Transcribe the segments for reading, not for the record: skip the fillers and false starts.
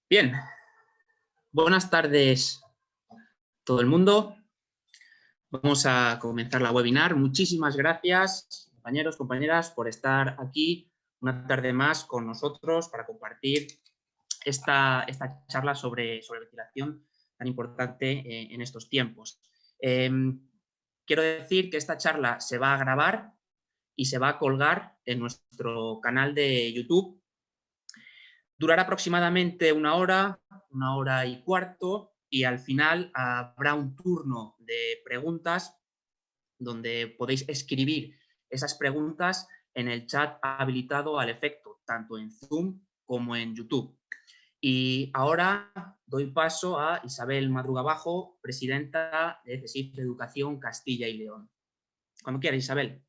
Bien, buenas tardes todo el mundo. Vamos a comenzar la webinar. Muchísimas gracias, compañeros, compañeras, por estar aquí una tarde más con nosotros para compartir esta charla sobre ventilación tan importante en estos tiempos. Quiero decir que esta charla se va a grabar y se va a colgar en nuestro canal de YouTube. Durará aproximadamente una hora y cuarto, y al final habrá un turno de preguntas donde podéis escribir esas preguntas en el chat habilitado al efecto, tanto en Zoom como en YouTube. Y ahora doy paso a Isabel Madruga Bajo, presidenta de CSIC de Educación Castilla y León. Cuando quieras, Isabel.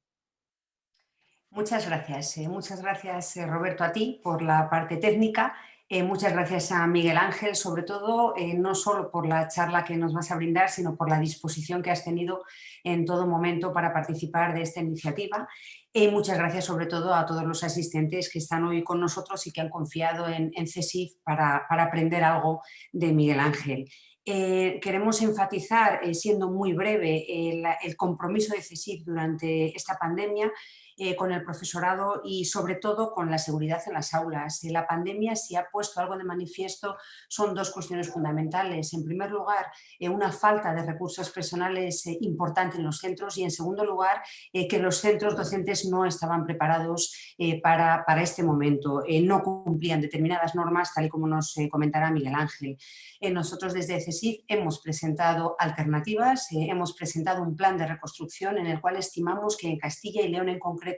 Muchas gracias Roberto, a ti por la parte técnica. Muchas gracias a Miguel Ángel, sobre todo, no solo por la charla que nos vas a brindar, sino por la disposición que has tenido en todo momento para participar de esta iniciativa. Muchas gracias sobre todo a todos los asistentes que están hoy con nosotros y que han confiado en CSIC para aprender algo de Miguel Ángel. Queremos enfatizar, siendo muy breve, el compromiso de CSIC durante esta pandemia con el profesorado y sobre todo con la seguridad en las aulas. La pandemia, si ha puesto algo de manifiesto, son dos cuestiones fundamentales. En primer lugar, una falta de recursos personales importante en los centros, y en segundo lugar, que los centros docentes no estaban preparados para este momento, no cumplían determinadas normas, tal y como nos comentará Miguel Ángel. Nosotros desde CSIC hemos presentado alternativas, hemos presentado un plan de reconstrucción en el cual estimamos que en Castilla y León en concreto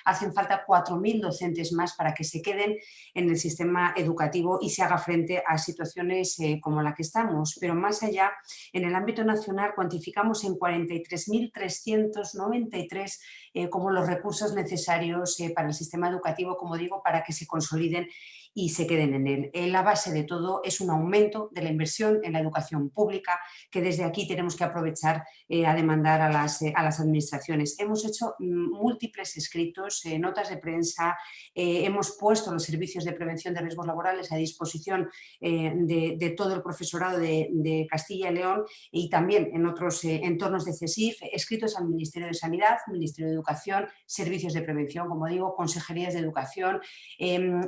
hacen falta 4.000 docentes más para que se queden en el sistema educativo y se haga frente a situaciones como la que estamos. Pero más allá, en el ámbito nacional cuantificamos en 43.393 como los recursos necesarios para el sistema educativo, como digo, para que se consoliden y se queden en él. La base de todo es un aumento de la inversión en la educación pública, que desde aquí tenemos que aprovechar a demandar a las administraciones. Hemos hecho múltiples escritos, notas de prensa, hemos puesto los servicios de prevención de riesgos laborales a disposición de todo el profesorado de Castilla y León, y también en otros entornos de CSIC, escritos al Ministerio de Sanidad, Ministerio de Educación, servicios de prevención, como digo, consejerías de educación,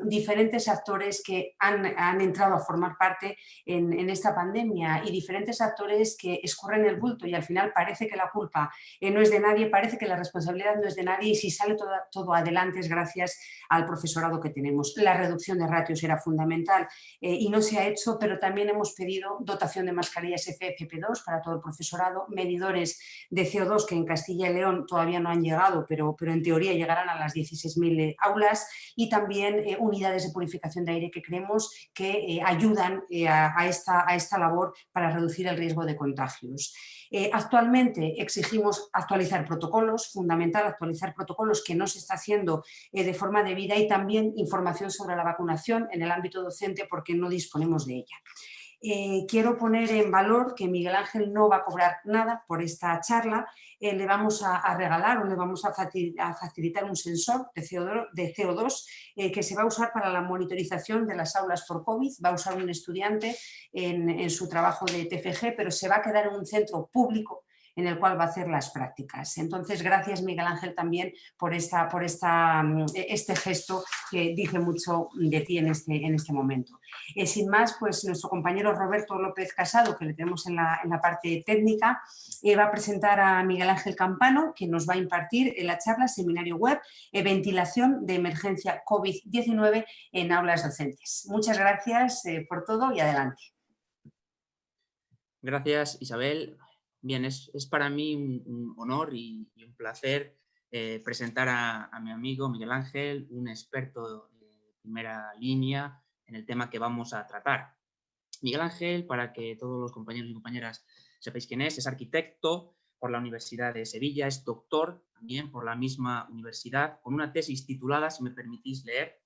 diferentes actores que han entrado a formar parte en esta pandemia, y diferentes actores que escurren el bulto y al final parece que la culpa no es de nadie, parece que la responsabilidad no es de nadie, y si sale todo adelante es gracias al profesorado que tenemos. La reducción de ratios era fundamental y no se ha hecho, pero también hemos pedido dotación de mascarillas FFP2 para todo el profesorado, medidores de CO2 que en Castilla y León todavía no han llegado, pero en teoría llegarán a las 16.000 aulas, y también unidades de purificación de aire que creemos que ayudan a esta labor para reducir el riesgo de contagios. Actualmente exigimos actualizar protocolos, fundamental actualizar protocolos, que no se está haciendo de forma debida, y también información sobre la vacunación en el ámbito docente porque no disponemos de ella. Quiero poner en valor que Miguel Ángel no va a cobrar nada por esta charla. Le vamos a regalar o le vamos a facilitar un sensor de CO2 que se va a usar para la monitorización de las aulas por COVID. Va a usar un estudiante en su trabajo de TFG, pero se va a quedar en un centro público en el cual va a hacer las prácticas. Entonces, gracias Miguel Ángel también por este gesto que dice mucho de ti en este momento. Sin más, pues nuestro compañero Roberto López Casado, que le tenemos en la parte técnica, va a presentar a Miguel Ángel Campano, que nos va a impartir en la charla seminario web Ventilación de Emergencia COVID-19 en aulas docentes. Muchas gracias por todo y adelante. Gracias, Isabel. Bien, es para mí un honor y un placer presentar a mi amigo Miguel Ángel, un experto de primera línea en el tema que vamos a tratar. Miguel Ángel, para que todos los compañeros y compañeras sepáis quién es arquitecto por la Universidad de Sevilla, es doctor también por la misma universidad, con una tesis titulada, si me permitís leer,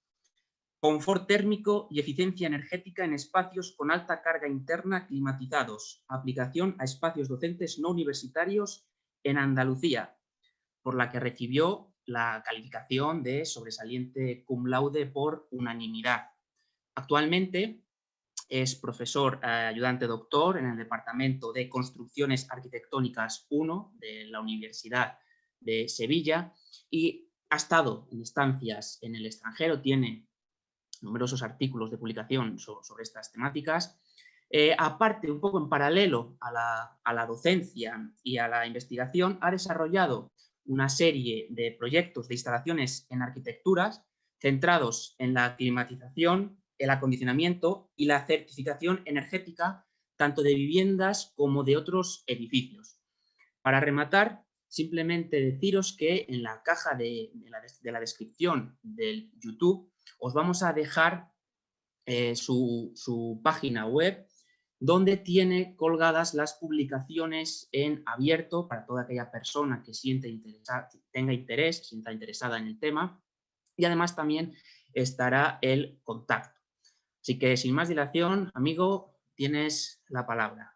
Confort térmico y eficiencia energética en espacios con alta carga interna climatizados. Aplicación a espacios docentes no universitarios en Andalucía, por la que recibió la calificación de sobresaliente cum laude por unanimidad. Actualmente es profesor ayudante doctor en el Departamento de Construcciones Arquitectónicas 1 de la Universidad de Sevilla y ha estado en estancias en el extranjero, tiene numerosos artículos de publicación sobre estas temáticas. Aparte, un poco en paralelo a la docencia y a la investigación, ha desarrollado una serie de proyectos de instalaciones en arquitecturas centrados en la climatización, el acondicionamiento y la certificación energética tanto de viviendas como de otros edificios. Para rematar, simplemente deciros que en la caja de la descripción del YouTube os vamos a dejar su página web, donde tiene colgadas las publicaciones en abierto para toda aquella persona que sienta tenga interés, sienta interesada en el tema, y además también estará el contacto. Así que sin más dilación, amigo, tienes la palabra.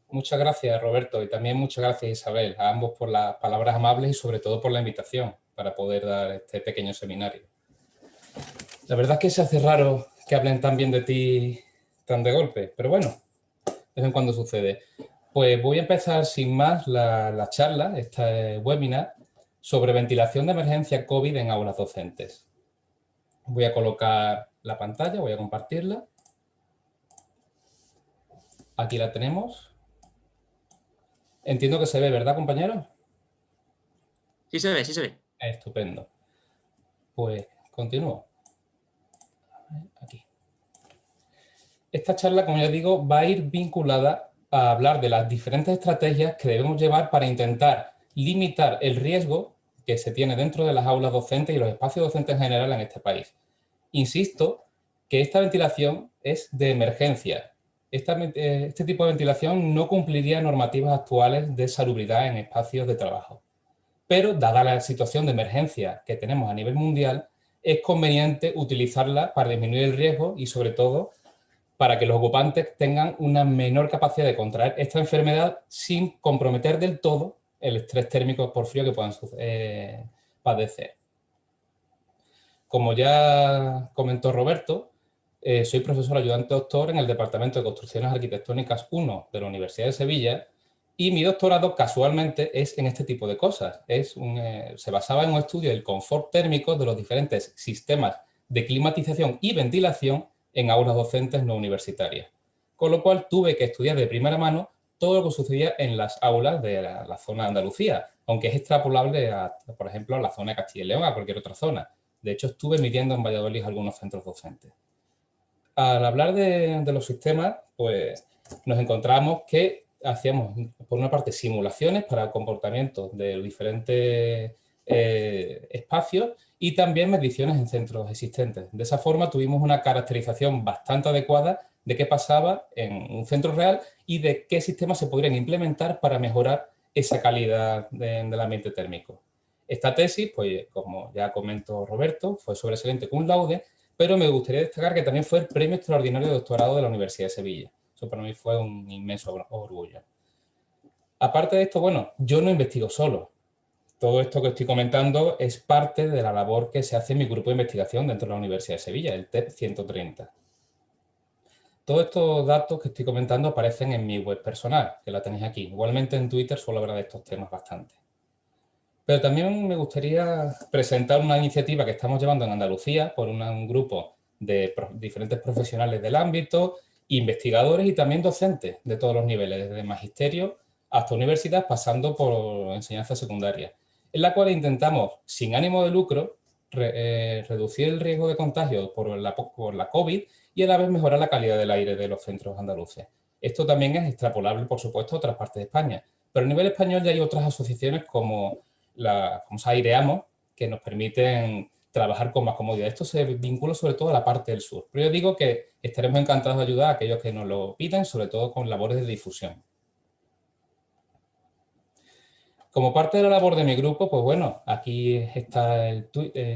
Muchas gracias, Roberto, y también muchas gracias, Isabel, a ambos por las palabras amables y sobre todo por la invitación para poder dar este pequeño seminario. La verdad es que se hace raro que hablen tan bien de ti tan de golpe, pero bueno, de vez en cuando sucede. Pues voy a empezar sin más la charla, este webinar, sobre ventilación de emergencia COVID en aulas docentes. Voy a colocar la pantalla, voy a compartirla. Aquí la tenemos. Entiendo que se ve, ¿verdad, compañeros? Sí se ve, sí se ve. Estupendo. Pues continúo. Aquí. Esta charla, como ya digo, va a ir vinculada a hablar de las diferentes estrategias que debemos llevar para intentar limitar el riesgo que se tiene dentro de las aulas docentes y los espacios docentes en general en este país. Insisto que esta ventilación es de emergencia. Este tipo de ventilación no cumpliría normativas actuales de salubridad en espacios de trabajo. Pero, dada la situación de emergencia que tenemos a nivel mundial, es conveniente utilizarla para disminuir el riesgo y, sobre todo, para que los ocupantes tengan una menor capacidad de contraer esta enfermedad sin comprometer del todo el estrés térmico por frío que puedan padecer. Como ya comentó Roberto, soy profesor ayudante doctor en el Departamento de Construcciones Arquitectónicas 1 de la Universidad de Sevilla y mi doctorado casualmente es en este tipo de cosas. Se basaba en un estudio del confort térmico de los diferentes sistemas de climatización y ventilación en aulas docentes no universitarias. Con lo cual tuve que estudiar de primera mano todo lo que sucedía en las aulas de la zona de Andalucía, aunque es extrapolable a, por ejemplo, a la zona de Castilla y León, a cualquier otra zona. De hecho, estuve midiendo en Valladolid algunos centros docentes. Al hablar de los sistemas, pues nos encontramos que hacíamos, por una parte, simulaciones para el comportamiento de diferentes espacios y también mediciones en centros existentes. De esa forma tuvimos una caracterización bastante adecuada de qué pasaba en un centro real y de qué sistemas se podrían implementar para mejorar esa calidad del ambiente térmico. Esta tesis, pues como ya comentó Roberto, fue sobresaliente cum laude, pero me gustaría destacar que también fue el premio extraordinario de doctorado de la Universidad de Sevilla. Eso para mí fue un inmenso orgullo. Aparte de esto, bueno, yo no investigo solo. Todo esto que estoy comentando es parte de la labor que se hace en mi grupo de investigación dentro de la Universidad de Sevilla, el TEP 130. Todos estos datos que estoy comentando aparecen en mi web personal, que la tenéis aquí. Igualmente en Twitter suelo hablar de estos temas bastante. Pero también me gustaría presentar una iniciativa que estamos llevando en Andalucía por un grupo de diferentes profesionales del ámbito, investigadores y también docentes de todos los niveles, desde magisterio hasta universidad, pasando por enseñanza secundaria, en la cual intentamos, sin ánimo de lucro, reducir el riesgo de contagio por la COVID y a la vez mejorar la calidad del aire de los centros andaluces. Esto también es extrapolable, por supuesto, a otras partes de España. Pero a nivel español ya hay otras asociaciones como la famosa Aireamos, que nos permiten trabajar con más comodidad. Esto se vincula sobre todo a la parte del sur. Pero yo digo que estaremos encantados de ayudar a aquellos que nos lo piden, sobre todo con labores de difusión. Como parte de la labor de mi grupo, pues bueno, aquí está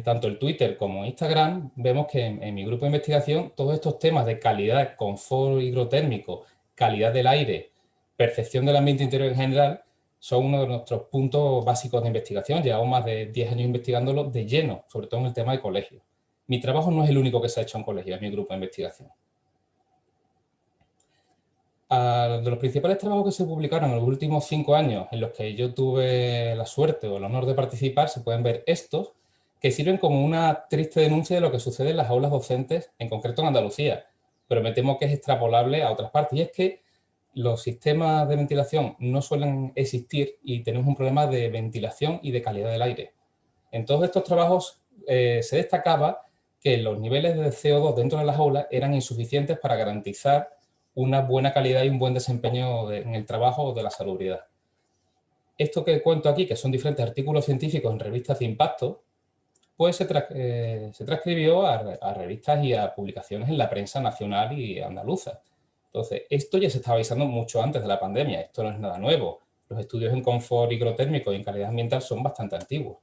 tanto el Twitter como Instagram. Vemos que en mi grupo de investigación todos estos temas de calidad, confort hidrotérmico, calidad del aire, percepción del ambiente interior en general, son uno de nuestros puntos básicos de investigación. Llevamos más de 10 años investigándolo de lleno, sobre todo en el tema de colegios. Mi trabajo no es el único que se ha hecho en colegio, es mi grupo de investigación. De los principales trabajos que se publicaron en los últimos 5 años, en los que yo tuve la suerte o el honor de participar, se pueden ver estos, que sirven como una triste denuncia de lo que sucede en las aulas docentes, en concreto en Andalucía, pero me temo que es extrapolable a otras partes. Y es que los sistemas de ventilación no suelen existir y tenemos un problema de ventilación y de calidad del aire. En todos estos trabajos se destacaba que los niveles de CO2 dentro de las aulas eran insuficientes para garantizar una buena calidad y un buen desempeño en el trabajo o de la salubridad. Esto que cuento aquí, que son diferentes artículos científicos en revistas de impacto, pues se transcribió a revistas y a publicaciones en la prensa nacional y andaluza. Entonces, esto ya se estaba avisando mucho antes de la pandemia, esto no es nada nuevo. Los estudios en confort higrotérmico y en calidad ambiental son bastante antiguos.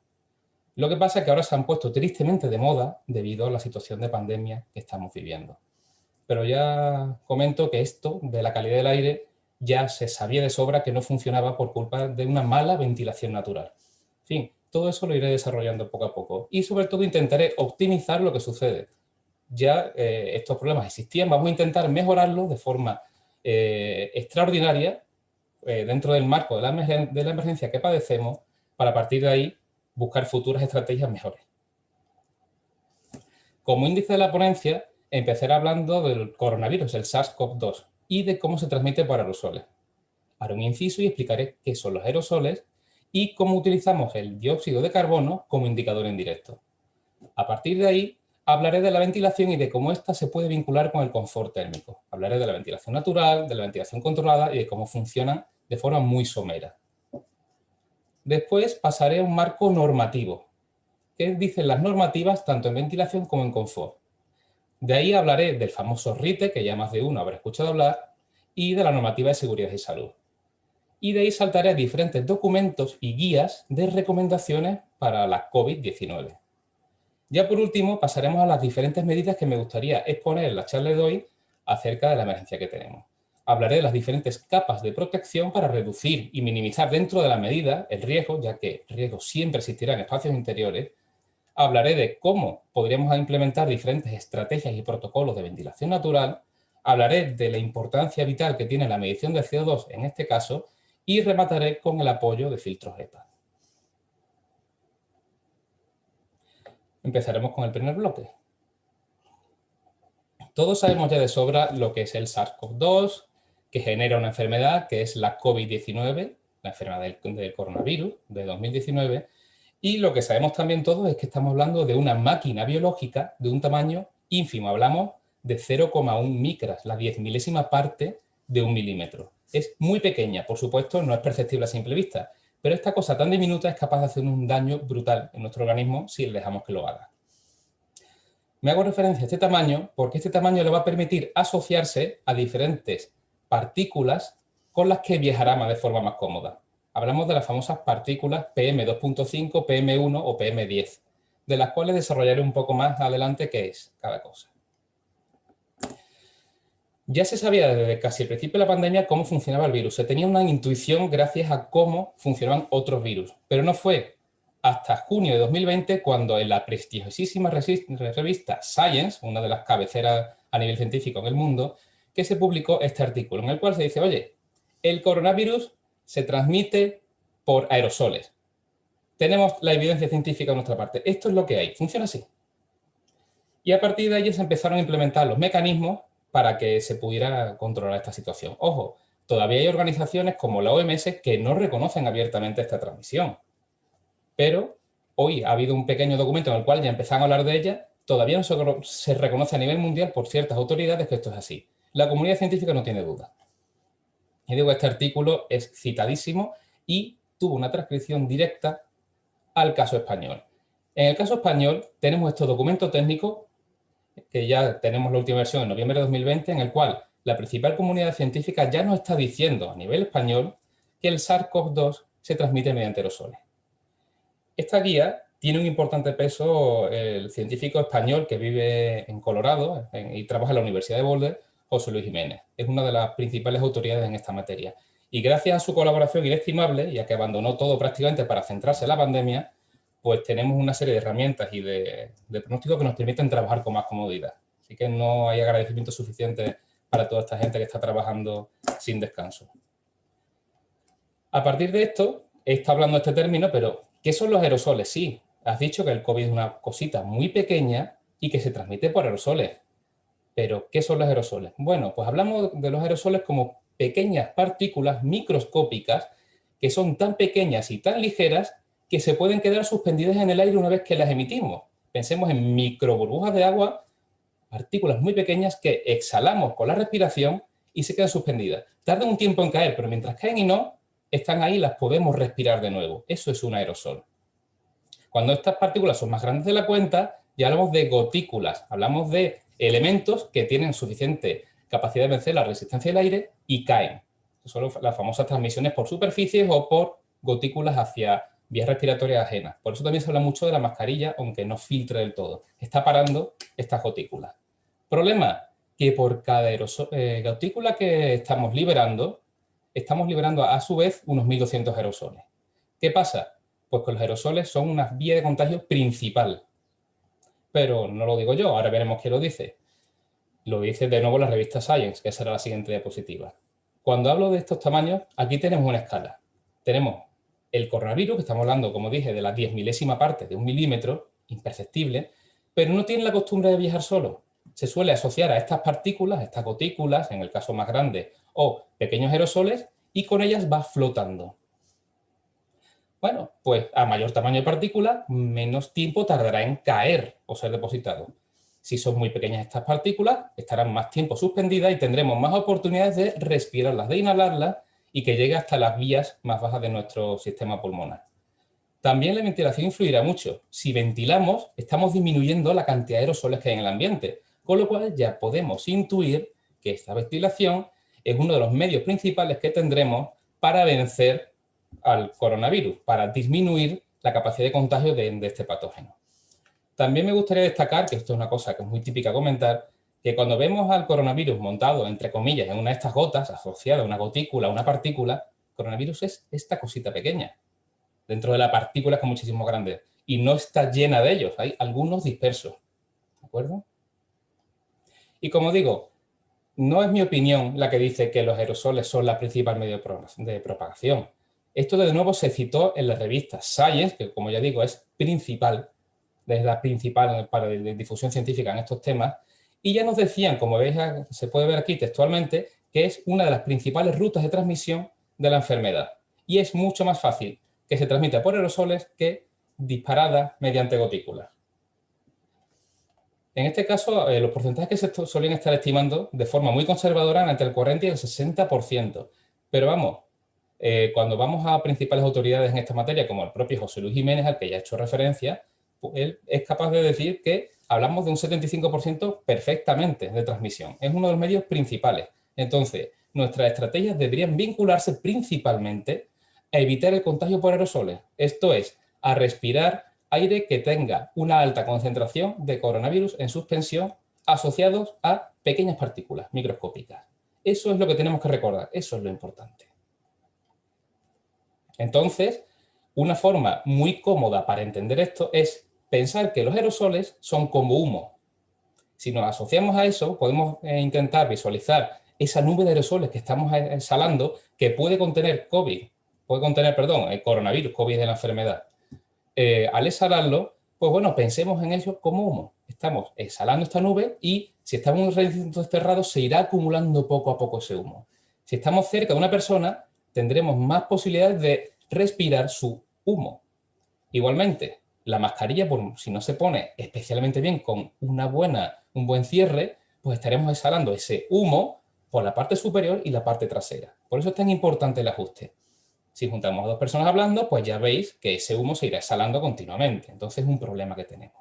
Lo que pasa es que ahora se han puesto tristemente de moda debido a la situación de pandemia que estamos viviendo. Pero ya comento que esto de la calidad del aire ya se sabía de sobra que no funcionaba por culpa de una mala ventilación natural. En fin, todo eso lo iré desarrollando poco a poco y sobre todo intentaré optimizar lo que sucede. Ya estos problemas existían, vamos a intentar mejorarlos de forma extraordinaria dentro del marco de la emergencia que padecemos para a partir de ahí buscar futuras estrategias mejores. Como índice de la ponencia, empezaré hablando del coronavirus, el SARS-CoV-2, y de cómo se transmite por aerosoles. Haré un inciso y explicaré qué son los aerosoles y cómo utilizamos el dióxido de carbono como indicador indirecto. A partir de ahí, hablaré de la ventilación y de cómo ésta se puede vincular con el confort térmico. Hablaré de la ventilación natural, de la ventilación controlada y de cómo funcionan de forma muy somera. Después pasaré a un marco normativo. ¿Qué dicen las normativas tanto en ventilación como en confort? De ahí hablaré del famoso RITE, que ya más de uno habrá escuchado hablar, y de la normativa de seguridad y salud. Y de ahí saltaré a diferentes documentos y guías de recomendaciones para la COVID-19. Ya por último, pasaremos a las diferentes medidas que me gustaría exponer en la charla de hoy acerca de la emergencia que tenemos. Hablaré de las diferentes capas de protección para reducir y minimizar dentro de la medida el riesgo, ya que el riesgo siempre existirá en espacios interiores. Hablaré de cómo podríamos implementar diferentes estrategias y protocolos de ventilación natural. Hablaré de la importancia vital que tiene la medición de CO2 en este caso y remataré con el apoyo de filtros HEPA. Empezaremos con el primer bloque. Todos sabemos ya de sobra lo que es el SARS-CoV-2, que genera una enfermedad que es la COVID-19, la enfermedad del coronavirus de 2019, y lo que sabemos también todos es que estamos hablando de una máquina biológica de un tamaño ínfimo. Hablamos de 0,1 micras, la 10.000ª parte de 1 milímetro. Es muy pequeña, por supuesto, no es perceptible a simple vista, pero esta cosa tan diminuta es capaz de hacer un daño brutal en nuestro organismo si le dejamos que lo haga. Me hago referencia a este tamaño porque este tamaño le va a permitir asociarse a diferentes partículas con las que viajará de forma más cómoda. Hablamos de las famosas partículas PM2.5, PM1 o PM10, de las cuales desarrollaré un poco más adelante qué es cada cosa. Ya se sabía desde casi el principio de la pandemia cómo funcionaba el virus. Se tenía una intuición gracias a cómo funcionaban otros virus, pero no fue hasta junio de 2020 cuando en la prestigiosísima revista Science, una de las cabeceras a nivel científico en el mundo, que se publicó este artículo en el cual se dice, oye, el coronavirus se transmite por aerosoles. Tenemos la evidencia científica de nuestra parte. Esto es lo que hay. Funciona así. Y a partir de ahí se empezaron a implementar los mecanismos para que se pudiera controlar esta situación. Ojo, todavía hay organizaciones como la OMS que no reconocen abiertamente esta transmisión. Pero hoy ha habido un pequeño documento en el cual ya empezaron a hablar de ella. Todavía no se reconoce a nivel mundial por ciertas autoridades que esto es así. La comunidad científica no tiene duda. Y digo, este artículo es citadísimo y tuvo una transcripción directa al caso español. En el caso español tenemos este documento técnico que ya tenemos la última versión en noviembre de 2020, en el cual la principal comunidad científica ya nos está diciendo a nivel español que el SARS-CoV-2 se transmite mediante aerosoles. Esta guía tiene un importante peso el científico español que vive en Colorado y trabaja en la Universidad de Boulder, José Luis Jiménez. Es una de las principales autoridades en esta materia. Y gracias a su colaboración inestimable, ya que abandonó todo prácticamente para centrarse en la pandemia, pues tenemos una serie de herramientas y de pronósticos que nos permiten trabajar con más comodidad. Así que no hay agradecimiento suficiente para toda esta gente que está trabajando sin descanso. A partir de esto, he estado hablando de este término, pero ¿qué son los aerosoles? Sí, has dicho que el COVID es una cosita muy pequeña y que se transmite por aerosoles. Pero, ¿qué son los aerosoles? Bueno, pues hablamos de los aerosoles como pequeñas partículas microscópicas que son tan pequeñas y tan ligeras que se pueden quedar suspendidas en el aire una vez que las emitimos. Pensemos en microburbujas de agua, partículas muy pequeñas que exhalamos con la respiración y se quedan suspendidas. Tardan un tiempo en caer, pero mientras caen y no, están ahí y las podemos respirar de nuevo. Eso es un aerosol. Cuando estas partículas son más grandes de la cuenta, ya hablamos de gotículas, hablamos de elementos que tienen suficiente capacidad de vencer la resistencia del aire y caen. Son las famosas transmisiones por superficies o por gotículas hacia vías respiratorias ajenas. Por eso también se habla mucho de la mascarilla, aunque no filtre del todo. Está parando estas gotículas. Problema, que por cada gotícula que estamos liberando a su vez unos 1.200 aerosoles. ¿Qué pasa? Pues que los aerosoles son una vía de contagio principal. Pero no lo digo yo, ahora veremos quién lo dice. Lo dice de nuevo la revista Science, que será la siguiente diapositiva. Cuando hablo de estos tamaños, aquí tenemos una escala. Tenemos el coronavirus, que estamos hablando, como dije, de la 10 milésima parte de un milímetro, imperceptible, pero no tiene la costumbre de viajar solo. Se suele asociar a estas partículas, estas gotículas, en el caso más grande, o pequeños aerosoles, y con ellas va flotando. Bueno, pues a mayor tamaño de partícula, menos tiempo tardará en caer o ser depositado. Si son muy pequeñas estas partículas, estarán más tiempo suspendidas y tendremos más oportunidades de respirarlas, de inhalarlas y que llegue hasta las vías más bajas de nuestro sistema pulmonar. También la ventilación influirá mucho. Si ventilamos, estamos disminuyendo la cantidad de aerosoles que hay en el ambiente, con lo cual ya podemos intuir que esta ventilación es uno de los medios principales que tendremos para vencer al coronavirus, para disminuir la capacidad de contagio de este patógeno. También me gustaría destacar, que esto es una cosa que es muy típica comentar, que cuando vemos al coronavirus montado, entre comillas, en una de estas gotas, asociada a una gotícula, a una partícula, el coronavirus es esta cosita pequeña. Dentro de la partícula que es muchísimo grande. Y no está llena de ellos, hay algunos dispersos. ¿De acuerdo? Y como digo, no es mi opinión la que dice que los aerosoles son la principal medio de propagación. Esto de nuevo se citó en la revista Science, que como ya digo es principal, es la principal para la difusión científica en estos temas, y ya nos decían, como veis, se puede ver aquí textualmente, que es una de las principales rutas de transmisión de la enfermedad. Y es mucho más fácil que se transmita por aerosoles que disparada mediante gotículas. En este caso, los porcentajes que se solían estar estimando de forma muy conservadora entre el 40 y el 60%. Pero vamos, cuando vamos a principales autoridades en esta materia, como el propio José Luis Jiménez, al que ya he hecho referencia, él es capaz de decir que hablamos de un 75% perfectamente de transmisión. Es uno de los medios principales. Entonces, nuestras estrategias deberían vincularse principalmente a evitar el contagio por aerosoles. Esto es, a respirar aire que tenga una alta concentración de coronavirus en suspensión asociados a pequeñas partículas microscópicas. Eso es lo que tenemos que recordar. Eso es lo importante. Entonces, una forma muy cómoda para entender esto es pensar que los aerosoles son como humo. Si nos asociamos a eso, podemos intentar visualizar esa nube de aerosoles que estamos exhalando que puede contener coronavirus, COVID de la enfermedad. Al exhalarlo, pues bueno, pensemos en ello como humo. Estamos exhalando esta nube y si estamos en un recinto cerrado se irá acumulando poco a poco ese humo. Si estamos cerca de una persona, tendremos más posibilidades de respirar su humo. Igualmente, la mascarilla, si no se pone especialmente bien con un buen cierre, pues estaremos exhalando ese humo por la parte superior y la parte trasera. Por eso es tan importante el ajuste. Si juntamos a dos personas hablando, pues ya veis que ese humo se irá exhalando continuamente. Entonces es un problema que tenemos.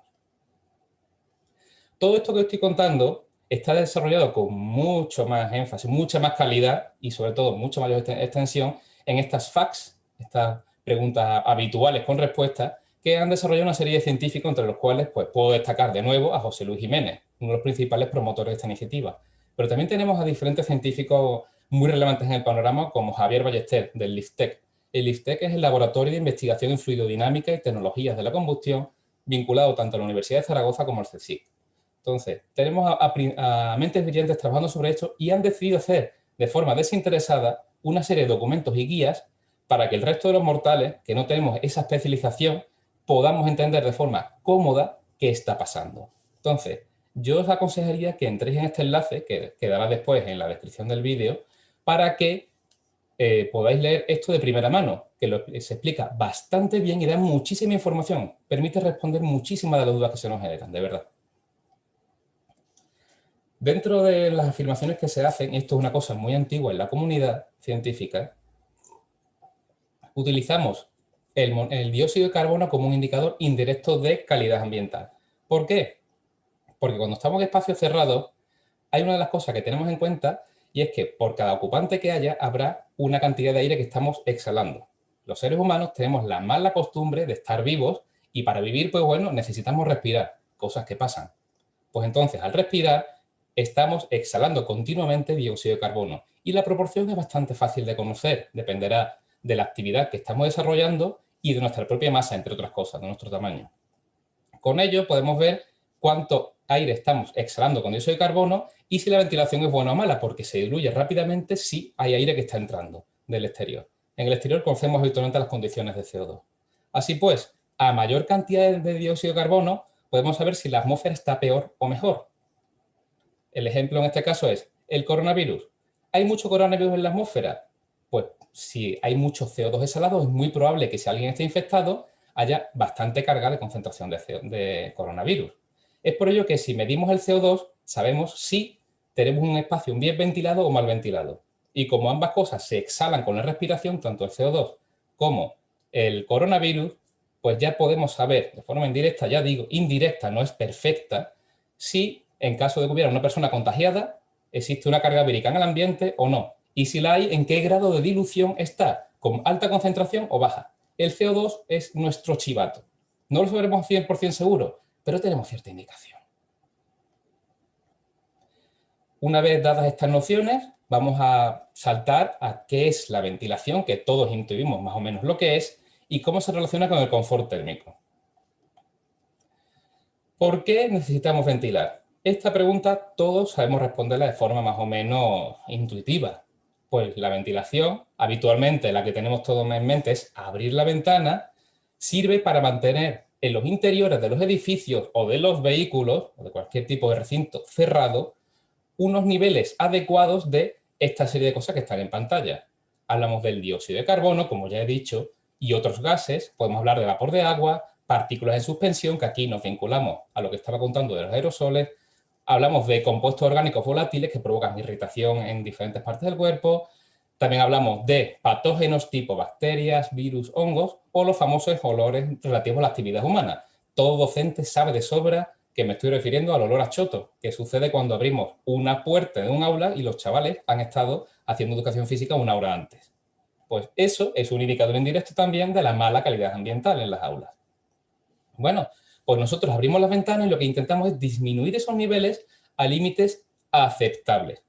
Todo esto que estoy contando está desarrollado con mucho más énfasis, mucha más calidad y sobre todo mucha mayor extensión en estas FAQs, estas preguntas habituales con respuestas, que han desarrollado una serie de científicos, entre los cuales pues, puedo destacar de nuevo a José Luis Jiménez, uno de los principales promotores de esta iniciativa. Pero también tenemos a diferentes científicos muy relevantes en el panorama, como Javier Ballester, del LIFTEC, El IFTEC es el Laboratorio de Investigación en Fluidodinámica y Tecnologías de la Combustión, vinculado tanto a la Universidad de Zaragoza como al CSIC. Entonces, tenemos a mentes brillantes trabajando sobre esto y han decidido hacer de forma desinteresada una serie de documentos y guías para que el resto de los mortales, que no tenemos esa especialización, podamos entender de forma cómoda qué está pasando. Entonces, yo os aconsejaría que entréis en este enlace, que quedará después en la descripción del vídeo, para que podáis leer esto de primera mano, que se explica bastante bien y da muchísima información. Permite responder muchísimas de las dudas que se nos generan, de verdad. Dentro de las afirmaciones que se hacen, y esto es una cosa muy antigua en la comunidad científica, utilizamos el dióxido de carbono como un indicador indirecto de calidad ambiental. ¿Por qué? Porque cuando estamos en espacios cerrados, hay una de las cosas que tenemos en cuenta y es que por cada ocupante que haya, habrá una cantidad de aire que estamos exhalando. Los seres humanos tenemos la mala costumbre de estar vivos y para vivir, pues bueno, necesitamos respirar, cosas que pasan. Pues entonces, al respirar, estamos exhalando continuamente dióxido de carbono y la proporción es bastante fácil de conocer, dependerá de la actividad que estamos desarrollando y de nuestra propia masa, entre otras cosas, de nuestro tamaño. Con ello podemos ver cuánto aire estamos exhalando con dióxido de carbono y si la ventilación es buena o mala, porque se diluye rápidamente si hay aire que está entrando del exterior. En el exterior conocemos habitualmente las condiciones de CO2. Así pues, a mayor cantidad de dióxido de carbono, podemos saber si la atmósfera está peor o mejor. El ejemplo en este caso es el coronavirus. ¿Hay mucho coronavirus en la atmósfera? Pues si hay mucho CO2 exhalado, es muy probable que si alguien está infectado, haya bastante carga de concentración de coronavirus. Es por ello que si medimos el CO2, sabemos si tenemos un espacio bien ventilado o mal ventilado. Y como ambas cosas se exhalan con la respiración, tanto el CO2 como el coronavirus, pues ya podemos saber de forma indirecta, ya digo, indirecta, no es perfecta, si en caso de que hubiera una persona contagiada, existe una carga vírica en el ambiente o no. Y si la hay, ¿en qué grado de dilución está? ¿Con alta concentración o baja? El CO2 es nuestro chivato. No lo sabremos 100% seguro, pero tenemos cierta indicación. Una vez dadas estas nociones, vamos a saltar a qué es la ventilación, que todos intuimos más o menos lo que es, y cómo se relaciona con el confort térmico. ¿Por qué necesitamos ventilar? Esta pregunta todos sabemos responderla de forma más o menos intuitiva. Pues la ventilación, habitualmente la que tenemos todos en mente es abrir la ventana, sirve para mantener en los interiores de los edificios o de los vehículos o de cualquier tipo de recinto cerrado unos niveles adecuados de esta serie de cosas que están en pantalla. Hablamos del dióxido de carbono, como ya he dicho, y otros gases. Podemos hablar de vapor de agua, partículas en suspensión, que aquí nos vinculamos a lo que estaba contando de los aerosoles. Hablamos de compuestos orgánicos volátiles que provocan irritación en diferentes partes del cuerpo. También hablamos de patógenos tipo bacterias, virus, hongos o los famosos olores relativos a la actividad humana. Todo docente sabe de sobra que me estoy refiriendo al olor a choto, que sucede cuando abrimos una puerta de un aula y los chavales han estado haciendo educación física una hora antes. Pues eso es un indicador indirecto también de la mala calidad ambiental en las aulas. Bueno, pues nosotros abrimos las ventanas y lo que intentamos es disminuir esos niveles a límites aceptables.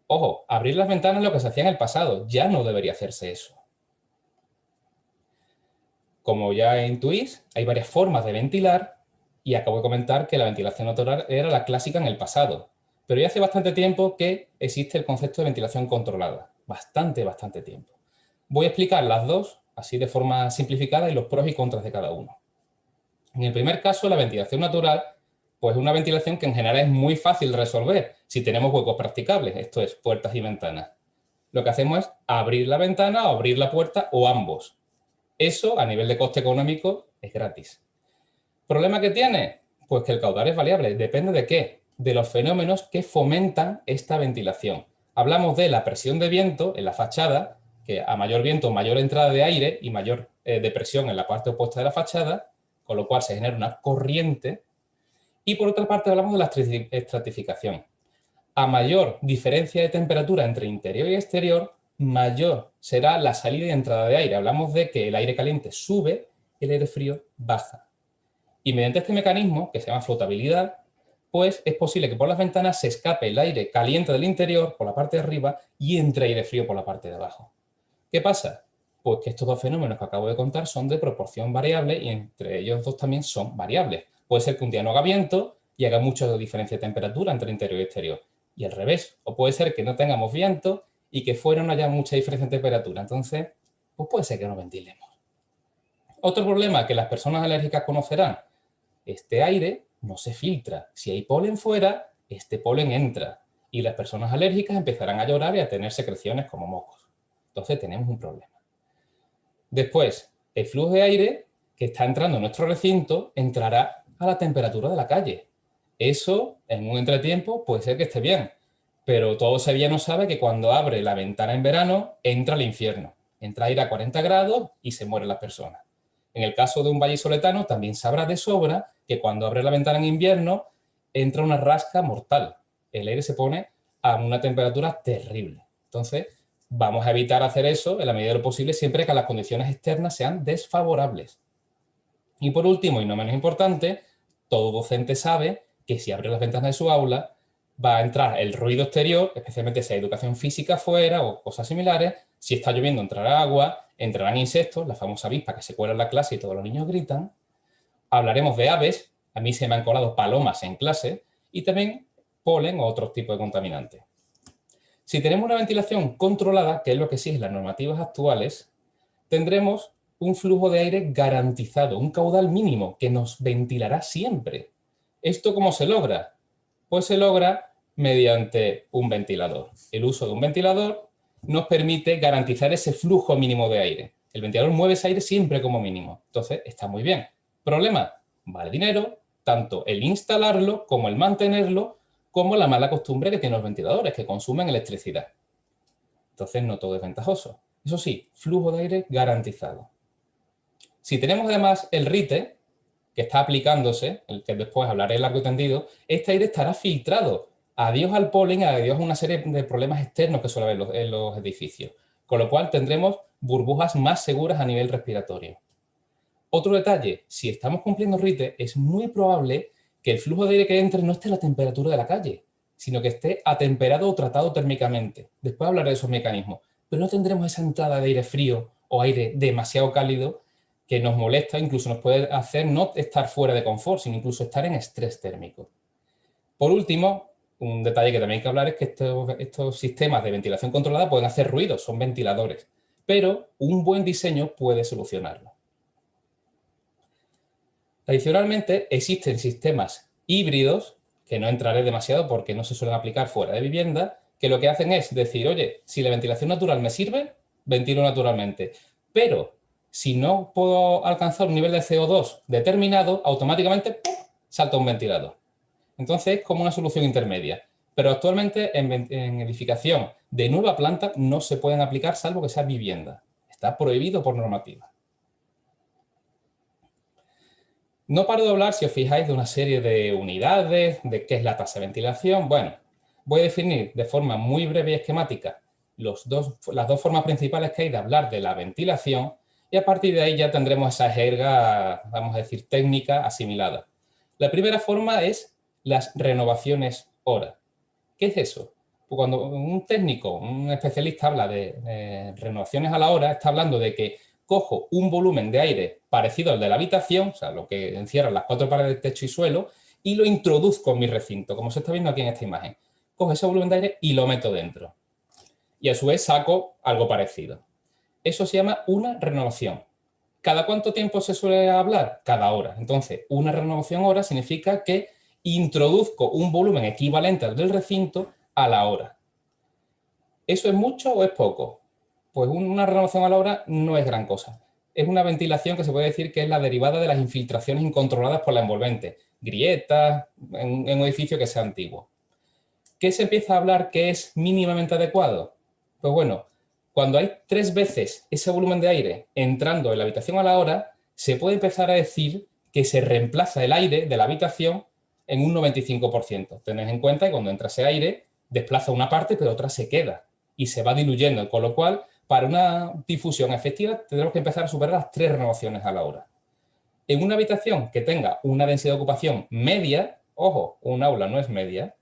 Ojo, abrir las ventanas es lo que se hacía en el pasado, ya no debería hacerse eso. Como ya intuís, hay varias formas de ventilar y acabo de comentar que la ventilación natural era la clásica en el pasado. Pero ya hace bastante tiempo que existe el concepto de ventilación controlada. Bastante tiempo. Voy a explicar las dos, así de forma simplificada, y los pros y contras de cada uno. En el primer caso, la ventilación natural, pues es una ventilación que en general es muy fácil de resolver si tenemos huecos practicables, esto es, puertas y ventanas. Lo que hacemos es abrir la ventana o abrir la puerta o ambos. Eso, a nivel de coste económico, es gratis. ¿Problema que tiene? Pues que el caudal es variable. ¿Depende de qué? De los fenómenos que fomentan esta ventilación. Hablamos de la presión de viento en la fachada, que a mayor viento, mayor entrada de aire y mayor depresión en la parte opuesta de la fachada, con lo cual se genera una corriente. Y por otra parte hablamos de la estratificación. A mayor diferencia de temperatura entre interior y exterior, mayor será la salida y entrada de aire. Hablamos de que el aire caliente sube y el aire frío baja. Y mediante este mecanismo, que se llama flotabilidad, pues es posible que por las ventanas se escape el aire caliente del interior por la parte de arriba y entre aire frío por la parte de abajo. ¿Qué pasa? Pues que estos dos fenómenos que acabo de contar son de proporción variable y entre ellos dos también son variables. Puede ser que un día no haga viento y haga mucha diferencia de temperatura entre interior y exterior. Y al revés. O puede ser que no tengamos viento y que fuera no haya mucha diferencia en temperatura. Entonces, pues puede ser que no ventilemos. Otro problema que las personas alérgicas conocerán. Este aire no se filtra. Si hay polen fuera, este polen entra. Y las personas alérgicas empezarán a llorar y a tener secreciones como mocos. Entonces tenemos un problema. Después, el flujo de aire que está entrando en nuestro recinto entrará a la temperatura de la calle. Eso, en un entretiempo, puede ser que esté bien, pero todo sevillano sabe que cuando abre la ventana en verano, entra al infierno. Entra aire a 40 grados y se mueren las personas. En el caso de un vallisoletano, también sabrá de sobra que cuando abre la ventana en invierno, entra una rasca mortal. El aire se pone a una temperatura terrible. Entonces, vamos a evitar hacer eso en la medida de lo posible siempre que las condiciones externas sean desfavorables. Y por último, y no menos importante, todo docente sabe que si abre las ventanas de su aula va a entrar el ruido exterior, especialmente si hay educación física afuera o cosas similares. Si está lloviendo entrará agua, entrarán insectos, la famosa avispa que se cuela en la clase y todos los niños gritan. Hablaremos de aves, a mí se me han colado palomas en clase, y también polen o otros tipos de contaminantes. Si tenemos una ventilación controlada, que es lo que exigen las normativas actuales, tendremos un flujo de aire garantizado, un caudal mínimo que nos ventilará siempre. ¿Esto cómo se logra? Pues se logra mediante un ventilador. El uso de un ventilador nos permite garantizar ese flujo mínimo de aire. El ventilador mueve ese aire siempre como mínimo. Entonces, está muy bien. ¿Problema? Vale dinero, tanto el instalarlo como el mantenerlo, como la mala costumbre que tienen los ventiladores, que consumen electricidad. Entonces, no todo es ventajoso. Eso sí, flujo de aire garantizado. Si tenemos además el RITE, que está aplicándose, el que después hablaré largo y tendido, este aire estará filtrado. Adiós al polen, adiós a una serie de problemas externos que suele haber en los edificios. Con lo cual tendremos burbujas más seguras a nivel respiratorio. Otro detalle, si estamos cumpliendo RITE, es muy probable que el flujo de aire que entre no esté a la temperatura de la calle, sino que esté atemperado o tratado térmicamente. Después hablaré de esos mecanismos. Pero no tendremos esa entrada de aire frío o aire demasiado cálido que nos molesta, incluso nos puede hacer no estar fuera de confort, sino incluso estar en estrés térmico. Por último, un detalle que también hay que hablar es que estos sistemas de ventilación controlada pueden hacer ruido, son ventiladores, pero un buen diseño puede solucionarlo. Adicionalmente, existen sistemas híbridos, que no entraré demasiado porque no se suelen aplicar fuera de vivienda, que lo que hacen es decir, oye, si la ventilación natural me sirve, ventilo naturalmente, pero si no puedo alcanzar un nivel de CO2 determinado, automáticamente ¡pum!, salta un ventilador. Entonces es como una solución intermedia. Pero actualmente en edificación de nueva planta no se pueden aplicar salvo que sea vivienda. Está prohibido por normativa. No paro de hablar, si os fijáis, de una serie de unidades, de qué es la tasa de ventilación. Bueno, voy a definir de forma muy breve y esquemática las dos formas principales que hay de hablar de la ventilación y a partir de ahí ya tendremos esa jerga, vamos a decir, técnica asimilada. La primera forma es las renovaciones hora. ¿Qué es eso? Pues cuando un técnico, un especialista habla de renovaciones a la hora, está hablando de que cojo un volumen de aire parecido al de la habitación, o sea, lo que encierra las 4 paredes, techo y suelo, y lo introduzco en mi recinto, como se está viendo aquí en esta imagen. Cojo ese volumen de aire y lo meto dentro. Y a su vez saco algo parecido. Eso se llama una renovación. ¿Cada cuánto tiempo se suele hablar? Cada hora. Entonces, una renovación hora significa que introduzco un volumen equivalente al del recinto a la hora. ¿Eso es mucho o es poco? Pues una renovación a la hora no es gran cosa. Es una ventilación que se puede decir que es la derivada de las infiltraciones incontroladas por la envolvente. Grietas en un edificio que sea antiguo. ¿Qué se empieza a hablar que es mínimamente adecuado? Pues bueno, cuando hay 3 veces ese volumen de aire entrando en la habitación a la hora, se puede empezar a decir que se reemplaza el aire de la habitación en un 95%. Tened en cuenta que cuando entra ese aire, desplaza una parte, pero otra se queda y se va diluyendo, con lo cual, para una difusión efectiva, tendremos que empezar a superar las 3 renovaciones a la hora. En una habitación que tenga una densidad de ocupación media, ojo, un aula no es media,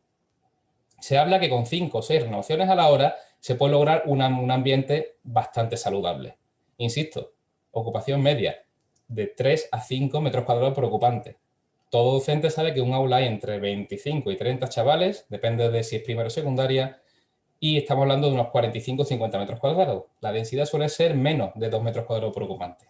se habla que con 5 o 6 renovaciones a la hora se puede lograr un ambiente bastante saludable. Insisto, ocupación media de 3 a 5 metros cuadrados por ocupante. Todo docente sabe que un aula hay entre 25 y 30 chavales, depende de si es primaria o secundaria, y estamos hablando de unos 45 o 50 metros cuadrados. La densidad suele ser menos de 2 metros cuadrados por ocupante.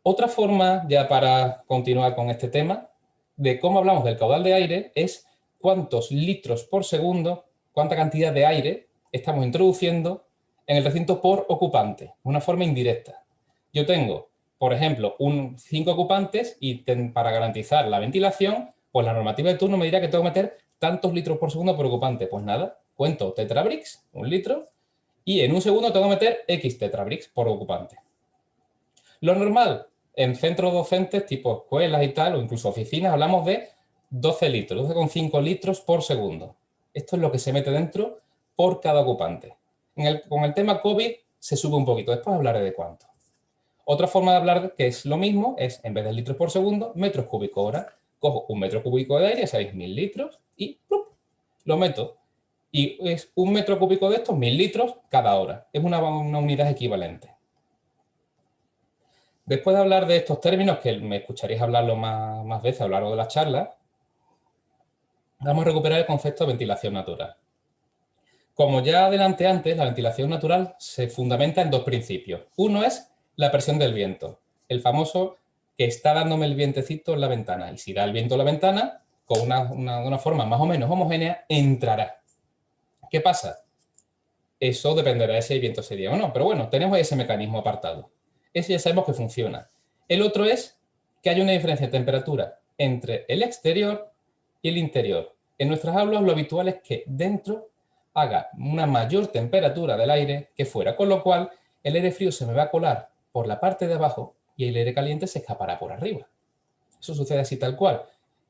Otra forma, ya para continuar con este tema, de cómo hablamos del caudal de aire es cuántos litros por segundo, cuánta cantidad de aire estamos introduciendo en el recinto por ocupante, una forma indirecta. Yo tengo, por ejemplo, 5 ocupantes y para garantizar la ventilación, pues la normativa de turno me dirá que tengo que meter tantos litros por segundo por ocupante. Pues nada, cuento tetrabricks, 1 litro, y en un segundo tengo que meter X tetrabricks por ocupante. Lo normal, en centros docentes tipo escuelas y tal, o incluso oficinas, hablamos de 12 litros, 12,5 litros por segundo. Esto es lo que se mete dentro por cada ocupante. Con el tema COVID se sube un poquito, después hablaré de cuánto. Otra forma de hablar que es lo mismo es, en vez de litros por segundo, metros cúbicos hora. Cojo 1 metro cúbico de aire, ya sabéis, 1000 litros, y ¡plup!, lo meto. Y es 1 metro cúbico de estos, 1000 litros cada hora. Es una unidad equivalente. Después de hablar de estos términos, que me escucharéis hablarlo más veces a lo largo de la charla, vamos a recuperar el concepto de ventilación natural. Como ya adelanté antes, la ventilación natural se fundamenta en 2 principios. Uno es la presión del viento, el famoso que está dándome el vientecito en la ventana. Y si da el viento en la ventana, con una forma más o menos homogénea, entrará. ¿Qué pasa? Eso dependerá de si hay viento ese día o no. Pero bueno, tenemos ese mecanismo apartado. Ese ya sabemos que funciona. El otro es que hay una diferencia de temperatura entre el exterior y el interior. En nuestras aulas lo habitual es que dentro haga una mayor temperatura del aire que fuera, con lo cual el aire frío se me va a colar por la parte de abajo y el aire caliente se escapará por arriba. Eso sucede así tal cual,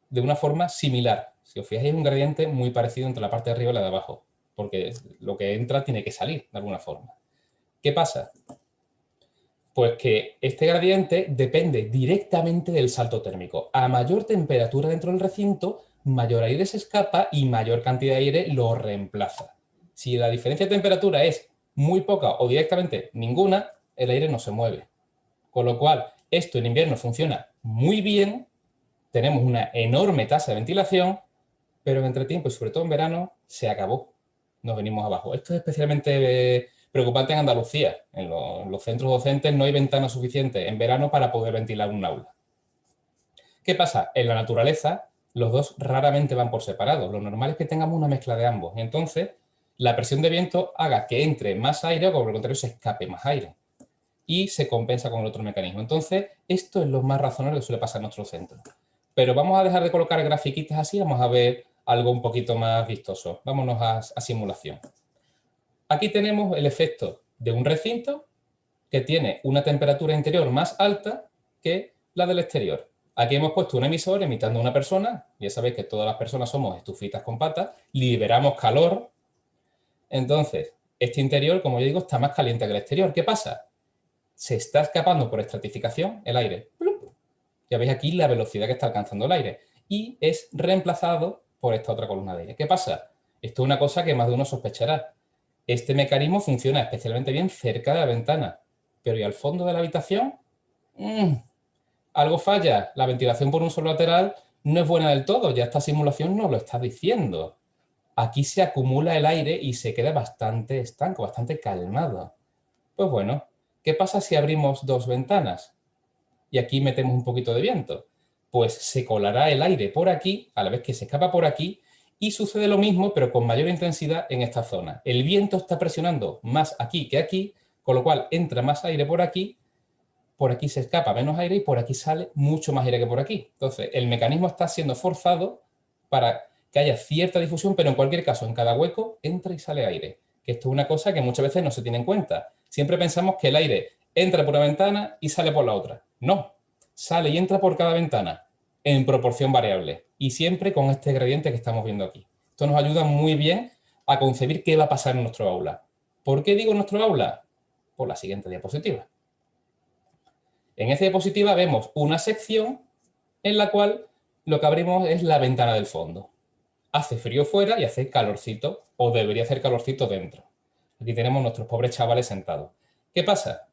de una forma similar. Si os fijáis, es un gradiente muy parecido entre la parte de arriba y la de abajo, porque lo que entra tiene que salir de alguna forma. ¿Qué pasa? Pues que este gradiente depende directamente del salto térmico. A mayor temperatura dentro del recinto, mayor aire se escapa y mayor cantidad de aire lo reemplaza. Si la diferencia de temperatura es muy poca o directamente ninguna, el aire no se mueve. Con lo cual, esto en invierno funciona muy bien, tenemos una enorme tasa de ventilación, pero en entretiempo y sobre todo en verano se acabó. Nos venimos abajo. Esto es especialmente preocupante en Andalucía. En los centros docentes no hay ventanas suficientes en verano para poder ventilar un aula. ¿Qué pasa? En la naturaleza, los dos raramente van por separado. Lo normal es que tengamos una mezcla de ambos. Y entonces, la presión de viento haga que entre más aire o, por el contrario, se escape más aire. Y se compensa con el otro mecanismo. Entonces, esto es lo más razonable que suele pasar en nuestro centro. Pero vamos a dejar de colocar grafiquitas así, vamos a ver algo un poquito más vistoso. Vámonos a simulación. Aquí tenemos el efecto de un recinto que tiene una temperatura interior más alta que la del exterior. Aquí hemos puesto un emisor imitando a una persona. Ya sabéis que todas las personas somos estufitas con patas. Liberamos calor. Entonces, este interior, como yo digo, está más caliente que el exterior. ¿Qué pasa? Se está escapando por estratificación el aire. Ya veis aquí la velocidad que está alcanzando el aire. Y es reemplazado por esta otra columna de aire. ¿Qué pasa? Esto es una cosa que más de uno sospechará. Este mecanismo funciona especialmente bien cerca de la ventana. Pero ¿y al fondo de la habitación? Algo falla. La ventilación por un solo lateral no es buena del todo. Ya esta simulación nos lo está diciendo. Aquí se acumula el aire y se queda bastante estanco, bastante calmado. Pues bueno, ¿qué pasa si abrimos 2 ventanas? Y aquí metemos un poquito de viento. Pues se colará el aire por aquí, a la vez que se escapa por aquí, y sucede lo mismo, pero con mayor intensidad en esta zona. El viento está presionando más aquí que aquí, con lo cual entra más aire por aquí se escapa menos aire y por aquí sale mucho más aire que por aquí. Entonces, el mecanismo está siendo forzado para que haya cierta difusión, pero en cualquier caso, en cada hueco entra y sale aire. Que esto es una cosa que muchas veces no se tiene en cuenta. Siempre pensamos que el aire entra por una ventana y sale por la otra. No, sale y entra por cada ventana en proporción variable y siempre con este gradiente que estamos viendo aquí. Esto nos ayuda muy bien a concebir qué va a pasar en nuestro aula. ¿Por qué digo nuestro aula? Por la siguiente diapositiva. En esta diapositiva vemos una sección en la cual lo que abrimos es la ventana del fondo. Hace frío fuera y hace calorcito, o debería hacer calorcito dentro. Aquí tenemos nuestros pobres chavales sentados. ¿Qué pasa?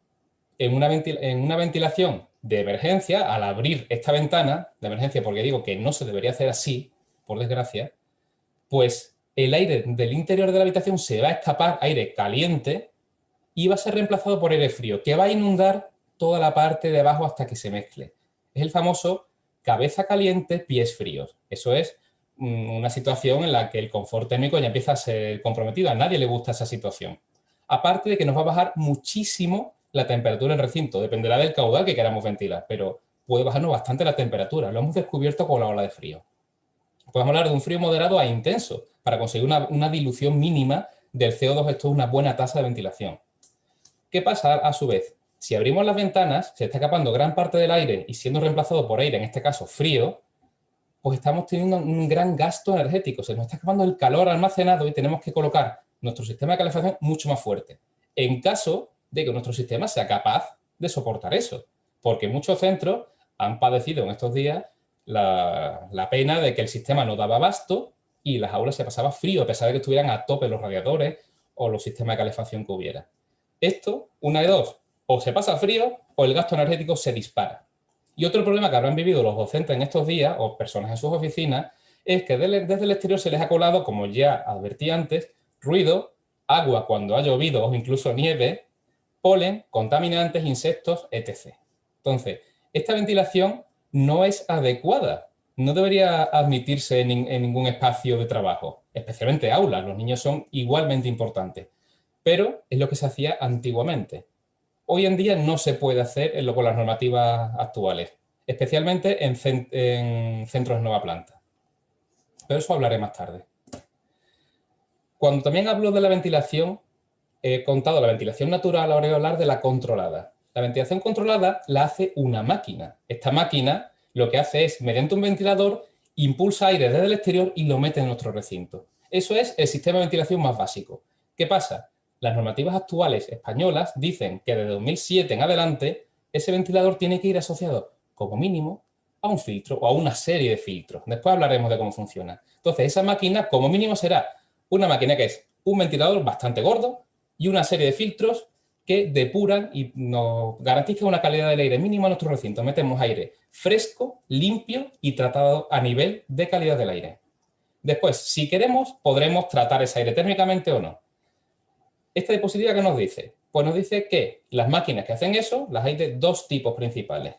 en una ventilación de emergencia, al abrir esta ventana de emergencia, porque digo que no se debería hacer así, por desgracia, pues el aire del interior de la habitación se va a escapar, aire caliente, y va a ser reemplazado por aire frío, que va a inundar toda la parte de abajo hasta que se mezcle. Es el famoso cabeza caliente, pies fríos. Eso es una situación en la que el confort térmico ya empieza a ser comprometido. A nadie le gusta esa situación. Aparte de que nos va a bajar muchísimo la temperatura del recinto. Dependerá del caudal que queramos ventilar, pero puede bajarnos bastante la temperatura. Lo hemos descubierto con la ola de frío. Podemos hablar de un frío moderado a intenso para conseguir una dilución mínima del CO2. Esto es una buena tasa de ventilación. ¿Qué pasa a su vez? Si abrimos las ventanas, se está escapando gran parte del aire y siendo reemplazado por aire, en este caso frío, pues estamos teniendo un gran gasto energético. Se nos está escapando el calor almacenado y tenemos que colocar nuestro sistema de calefacción mucho más fuerte. En caso de que nuestro sistema sea capaz de soportar eso. Porque muchos centros han padecido en estos días la pena de que el sistema no daba abasto y las aulas se pasaba frío, a pesar de que estuvieran a tope los radiadores o los sistemas de calefacción que hubiera. Esto, una de dos, o se pasa frío o el gasto energético se dispara. Y otro problema que habrán vivido los docentes en estos días o personas en sus oficinas es que desde el exterior se les ha colado, como ya advertí antes, ruido, agua cuando ha llovido o incluso nieve, polen, contaminantes, insectos, etc. Entonces, esta ventilación no es adecuada. No debería admitirse en ningún espacio de trabajo, especialmente aulas. Los niños son igualmente importantes. Pero es lo que se hacía antiguamente. Hoy en día no se puede hacer con las normativas actuales, especialmente en centros de nueva planta. Pero eso hablaré más tarde. Cuando también hablo de la ventilación, he contado la ventilación natural, ahora voy a hablar de la controlada. La ventilación controlada la hace una máquina. Esta máquina lo que hace es, mediante un ventilador, impulsa aire desde el exterior y lo mete en nuestro recinto. Eso es el sistema de ventilación más básico. ¿Qué pasa? Las normativas actuales españolas dicen que de 2007 en adelante ese ventilador tiene que ir asociado como mínimo a un filtro o a una serie de filtros. Después hablaremos de cómo funciona. Entonces, esa máquina como mínimo será una máquina que es un ventilador bastante gordo y una serie de filtros que depuran y nos garantizan una calidad del aire mínima a nuestro recinto. Metemos aire fresco, limpio y tratado a nivel de calidad del aire. Después, si queremos, podremos tratar ese aire térmicamente o no. ¿Esta diapositiva qué nos dice? Pues nos dice que las máquinas que hacen eso, las hay de dos tipos principales.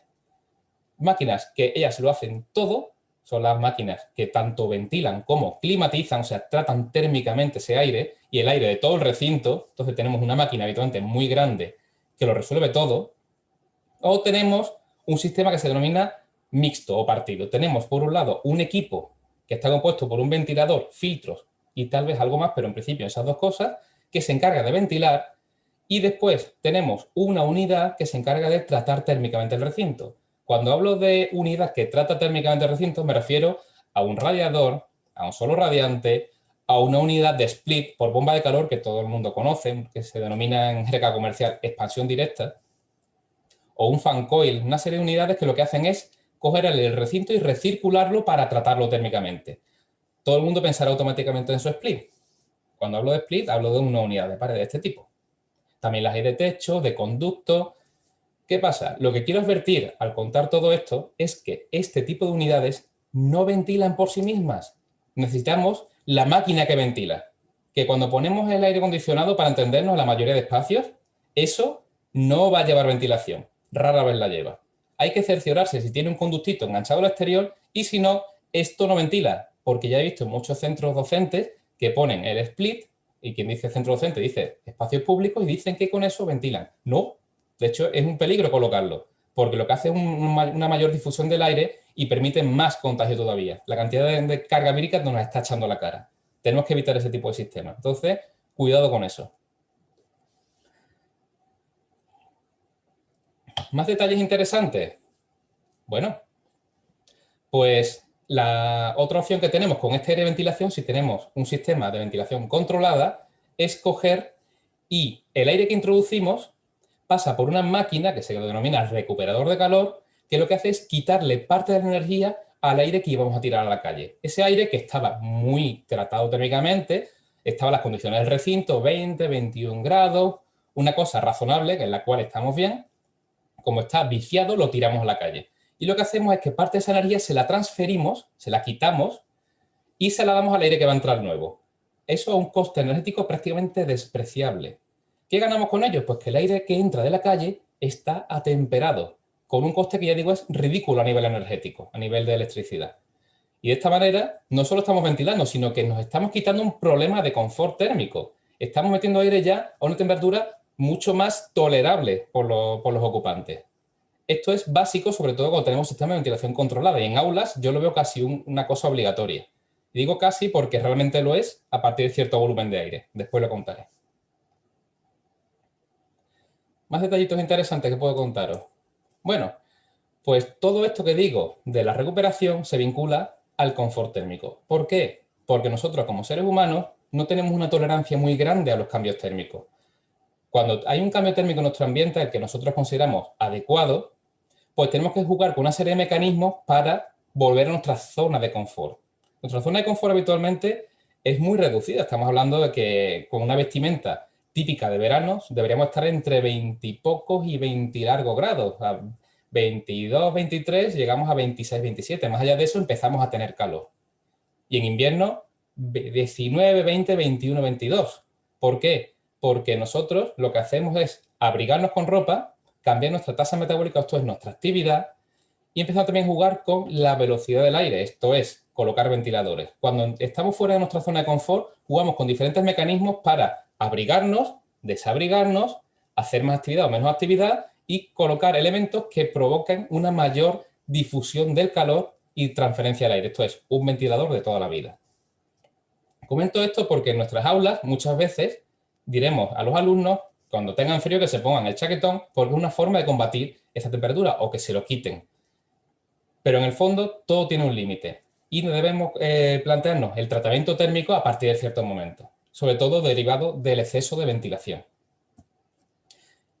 Máquinas que ellas lo hacen todo, son las máquinas que tanto ventilan como climatizan, o sea, tratan térmicamente ese aire y el aire de todo el recinto. Entonces tenemos una máquina habitualmente muy grande que lo resuelve todo. O tenemos un sistema que se denomina mixto o partido. Tenemos, por un lado, un equipo que está compuesto por un ventilador, filtros y tal vez algo más, pero en principio esas dos cosas, que se encarga de ventilar, y después tenemos una unidad que se encarga de tratar térmicamente el recinto. Cuando hablo de unidad que trata térmicamente el recinto, me refiero a un radiador, a un solo radiante, a una unidad de split por bomba de calor que todo el mundo conoce, que se denomina en jerga comercial expansión directa, o un fan coil, una serie de unidades que lo que hacen es coger el recinto y recircularlo para tratarlo térmicamente. Todo el mundo pensará automáticamente en su split. Cuando hablo de split, hablo de una unidad de pared de este tipo. También las hay de techo, de conducto. ¿Qué pasa? Lo que quiero advertir al contar todo esto es que este tipo de unidades no ventilan por sí mismas. Necesitamos la máquina que ventila. Que cuando ponemos el aire acondicionado, para entendernos, en la mayoría de espacios, eso no va a llevar ventilación. Rara vez la lleva. Hay que cerciorarse si tiene un conductito enganchado al exterior y si no, esto no ventila. Porque ya he visto en muchos centros docentes que ponen el split, y quien dice centro docente dice espacios públicos, y dicen que con eso ventilan. No, de hecho es un peligro colocarlo, porque lo que hace es una mayor difusión del aire y permite más contagio todavía. La cantidad de carga vírica nos está echando a la cara. Tenemos que evitar ese tipo de sistemas. Entonces, cuidado con eso. ¿Más detalles interesantes? Bueno, pues la otra opción que tenemos con este aire de ventilación, si tenemos un sistema de ventilación controlada, es coger y el aire que introducimos pasa por una máquina que se denomina recuperador de calor, que lo que hace es quitarle parte de la energía al aire que íbamos a tirar a la calle. Ese aire que estaba muy tratado térmicamente, estaba en las condiciones del recinto, 20, 21 grados, una cosa razonable, en la cual estamos bien, como está viciado, lo tiramos a la calle. Y lo que hacemos es que parte de esa energía se la transferimos, se la quitamos y se la damos al aire que va a entrar nuevo. Eso es un coste energético prácticamente despreciable. ¿Qué ganamos con ello? Pues que el aire que entra de la calle está atemperado, con un coste que ya digo es ridículo a nivel energético, a nivel de electricidad. Y de esta manera no solo estamos ventilando, sino que nos estamos quitando un problema de confort térmico. Estamos metiendo aire ya a una temperatura mucho más tolerable por los ocupantes. Esto es básico, sobre todo cuando tenemos sistemas de ventilación controlada. Y en aulas yo lo veo casi una cosa obligatoria. Y digo casi porque realmente lo es a partir de cierto volumen de aire. Después lo contaré. Más detallitos interesantes que puedo contaros. Bueno, pues todo esto que digo de la recuperación se vincula al confort térmico. ¿Por qué? Porque nosotros como seres humanos no tenemos una tolerancia muy grande a los cambios térmicos. Cuando hay un cambio térmico en nuestro ambiente, el que nosotros consideramos adecuado, pues tenemos que jugar con una serie de mecanismos para volver a nuestra zona de confort. Nuestra zona de confort habitualmente es muy reducida. Estamos hablando de que con una vestimenta típica de verano deberíamos estar entre 20 y pocos y 20 y largos grados. A 22, 23, llegamos a 26, 27. Más allá de eso empezamos a tener calor. Y en invierno 19, 20, 21, 22. ¿Por qué? Porque nosotros lo que hacemos es abrigarnos con ropa, cambiar nuestra tasa metabólica, esto es nuestra actividad, y empezamos también a jugar con la velocidad del aire, esto es, colocar ventiladores. Cuando estamos fuera de nuestra zona de confort, jugamos con diferentes mecanismos para abrigarnos, desabrigarnos, hacer más actividad o menos actividad y colocar elementos que provoquen una mayor difusión del calor y transferencia al aire. Esto es, un ventilador de toda la vida. Comento esto porque en nuestras aulas muchas veces diremos a los alumnos, cuando tengan frío, que se pongan el chaquetón, porque es una forma de combatir esa temperatura o que se lo quiten. Pero en el fondo todo tiene un límite y debemos plantearnos el tratamiento térmico a partir de ciertos momentos, sobre todo derivado del exceso de ventilación.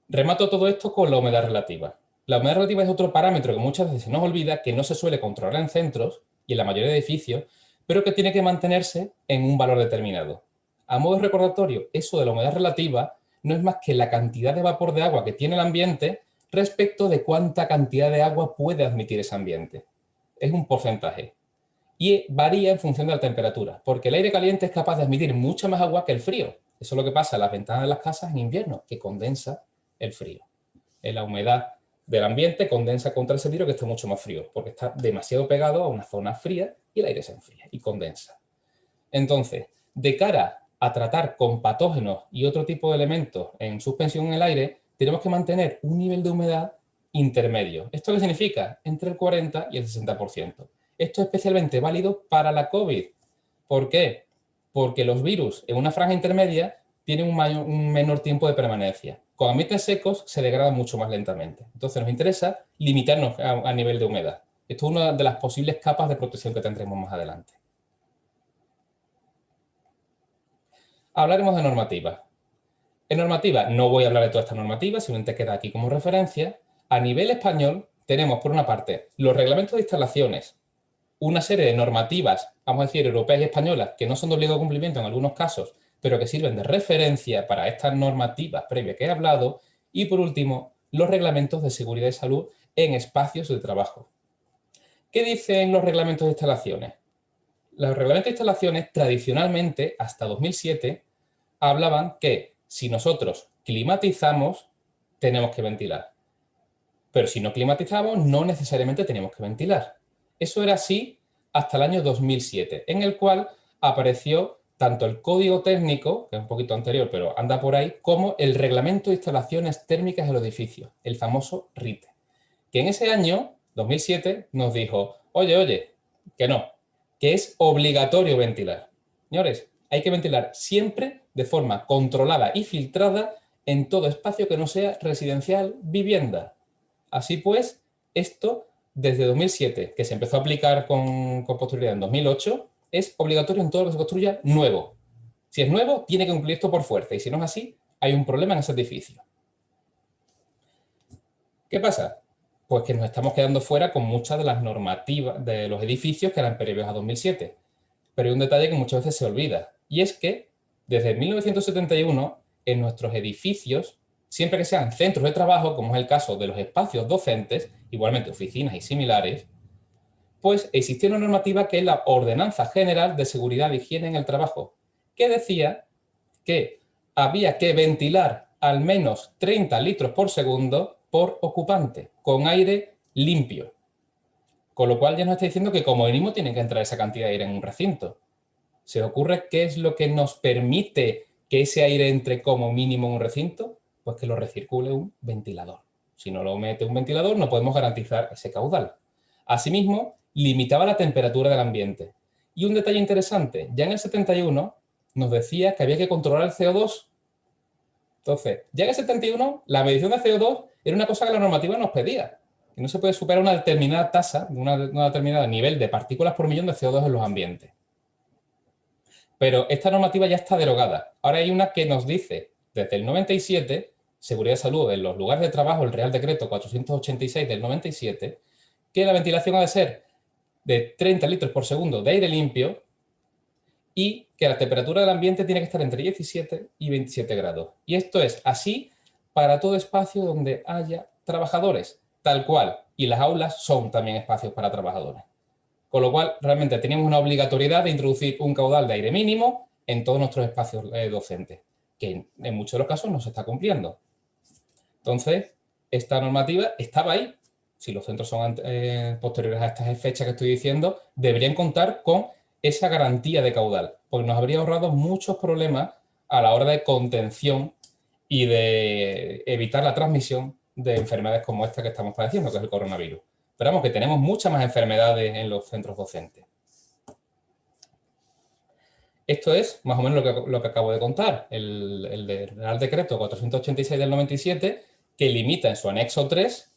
Remato todo esto con la humedad relativa. La humedad relativa es otro parámetro que muchas veces se nos olvida, que no se suele controlar en centros y en la mayoría de edificios, pero que tiene que mantenerse en un valor determinado. A modo de recordatorio, eso de la humedad relativa no es más que la cantidad de vapor de agua que tiene el ambiente respecto de cuánta cantidad de agua puede admitir ese ambiente. Es un porcentaje. Y varía en función de la temperatura, porque el aire caliente es capaz de admitir mucha más agua que el frío. Eso es lo que pasa en las ventanas de las casas en invierno, que condensa el frío. En la humedad del ambiente condensa contra ese vidrio que está mucho más frío, porque está demasiado pegado a una zona fría y el aire se enfría y condensa. Entonces, de cara a tratar con patógenos y otro tipo de elementos en suspensión en el aire, tenemos que mantener un nivel de humedad intermedio. ¿Esto qué significa? Entre el 40 y el 60%. Esto es especialmente válido para la COVID. ¿Por qué? Porque los virus en una franja intermedia tienen un menor tiempo de permanencia. Con ambientes secos se degradan mucho más lentamente. Entonces nos interesa limitarnos a nivel de humedad. Esto es una de las posibles capas de protección que tendremos más adelante. Hablaremos de normativa. En normativa no voy a hablar de toda esta normativa, simplemente queda aquí como referencia. A nivel español tenemos, por una parte, los reglamentos de instalaciones, una serie de normativas, vamos a decir, europeas y españolas, que no son de obligado cumplimiento en algunos casos, pero que sirven de referencia para estas normativas previas que he hablado. Y, por último, los reglamentos de seguridad y salud en espacios de trabajo. ¿Qué dicen los reglamentos de instalaciones? Los reglamentos de instalaciones, tradicionalmente, hasta 2007, hablaban que si nosotros climatizamos, tenemos que ventilar. Pero si no climatizamos, no necesariamente tenemos que ventilar. Eso era así hasta el año 2007, en el cual apareció tanto el Código Técnico, que es un poquito anterior, pero anda por ahí, como el Reglamento de Instalaciones Térmicas de los Edificios, el famoso RITE, que en ese año, 2007, nos dijo, oye, que no, que es obligatorio ventilar. Señores, hay que ventilar siempre de forma controlada y filtrada en todo espacio que no sea residencial, vivienda. Así pues, esto desde 2007, que se empezó a aplicar con posterioridad en 2008, es obligatorio en todo lo que se construya nuevo. Si es nuevo, tiene que cumplir esto por fuerza, y si no es así, hay un problema en ese edificio. ¿Qué pasa? Pues que nos estamos quedando fuera con muchas de las normativas de los edificios que eran previos a 2007. Pero hay un detalle que muchas veces se olvida, y es que desde 1971 en nuestros edificios siempre que sean centros de trabajo, como es el caso de los espacios docentes, igualmente oficinas y similares, pues existía una normativa que es la Ordenanza General de Seguridad e Higiene en el Trabajo, que decía que había que ventilar al menos 30 litros por segundo por ocupante, con aire limpio. Con lo cual ya nos está diciendo que como mínimo tiene que entrar esa cantidad de aire en un recinto. ¿Se os ocurre qué es lo que nos permite que ese aire entre como mínimo en un recinto? Pues que lo recircule un ventilador. Si no lo mete un ventilador, no podemos garantizar ese caudal. Asimismo, limitaba la temperatura del ambiente. Y un detalle interesante, ya en el 71 nos decía que había que controlar el CO2. Entonces, ya en el 71, la medición de CO2 era una cosa que la normativa nos pedía, que no se puede superar una determinada tasa, una determinada nivel de partículas por millón de CO2 en los ambientes. Pero esta normativa ya está derogada. Ahora hay una que nos dice, desde el 97, Seguridad y Salud en los lugares de trabajo, el Real Decreto 486 del 97, que la ventilación ha de ser de 30 litros por segundo de aire limpio y que la temperatura del ambiente tiene que estar entre 17 y 27 grados. Y esto es así para todo espacio donde haya trabajadores, tal cual. Y las aulas son también espacios para trabajadores. Con lo cual, realmente teníamos una obligatoriedad de introducir un caudal de aire mínimo en todos nuestros espacios docentes, que en muchos de los casos no se está cumpliendo. Entonces, esta normativa estaba ahí. Si los centros son posteriores a estas fechas que estoy diciendo, deberían contar con esa garantía de caudal, porque nos habría ahorrado muchos problemas a la hora de contención y de evitar la transmisión de enfermedades como esta que estamos padeciendo, que es el coronavirus. Pero vamos, que tenemos muchas más enfermedades en los centros docentes. Esto es más o menos lo que acabo de contar, el Real Decreto 486 del 97, que limita en su anexo 3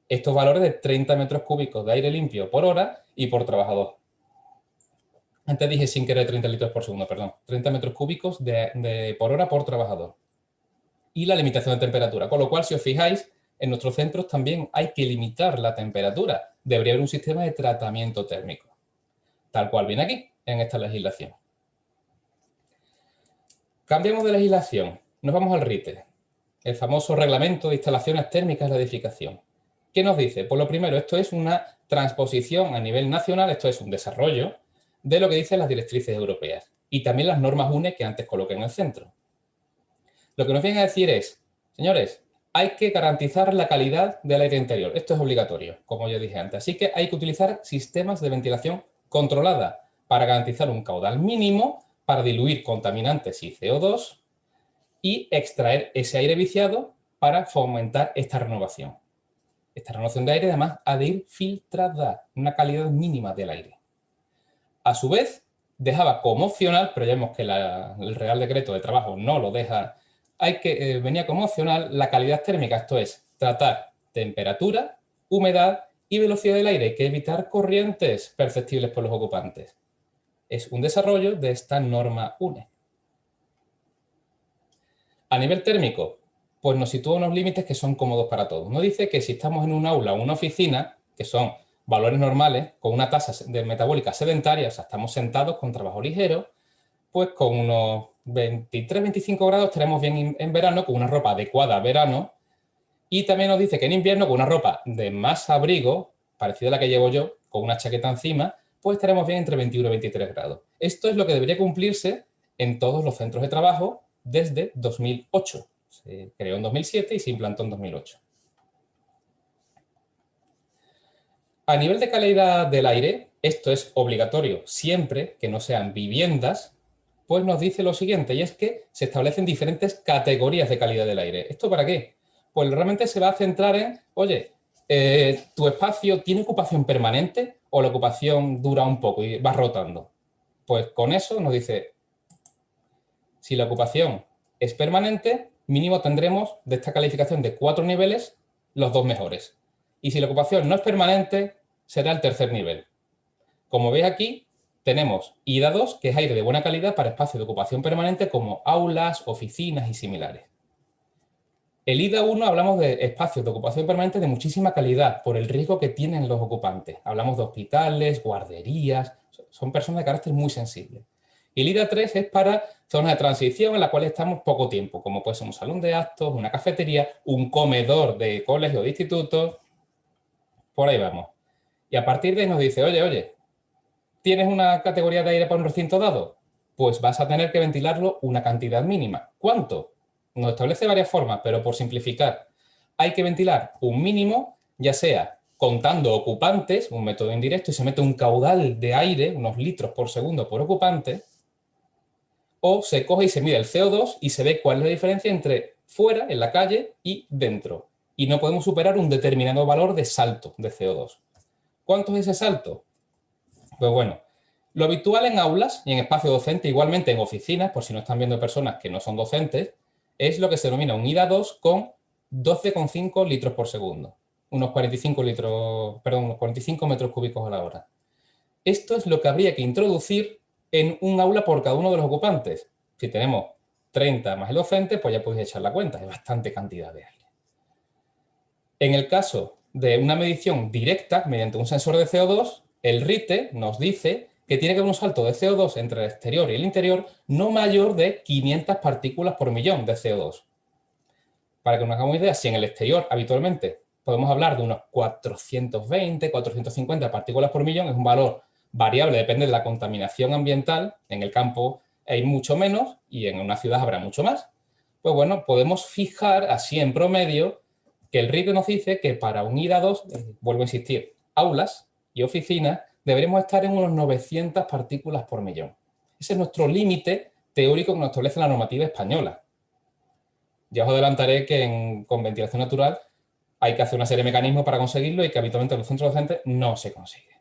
estos valores de 30 metros cúbicos de aire limpio por hora y por trabajador. Antes dije sin querer 30 litros por segundo, perdón. 30 metros cúbicos por hora por trabajador. Y la limitación de temperatura. Con lo cual, si os fijáis, en nuestros centros también hay que limitar la temperatura. Debería haber un sistema de tratamiento térmico. Tal cual viene aquí, en esta legislación. Cambiamos de legislación. Nos vamos al RITE, el famoso Reglamento de Instalaciones Térmicas de la Edificación. ¿Qué nos dice? Pues lo primero, esto es una transposición a nivel nacional, esto es un desarrollo de lo que dicen las directrices europeas y también las normas UNE que antes coloqué en el centro. Lo que nos viene a decir es, señores, hay que garantizar la calidad del aire interior. Esto es obligatorio, como ya dije antes. Así que hay que utilizar sistemas de ventilación controlada para garantizar un caudal mínimo para diluir contaminantes y CO2 y extraer ese aire viciado para fomentar esta renovación. Esta renovación de aire, además, ha de ir filtrada, una calidad mínima del aire. A su vez, dejaba como opcional, pero ya vemos que el Real Decreto de Trabajo no lo deja, venía como opcional la calidad térmica, esto es, tratar temperatura, humedad y velocidad del aire, hay que evitar corrientes perceptibles por los ocupantes. Es un desarrollo de esta norma UNE. A nivel térmico, pues nos sitúa unos límites que son cómodos para todos. Nos dice que si estamos en un aula o una oficina, que son valores normales, con una tasa de metabólica sedentaria, o sea, estamos sentados con trabajo ligero, pues con unos 23-25 grados estaremos bien en verano, con una ropa adecuada a verano, y también nos dice que en invierno, con una ropa de más abrigo, parecida a la que llevo yo, con una chaqueta encima, pues estaremos bien entre 21 y 23 grados. Esto es lo que debería cumplirse en todos los centros de trabajo desde 2008. Se creó en 2007 y se implantó en 2008. A nivel de calidad del aire, esto es obligatorio siempre que no sean viviendas, pues nos dice lo siguiente, y es que se establecen diferentes categorías de calidad del aire. ¿Esto para qué? Pues realmente se va a centrar en, oye, ¿tu espacio tiene ocupación permanente o la ocupación dura un poco y va rotando? Pues con eso nos dice, si la ocupación es permanente, mínimo tendremos de esta calificación de 4 niveles los 2 mejores. Y si la ocupación no es permanente, será el tercer nivel. Como veis aquí, tenemos IDA 2, que es aire de buena calidad para espacios de ocupación permanente como aulas, oficinas y similares. El IDA 1 hablamos de espacios de ocupación permanente de muchísima calidad por el riesgo que tienen los ocupantes. Hablamos de hospitales, guarderías, son personas de carácter muy sensible. Y el IDA 3 es para zonas de transición en las cuales estamos poco tiempo, como puede ser un salón de actos, una cafetería, un comedor de colegio o de instituto, por ahí vamos. Y a partir de ahí nos dice, oye, ¿tienes una categoría de aire para un recinto dado? Pues vas a tener que ventilarlo una cantidad mínima. ¿Cuánto? Nos establece varias formas, pero por simplificar, hay que ventilar un mínimo, ya sea contando ocupantes, un método indirecto, y se mete un caudal de aire, unos litros por segundo por ocupante, o se coge y se mide el CO2 y se ve cuál es la diferencia entre fuera, en la calle, y dentro. Y no podemos superar un determinado valor de salto de CO2. ¿Cuánto es ese salto? Pues bueno, lo habitual en aulas y en espacio docente, igualmente en oficinas, por si no están viendo personas que no son docentes, es lo que se denomina un IDA2 con 12,5 litros por segundo. Unos 45 metros cúbicos a la hora. Esto es lo que habría que introducir en un aula por cada uno de los ocupantes. Si tenemos 30 más el docente, pues ya podéis echar la cuenta, es bastante cantidad de aire. En el caso de una medición directa mediante un sensor de CO2, el RITE nos dice que tiene que haber un salto de CO2 entre el exterior y el interior no mayor de 500 partículas por millón de CO2. Para que nos hagamos idea, si en el exterior habitualmente podemos hablar de unos 420, 450 partículas por millón, es un valor variable, depende de la contaminación ambiental. En el campo hay mucho menos y en una ciudad habrá mucho más. Pues bueno, podemos fijar así en promedio que el RITE nos dice que para un IDA2, vuelvo a insistir, aulas y oficinas, deberíamos estar en unos 900 partículas por millón. Ese es nuestro límite teórico que nos establece la normativa española. Ya os adelantaré que con ventilación natural hay que hacer una serie de mecanismos para conseguirlo y que habitualmente en los centros docentes no se consigue.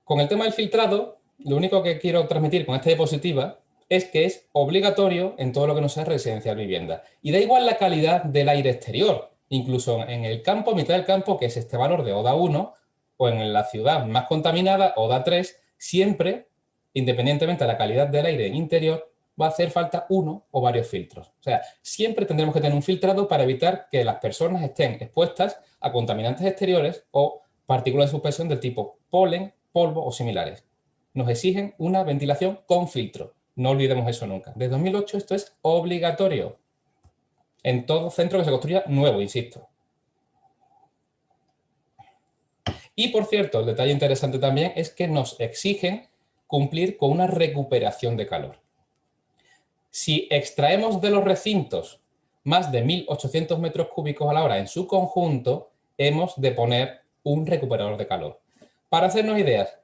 Con el tema del filtrado, lo único que quiero transmitir con esta diapositiva es que es obligatorio en todo lo que no sea residencial vivienda. Y da igual la calidad del aire exterior, incluso en el campo, mitad del campo, que es este valor de ODA 1, o en la ciudad más contaminada, ODA 3, siempre, independientemente de la calidad del aire interior, va a hacer falta uno o varios filtros. O sea, siempre tendremos que tener un filtrado para evitar que las personas estén expuestas a contaminantes exteriores o partículas de suspensión del tipo polen, polvo o similares. Nos exigen una ventilación con filtro. No olvidemos eso nunca. Desde 2008 esto es obligatorio en todo centro que se construya nuevo, insisto. Y, por cierto, el detalle interesante también es que nos exigen cumplir con una recuperación de calor. Si extraemos de los recintos más de 1.800 metros cúbicos a la hora en su conjunto, hemos de poner un recuperador de calor. Para hacernos ideas,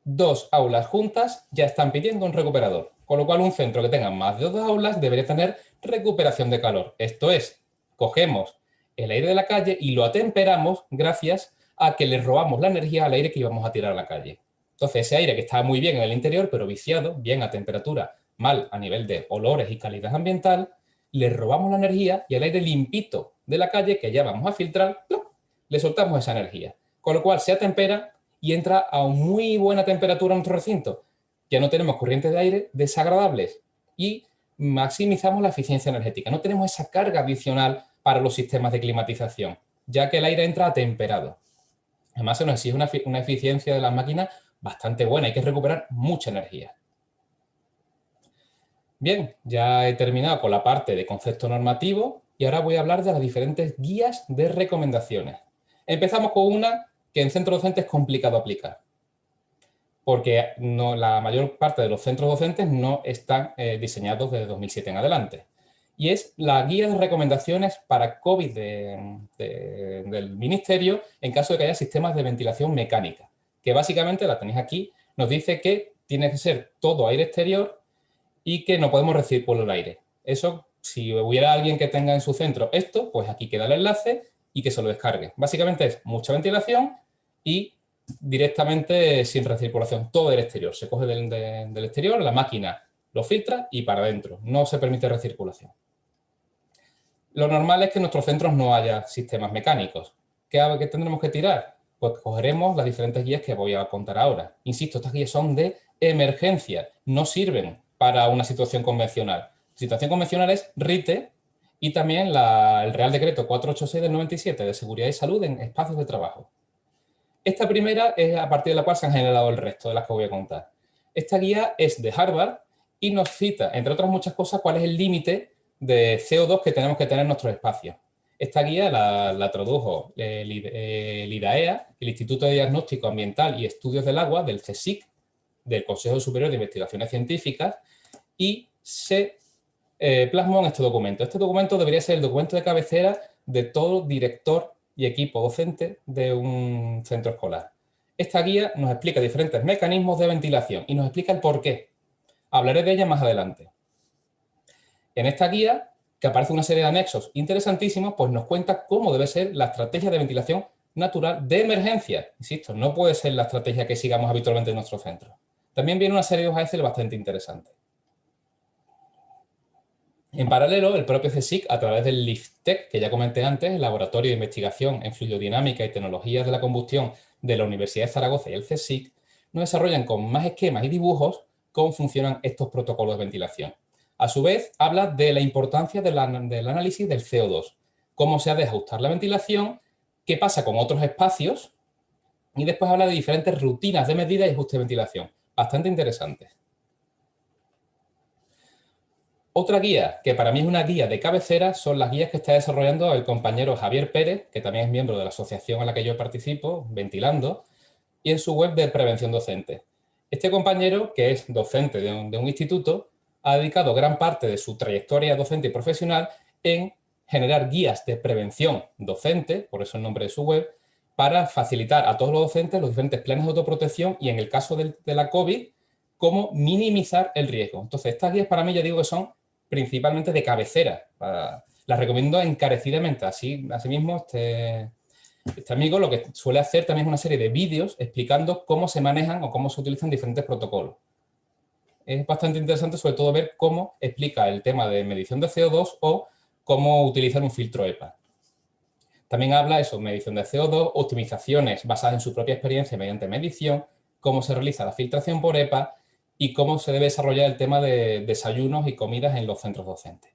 2 aulas juntas ya están pidiendo un recuperador, con lo cual un centro que tenga más de 2 aulas debería tener recuperación de calor. Esto es, cogemos el aire de la calle y lo atemperamos gracias a que le robamos la energía al aire que íbamos a tirar a la calle. Entonces, ese aire que estaba muy bien en el interior, pero viciado, bien a temperatura, mal a nivel de olores y calidad ambiental, le robamos la energía y al aire limpito de la calle, que ya vamos a filtrar, ¡plum!, le soltamos esa energía. Con lo cual se atempera y entra a muy buena temperatura en nuestro recinto. Ya no tenemos corrientes de aire desagradables y maximizamos la eficiencia energética. No tenemos esa carga adicional para los sistemas de climatización, ya que el aire entra atemperado. Además, se nos exige una eficiencia de las máquinas bastante buena. Hay que recuperar mucha energía. Bien, ya he terminado con la parte de concepto normativo y ahora voy a hablar de las diferentes guías de recomendaciones. Empezamos con una que en centro docente es complicado aplicar, porque la mayor parte de los centros docentes no están diseñados desde 2007 en adelante. Y es la guía de recomendaciones para COVID del Ministerio en caso de que haya sistemas de ventilación mecánica, que básicamente, la tenéis aquí, nos dice que tiene que ser todo aire exterior y que no podemos recircular el aire. Eso, si hubiera alguien que tenga en su centro esto, pues aquí queda el enlace y que se lo descargue. Básicamente es mucha ventilación y directamente sin recirculación, todo del exterior. Se coge del exterior, la máquina lo filtra y para adentro. No se permite recirculación. Lo normal es que en nuestros centros no haya sistemas mecánicos. ¿Qué tendremos que tirar? Pues cogeremos las diferentes guías que voy a contar ahora. Insisto, estas guías son de emergencia, no sirven para una situación convencional. Situación convencional es RITE y también el Real Decreto 486 del 97 de Seguridad y Salud en espacios de trabajo. Esta primera es a partir de la cual se han generado el resto de las que voy a contar. Esta guía es de Harvard y nos cita, entre otras muchas cosas, cuál es el límite de CO2 que tenemos que tener en nuestros espacios. Esta guía la tradujo el IDAEA, el Instituto de Diagnóstico Ambiental y Estudios del Agua, del CSIC, del Consejo Superior de Investigaciones Científicas, y se plasmó en este documento. Este documento debería ser el documento de cabecera de todo director y equipo docente de un centro escolar. Esta guía nos explica diferentes mecanismos de ventilación y nos explica el por qué. Hablaré de ella más adelante. En esta guía, que aparece una serie de anexos interesantísimos, pues nos cuenta cómo debe ser la estrategia de ventilación natural de emergencia. Insisto, no puede ser la estrategia que sigamos habitualmente en nuestro centro. También viene una serie de hojas Excel bastante interesantes. En paralelo, el propio CSIC, a través del LIFTEC, que ya comenté antes, el Laboratorio de Investigación en Fluidodinámica y Tecnologías de la Combustión de la Universidad de Zaragoza y el CSIC, nos desarrollan con más esquemas y dibujos cómo funcionan estos protocolos de ventilación. A su vez, habla de la importancia del análisis del CO2, cómo se ha de ajustar la ventilación, qué pasa con otros espacios, y después habla de diferentes rutinas de medida y ajuste de ventilación. Bastante interesantes. Otra guía, que para mí es una guía de cabecera, son las guías que está desarrollando el compañero Javier Pérez, que también es miembro de la asociación a la que yo participo, Ventilando, y en su web de Prevención Docente. Este compañero, que es docente de un instituto, ha dedicado gran parte de su trayectoria docente y profesional en generar guías de prevención docente, por eso el nombre de su web, para facilitar a todos los docentes los diferentes planes de autoprotección y, en el caso de la COVID, cómo minimizar el riesgo. Entonces, estas guías para mí, ya digo que son principalmente de cabecera. Las recomiendo encarecidamente. Asimismo, este amigo lo que suele hacer también es una serie de vídeos explicando cómo se manejan o cómo se utilizan diferentes protocolos. Es bastante interesante, sobre todo, ver cómo explica el tema de medición de CO2 o cómo utilizar un filtro EPA. También habla eso, medición de CO2, optimizaciones basadas en su propia experiencia mediante medición, cómo se realiza la filtración por EPA y cómo se debe desarrollar el tema de desayunos y comidas en los centros docentes.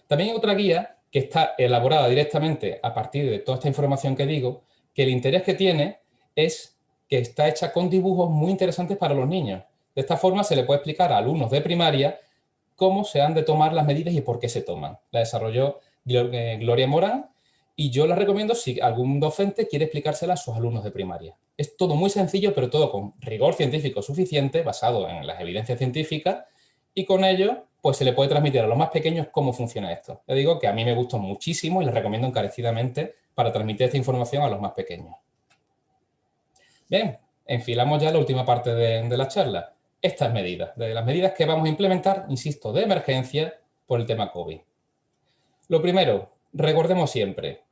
También hay otra guía que está elaborada directamente a partir de toda esta información que digo, que el interés que tiene es que está hecha con dibujos muy interesantes para los niños. De esta forma se le puede explicar a alumnos de primaria cómo se han de tomar las medidas y por qué se toman. La desarrolló Gloria Morán y yo la recomiendo si algún docente quiere explicársela a sus alumnos de primaria. Es todo muy sencillo, pero todo con rigor científico suficiente, basado en las evidencias científicas, y con ello pues se le puede transmitir a los más pequeños cómo funciona esto. Le digo que a mí me gustó muchísimo y les recomiendo encarecidamente para transmitir esta información a los más pequeños. Bien, enfilamos ya la última parte de la charla. Estas medidas, de las medidas que vamos a implementar, insisto, de emergencia por el tema COVID. Lo primero, recordemos siempre,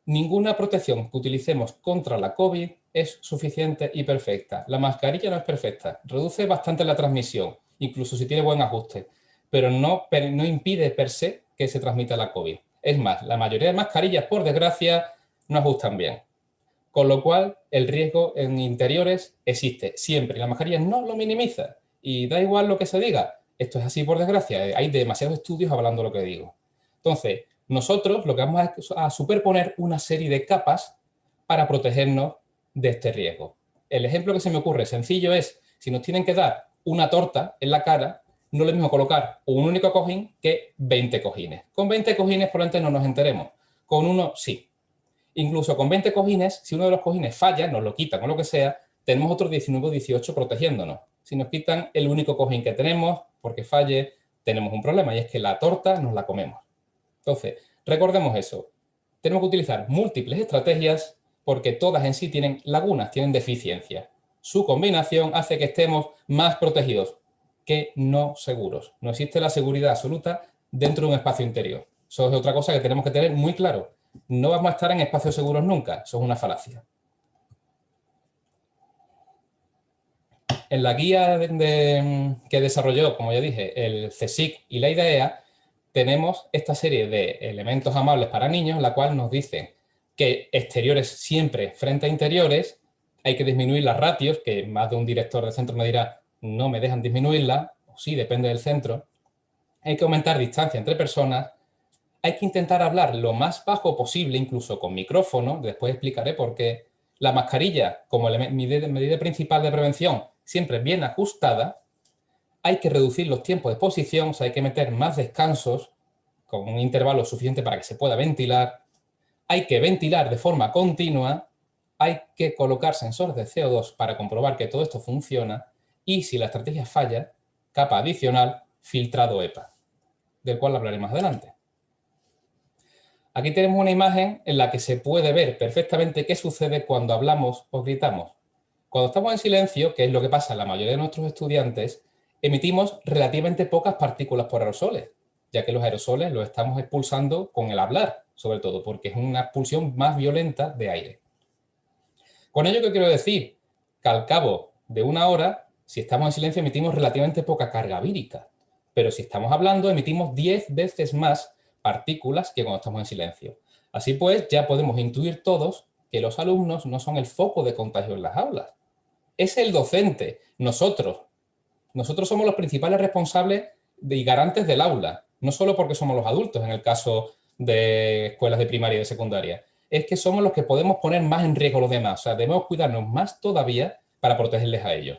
ninguna protección que utilicemos contra la COVID es suficiente y perfecta. La mascarilla no es perfecta, reduce bastante la transmisión, incluso si tiene buen ajuste, pero no impide per se que se transmita la COVID. Es más, la mayoría de mascarillas, por desgracia, no ajustan bien. Con lo cual, el riesgo en interiores existe siempre. Y la mascarilla no lo minimiza. Y da igual lo que se diga. Esto es así por desgracia. Hay demasiados estudios hablando lo que digo. Entonces, nosotros lo que vamos a superponer una serie de capas para protegernos de este riesgo. El ejemplo que se me ocurre sencillo es, si nos tienen que dar una torta en la cara, no es lo mismo colocar un único cojín que 20 cojines. Con 20 cojines probablemente no nos enteremos. Con uno, sí. Incluso con 20 cojines, si uno de los cojines falla, nos lo quitan o lo que sea, tenemos otros 19 o 18 protegiéndonos. Si nos quitan el único cojín que tenemos, porque falle, tenemos un problema y es que la torta nos la comemos. Entonces, recordemos eso. Tenemos que utilizar múltiples estrategias porque todas en sí tienen lagunas, tienen deficiencias. Su combinación hace que estemos más protegidos que no seguros. No existe la seguridad absoluta dentro de un espacio interior. Eso es otra cosa que tenemos que tener muy claro. No vamos a estar en espacios seguros nunca. Eso es una falacia. En la guía que desarrolló, como ya dije, el CSIC y la IDAEA, tenemos esta serie de elementos amables para niños, la cual nos dice que exteriores siempre frente a interiores, hay que disminuir las ratios, que más de un director de centro me dirá, no me dejan disminuirla, o sí, depende del centro. Hay que aumentar distancia entre personas. Hay que intentar hablar lo más bajo posible, incluso con micrófono. Después explicaré por qué. La mascarilla, como medida principal de prevención, siempre bien ajustada, hay que reducir los tiempos de exposición, o sea, hay que meter más descansos con un intervalo suficiente para que se pueda ventilar, hay que ventilar de forma continua, hay que colocar sensores de CO2 para comprobar que todo esto funciona y si la estrategia falla, capa adicional, filtrado EPA, del cual hablaré más adelante. Aquí tenemos una imagen en la que se puede ver perfectamente qué sucede cuando hablamos o gritamos. Cuando estamos en silencio, que es lo que pasa en la mayoría de nuestros estudiantes, emitimos relativamente pocas partículas por aerosoles, ya que los aerosoles los estamos expulsando con el hablar, sobre todo, porque es una expulsión más violenta de aire. Con ello, ¿qué quiero decir? Que al cabo de una hora, si estamos en silencio, emitimos relativamente poca carga vírica, pero si estamos hablando, emitimos 10 veces más partículas que cuando estamos en silencio. Así pues, ya podemos intuir todos que los alumnos no son el foco de contagio en las aulas. Es el docente, nosotros. Nosotros somos los principales responsables y garantes del aula, no solo porque somos los adultos en el caso de escuelas de primaria y de secundaria, es que somos los que podemos poner más en riesgo a los demás, o sea, debemos cuidarnos más todavía para protegerles a ellos.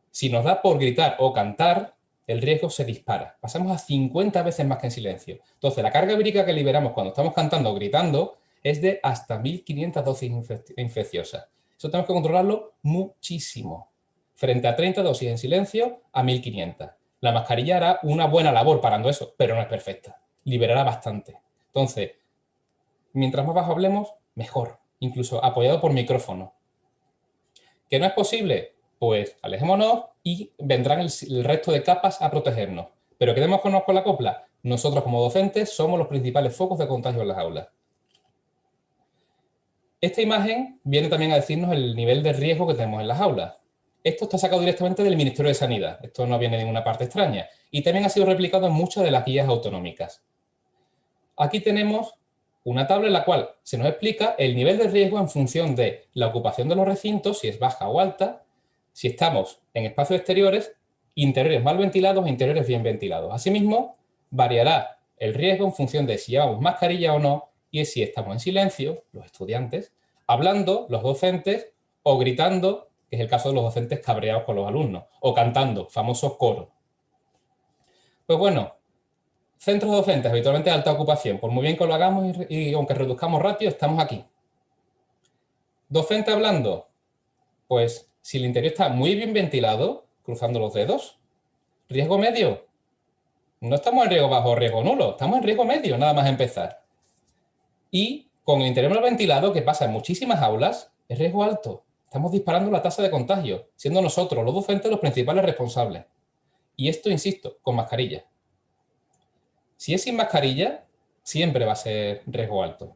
Si nos da por gritar o cantar, el riesgo se dispara. Pasamos a 50 veces más que en silencio. Entonces, la carga vírica que liberamos cuando estamos cantando o gritando es de hasta 1500 dosis infecciosas. Eso tenemos que controlarlo muchísimo. Frente a 30 dosis en silencio a 1500. La mascarilla hará una buena labor parando eso, pero no es perfecta. Liberará bastante. Entonces, mientras más bajo hablemos, mejor. Incluso apoyado por micrófono. ¿Que no es posible? Pues alejémonos y vendrán el resto de capas a protegernos. Pero quedémonos con la copla. Nosotros como docentes somos los principales focos de contagio en las aulas. Esta imagen viene también a decirnos el nivel de riesgo que tenemos en las aulas. Esto está sacado directamente del Ministerio de Sanidad. Esto no viene de ninguna parte extraña. Y también ha sido replicado en muchas de las guías autonómicas. Aquí tenemos una tabla en la cual se nos explica el nivel de riesgo en función de la ocupación de los recintos, si es baja o alta, si estamos en espacios exteriores, interiores mal ventilados e interiores bien ventilados. Asimismo, variará el riesgo en función de si llevamos mascarilla o no y si estamos en silencio, los estudiantes, hablando, los docentes, o gritando, que es el caso de los docentes cabreados con los alumnos, o cantando, famoso coro. Pues bueno, centros docentes habitualmente de alta ocupación, por muy bien que lo hagamos y aunque reduzcamos ratio, estamos aquí. Docente hablando, pues si el interior está muy bien ventilado, cruzando los dedos, riesgo medio. No estamos en riesgo bajo o riesgo nulo, estamos en riesgo medio, nada más empezar. Y con el interior mal ventilado, que pasa en muchísimas aulas, es riesgo alto. Estamos disparando la tasa de contagio, siendo nosotros, los docentes, los principales responsables. Y esto, insisto, con mascarilla. Si es sin mascarilla, siempre va a ser riesgo alto.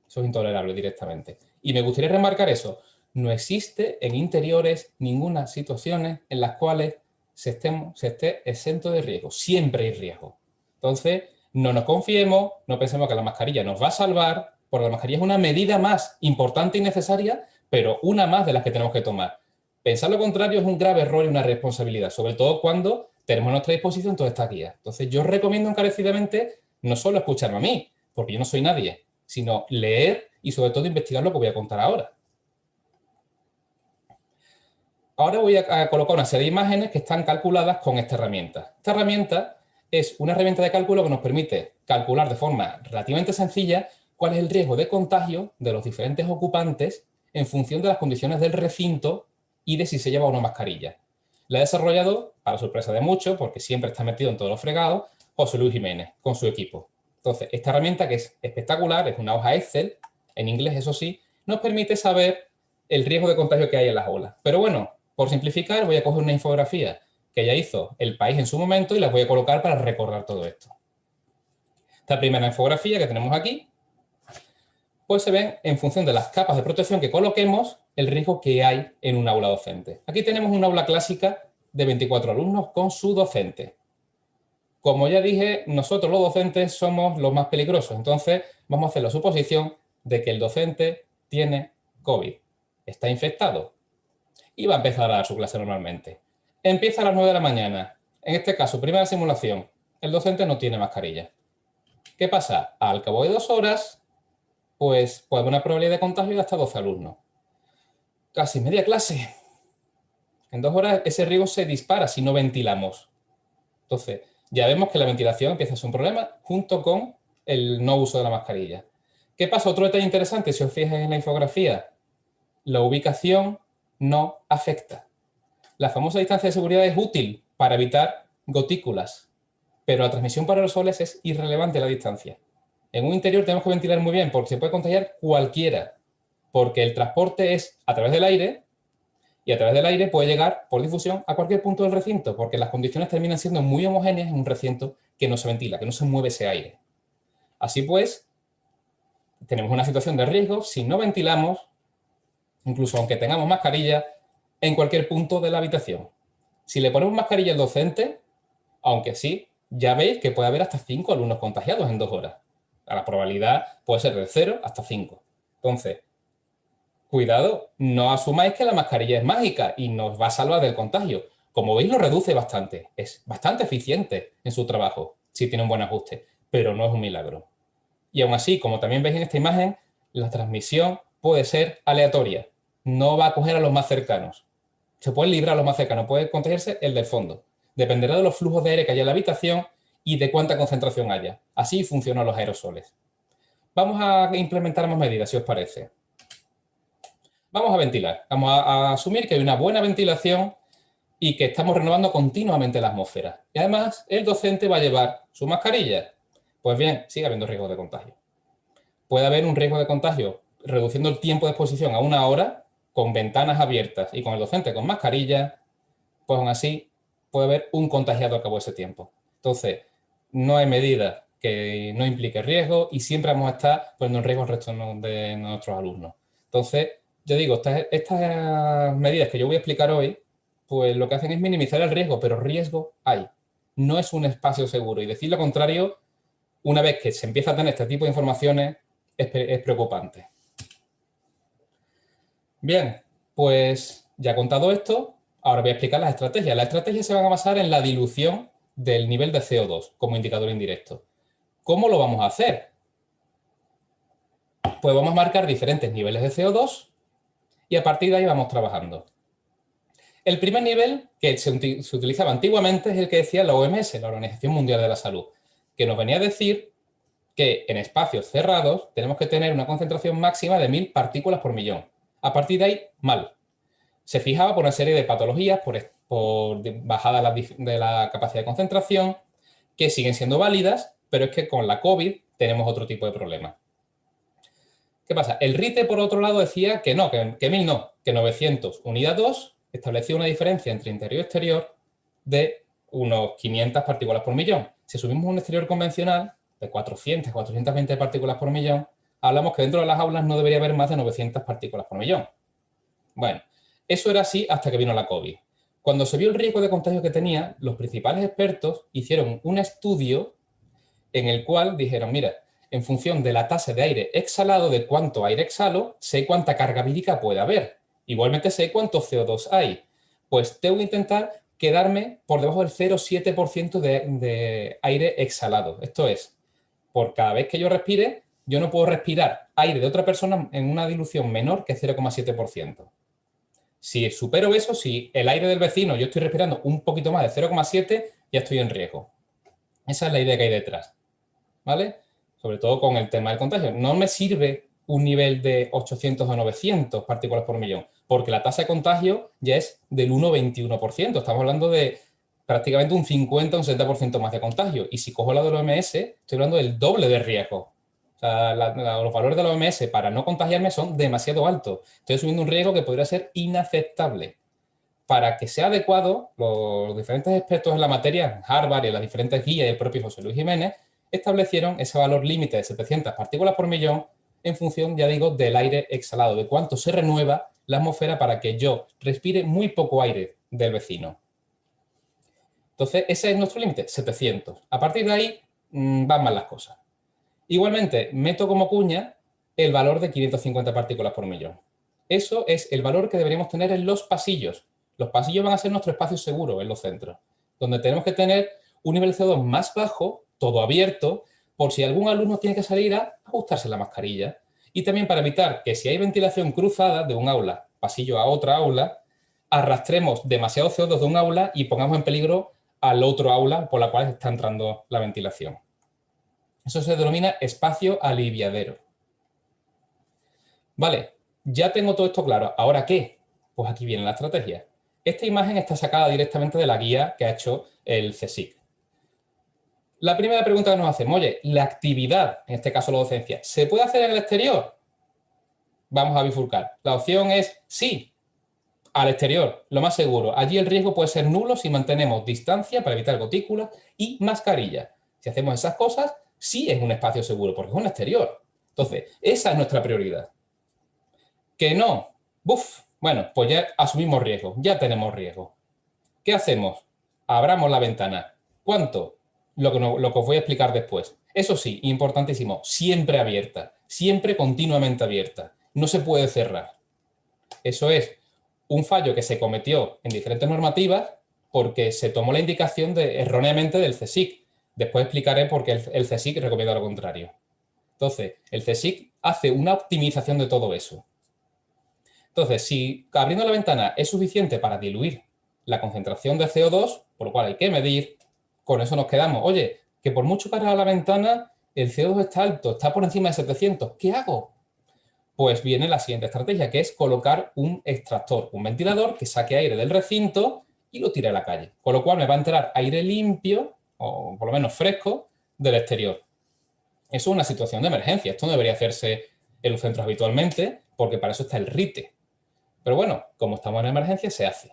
Eso es intolerable directamente. Y me gustaría remarcar eso. No existe en interiores ninguna situación en las cuales se esté exento de riesgo. Siempre hay riesgo. Entonces, no nos confiemos, no pensemos que la mascarilla nos va a salvar, porque la mascarilla es una medida más importante y necesaria, pero una más de las que tenemos que tomar. Pensar lo contrario es un grave error y una responsabilidad, sobre todo cuando tenemos a nuestra disposición toda esta guía. Entonces, yo recomiendo encarecidamente no solo escucharme a mí, porque yo no soy nadie, sino leer y sobre todo investigar lo que voy a contar ahora. Ahora voy a colocar una serie de imágenes que están calculadas con esta herramienta. Esta herramienta es una herramienta de cálculo que nos permite calcular de forma relativamente sencilla cuál es el riesgo de contagio de los diferentes ocupantes en función de las condiciones del recinto y de si se lleva una mascarilla. La ha desarrollado, para sorpresa de muchos, porque siempre está metido en todos los fregados, José Luis Jiménez, con su equipo. Entonces, esta herramienta, que es espectacular, es una hoja Excel, en inglés eso sí, nos permite saber el riesgo de contagio que hay en las aulas. Pero bueno, por simplificar, voy a coger una infografía que ya hizo El País en su momento y la voy a colocar para recordar todo esto. Esta primera infografía que tenemos aquí, pues se ven en función de las capas de protección que coloquemos el riesgo que hay en un aula docente. Aquí tenemos un aula clásica de 24 alumnos con su docente. Como ya dije, nosotros los docentes somos los más peligrosos, entonces vamos a hacer la suposición de que el docente tiene COVID, está infectado y va a empezar a dar su clase normalmente. Empieza a las 9 de la mañana. En este caso, primera simulación, el docente no tiene mascarilla. ¿Qué pasa? Al cabo de 2 horas, pues puede haber una probabilidad de contagio de hasta 12 alumnos. Casi media clase. En 2 horas ese riesgo se dispara si no ventilamos. Entonces, ya vemos que la ventilación empieza a ser un problema junto con el no uso de la mascarilla. ¿Qué pasa? Otro detalle interesante, si os fijáis en la infografía, la ubicación no afecta. La famosa distancia de seguridad es útil para evitar gotículas, pero la transmisión por aerosoles es irrelevante la distancia. En un interior tenemos que ventilar muy bien porque se puede contagiar cualquiera, porque el transporte es a través del aire y a través del aire puede llegar por difusión a cualquier punto del recinto, porque las condiciones terminan siendo muy homogéneas en un recinto que no se ventila, que no se mueve ese aire. Así pues, tenemos una situación de riesgo si no ventilamos, incluso aunque tengamos mascarilla, en cualquier punto de la habitación. Si le ponemos mascarilla al docente, aunque sí, ya veis que puede haber hasta 5 alumnos contagiados en 2 horas. La probabilidad puede ser de 0 hasta 5. Entonces, cuidado, no asumáis que la mascarilla es mágica y nos va a salvar del contagio. Como veis, lo reduce bastante. Es bastante eficiente en su trabajo, si tiene un buen ajuste, pero no es un milagro. Y aún así, como también veis en esta imagen, la transmisión puede ser aleatoria. No va a coger a los más cercanos. Se puede librar a los más cercanos, puede contagiarse el del fondo. Dependerá de los flujos de aire que haya en la habitación y de cuánta concentración haya. Así funcionan los aerosoles. Vamos a implementar más medidas, si os parece. Vamos a ventilar. Vamos a asumir que hay una buena ventilación y que estamos renovando continuamente la atmósfera. Y además, el docente va a llevar su mascarilla. Pues bien, sigue habiendo riesgo de contagio. Puede haber un riesgo de contagio reduciendo el tiempo de exposición a 1 hora con ventanas abiertas y con el docente con mascarilla, pues aún así puede haber un contagiado a cabo de ese tiempo. Entonces, no hay medida que no implique riesgo y siempre vamos a estar poniendo en riesgo el resto de nuestros alumnos. Entonces, yo digo, estas medidas que yo voy a explicar hoy, pues lo que hacen es minimizar el riesgo, pero riesgo hay. No es un espacio seguro y decir lo contrario, una vez que se empieza a tener este tipo de informaciones, es preocupante. Bien, pues ya contado esto, ahora voy a explicar las estrategias. Las estrategias se van a basar en la dilución del nivel de CO2 como indicador indirecto. ¿Cómo lo vamos a hacer? Pues vamos a marcar diferentes niveles de CO2 y a partir de ahí vamos trabajando. El primer nivel que se utilizaba antiguamente es el que decía la OMS, la Organización Mundial de la Salud, que nos venía a decir que en espacios cerrados tenemos que tener una concentración máxima de 1000 partículas por millón. A partir de ahí, mal. Se fijaba por una serie de patologías, por bajada de la capacidad de concentración, que siguen siendo válidas, pero es que con la COVID tenemos otro tipo de problemas. ¿Qué pasa? El RITE, por otro lado, decía que no, que 1000 no, que 900. Unidad 2 establecía una diferencia entre interior y exterior de unos 500 partículas por millón. Si subimos un exterior convencional de 400, 420 partículas por millón, hablamos que dentro de las aulas no debería haber más de 900 partículas por millón. Bueno, eso era así hasta que vino la COVID. Cuando se vio el riesgo de contagio que tenía, los principales expertos hicieron un estudio en el cual dijeron, mira, en función de la tasa de aire exhalado, de cuánto aire exhalo, sé cuánta carga vírica puede haber. Igualmente sé cuánto CO2 hay. Pues tengo que intentar quedarme por debajo del 0,7% de aire exhalado. Esto es, por cada vez que yo respire, yo no puedo respirar aire de otra persona en una dilución menor que 0,7%. Si supero eso, si el aire del vecino yo estoy respirando un poquito más de 0,7, ya estoy en riesgo. Esa es la idea que hay detrás, ¿vale? Sobre todo con el tema del contagio. No me sirve un nivel de 800 o 900 partículas por millón, porque la tasa de contagio ya es del 1,21%. Estamos hablando de prácticamente un 50 o un 70% más de contagio. Y si cojo la de la OMS, estoy hablando del doble de riesgo. O sea, los valores de la OMS para no contagiarme son demasiado altos. Estoy asumiendo un riesgo que podría ser inaceptable. Para que sea adecuado, los diferentes expertos en la materia, Harvard y las diferentes guías y el propio José Luis Jiménez, establecieron ese valor límite de 700 partículas por millón en función, ya digo, del aire exhalado, de cuánto se renueva la atmósfera para que yo respire muy poco aire del vecino. Entonces, ese es nuestro límite, 700. A partir de ahí van mal las cosas. Igualmente, meto como cuña el valor de 550 partículas por millón. Eso es el valor que deberíamos tener en los pasillos. Los pasillos van a ser nuestro espacio seguro en los centros, donde tenemos que tener un nivel de CO2 más bajo, todo abierto, por si algún alumno tiene que salir a ajustarse la mascarilla. Y también para evitar que si hay ventilación cruzada de un aula, pasillo a otra aula, arrastremos demasiado CO2 de un aula y pongamos en peligro al otro aula por la cual está entrando la ventilación. Eso se denomina espacio aliviadero. Vale, ya tengo todo esto claro. ¿Ahora qué? Pues aquí viene la estrategia. Esta imagen está sacada directamente de la guía que ha hecho el CSIC. La primera pregunta que nos hacemos, oye, la actividad, en este caso la docencia, ¿se puede hacer en el exterior? Vamos a bifurcar. La opción es sí, al exterior, lo más seguro. Allí el riesgo puede ser nulo si mantenemos distancia para evitar gotículas y mascarilla. Si hacemos esas cosas, sí es un espacio seguro, porque es un exterior. Entonces, esa es nuestra prioridad. Que no, bueno, pues ya asumimos riesgo, ya tenemos riesgo. ¿Qué hacemos? Abramos la ventana. ¿Cuánto? Lo que os voy a explicar después. Eso sí, importantísimo, siempre abierta, siempre continuamente abierta. No se puede cerrar. Eso es un fallo que se cometió en diferentes normativas porque se tomó la indicación erróneamente del CSIC. Después explicaré por qué el CSIC recomienda lo contrario. Entonces, el CSIC hace una optimización de todo eso. Entonces, si abriendo la ventana es suficiente para diluir la concentración de CO2, por lo cual hay que medir, con eso nos quedamos. Oye, que por mucho que abra la ventana, el CO2 está alto, está por encima de 700. ¿Qué hago? Pues viene la siguiente estrategia, que es colocar un extractor, un ventilador que saque aire del recinto y lo tire a la calle. Con lo cual me va a entrar aire limpio, o por lo menos fresco, del exterior. Eso es una situación de emergencia. Esto no debería hacerse en los centros habitualmente, porque para eso está el RITE. Pero bueno, como estamos en emergencia, se hace.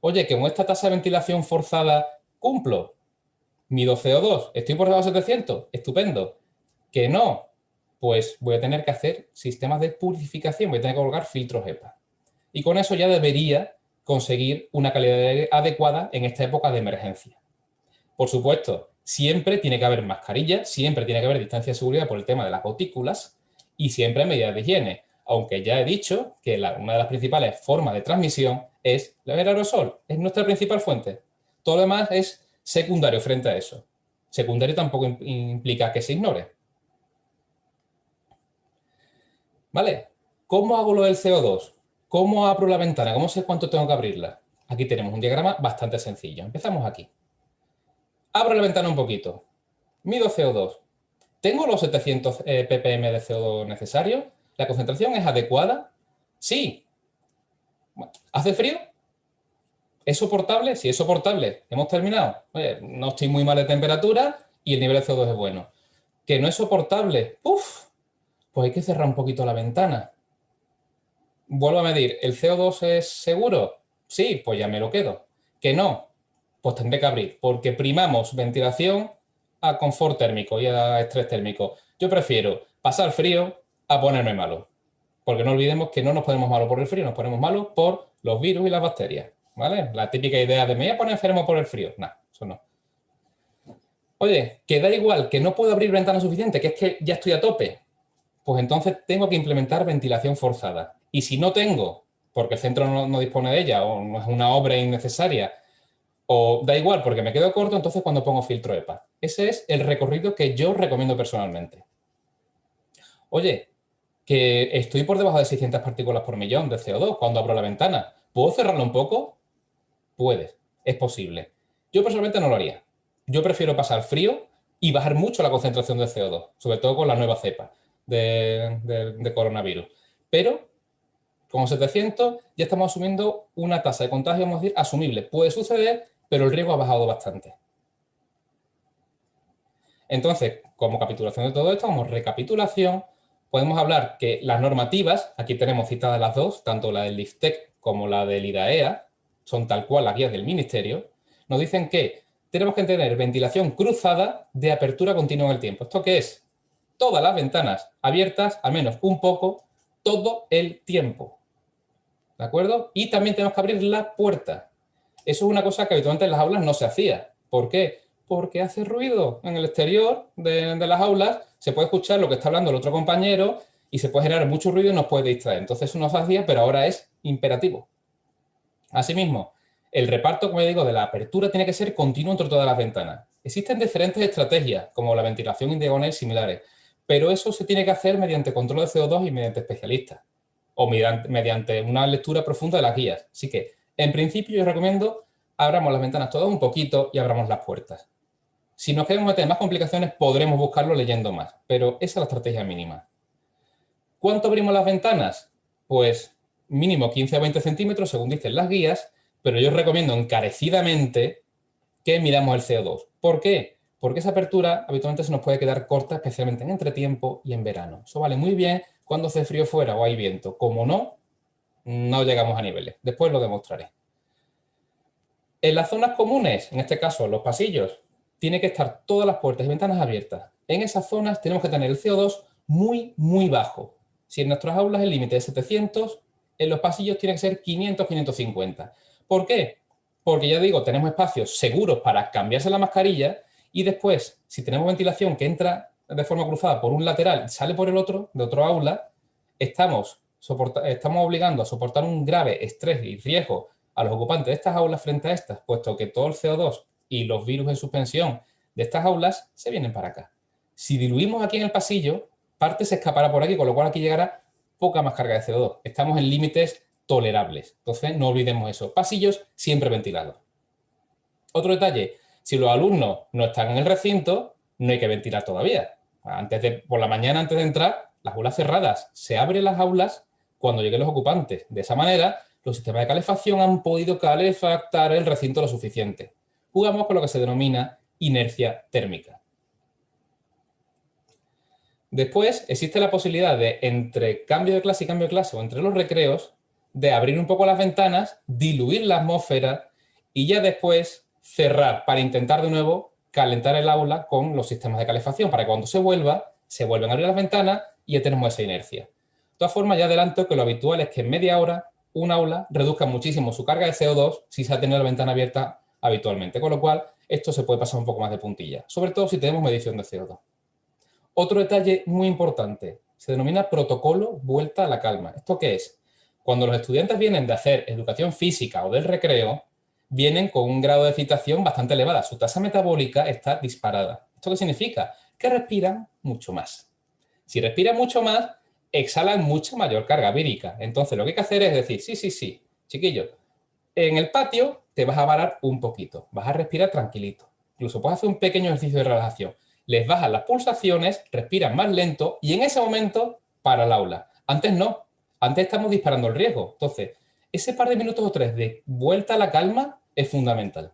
Oye, que con esta tasa de ventilación forzada cumplo. Mido CO2, estoy por debajo de 700, estupendo. Que no, pues voy a tener que hacer sistemas de purificación, voy a tener que colocar filtros HEPA. Y con eso ya debería conseguir una calidad de aire adecuada en esta época de emergencia. Por supuesto, siempre tiene que haber mascarilla, siempre tiene que haber distancia de seguridad por el tema de las gotículas y siempre medidas de higiene. Aunque ya he dicho que una de las principales formas de transmisión es el aerosol, es nuestra principal fuente. Todo lo demás es secundario frente a eso. Secundario tampoco implica que se ignore. ¿Vale? ¿Cómo hago lo del CO2? ¿Cómo abro la ventana? ¿Cómo sé cuánto tengo que abrirla? Aquí tenemos un diagrama bastante sencillo. Empezamos aquí. Abro la ventana un poquito. Mido CO2. ¿Tengo los 700 ppm de CO2 necesarios? ¿La concentración es adecuada? Sí. ¿Hace frío? ¿Es soportable? Sí, es soportable. ¿Hemos terminado? Oye, no estoy muy mal de temperatura y el nivel de CO2 es bueno. ¿Que no es soportable? Pues hay que cerrar un poquito la ventana. Vuelvo a medir. ¿El CO2 es seguro? Sí, pues ya me lo quedo. ¿Que no? Pues tendré que abrir, porque primamos ventilación a confort térmico y a estrés térmico. Yo prefiero pasar frío a ponerme malo. Porque no olvidemos que no nos ponemos malos por el frío, nos ponemos malos por los virus y las bacterias. ¿Vale? La típica idea de me voy a poner enfermo por el frío. No, eso no. Oye, que da igual, que no puedo abrir ventana suficiente, que es que ya estoy a tope. Pues entonces tengo que implementar ventilación forzada. Y si no tengo, porque el centro no dispone de ella, o no es una obra innecesaria, o da igual porque me quedo corto, entonces cuando pongo filtro HEPA. Ese es el recorrido que yo recomiendo personalmente. Oye, que estoy por debajo de 600 partículas por millón de CO2 cuando abro la ventana. ¿Puedo cerrarlo un poco? Puedes, es posible. Yo personalmente no lo haría. Yo prefiero pasar frío y bajar mucho la concentración de CO2, sobre todo con la nueva cepa de coronavirus. Pero con 700 ya estamos asumiendo una tasa de contagio, vamos a decir, asumible. Puede suceder, pero el riesgo ha bajado bastante. Entonces, como capitulación de todo esto, como recapitulación, podemos hablar que las normativas, aquí tenemos citadas las dos, tanto la del IFTEC como la del IDAEA, son tal cual las guías del Ministerio, nos dicen que tenemos que tener ventilación cruzada de apertura continua en el tiempo. ¿Esto qué es? Todas las ventanas abiertas, al menos un poco, todo el tiempo. ¿De acuerdo? Y también tenemos que abrir la puerta. Eso es una cosa que habitualmente en las aulas no se hacía. ¿Por qué? Porque hace ruido en el exterior de las aulas, se puede escuchar lo que está hablando el otro compañero y se puede generar mucho ruido y nos puede distraer. Entonces eso no se hacía, pero ahora es imperativo. Asimismo, el reparto, como ya digo, de la apertura tiene que ser continuo entre todas las ventanas. Existen diferentes estrategias, como la ventilación en diagonal y similares, pero eso se tiene que hacer mediante control de CO2 y mediante especialistas, o mediante una lectura profunda de las guías. Así que En principio yo recomiendo abramos las ventanas todas un poquito y abramos las puertas. Si nos queremos meter en más complicaciones, podremos buscarlo leyendo más, pero esa es la estrategia mínima. ¿Cuánto abrimos las ventanas? Pues mínimo 15 o 20 centímetros, según dicen las guías, pero yo os recomiendo encarecidamente que midamos el CO2. ¿Por qué? Porque esa apertura habitualmente se nos puede quedar corta, especialmente en entretiempo y en verano. Eso vale muy bien cuando hace frío fuera o hay viento. Como no, no llegamos a niveles. Después lo demostraré. En las zonas comunes, en este caso los pasillos, tiene que estar todas las puertas y ventanas abiertas. En esas zonas tenemos que tener el CO2 muy, muy bajo. Si en nuestras aulas el límite es 700, en los pasillos tiene que ser 500, 550. ¿Por qué? Porque ya digo, tenemos espacios seguros para cambiarse la mascarilla y después, si tenemos ventilación que entra de forma cruzada por un lateral y sale por el otro, de otro aula, estamos obligando a soportar un grave estrés y riesgo a los ocupantes de estas aulas frente a estas, puesto que todo el CO2 y los virus en suspensión de estas aulas se vienen para acá. Si diluimos aquí en el pasillo, parte se escapará por aquí, con lo cual aquí llegará poca más carga de CO2. Estamos en límites tolerables. Entonces, no olvidemos eso. Pasillos siempre ventilados. Otro detalle, si los alumnos no están en el recinto, no hay que ventilar todavía. Por la mañana, antes de entrar, las aulas cerradas. Se abren las aulas cuando lleguen los ocupantes. De esa manera, los sistemas de calefacción han podido calefactar el recinto lo suficiente. Jugamos con lo que se denomina inercia térmica. Después existe la posibilidad de, entre cambio de clase y cambio de clase o entre los recreos, de abrir un poco las ventanas, diluir la atmósfera y ya después cerrar para intentar de nuevo calentar el aula con los sistemas de calefacción para que cuando se vuelven a abrir las ventanas y ya tenemos esa inercia. De todas formas, ya adelanto que lo habitual es que en media hora un aula reduzca muchísimo su carga de CO2 si se ha tenido la ventana abierta habitualmente, con lo cual esto se puede pasar un poco más de puntilla, sobre todo si tenemos medición de CO2. Otro detalle muy importante, se denomina protocolo vuelta a la calma. ¿Esto qué es? Cuando los estudiantes vienen de hacer educación física o del recreo, vienen con un grado de excitación bastante elevada. Su tasa metabólica está disparada. ¿Esto qué significa? Que respiran mucho más. Si respiran mucho más, exhalan mucha mayor carga vírica. Entonces, lo que hay que hacer es decir, sí, chiquillo, en el patio te vas a parar un poquito, vas a respirar tranquilito. Incluso puedes hacer un pequeño ejercicio de relajación. Les bajan las pulsaciones, respiran más lento y en ese momento para el aula. Antes no, antes estamos disparando el riesgo. Entonces, ese par de minutos o 3 de vuelta a la calma es fundamental.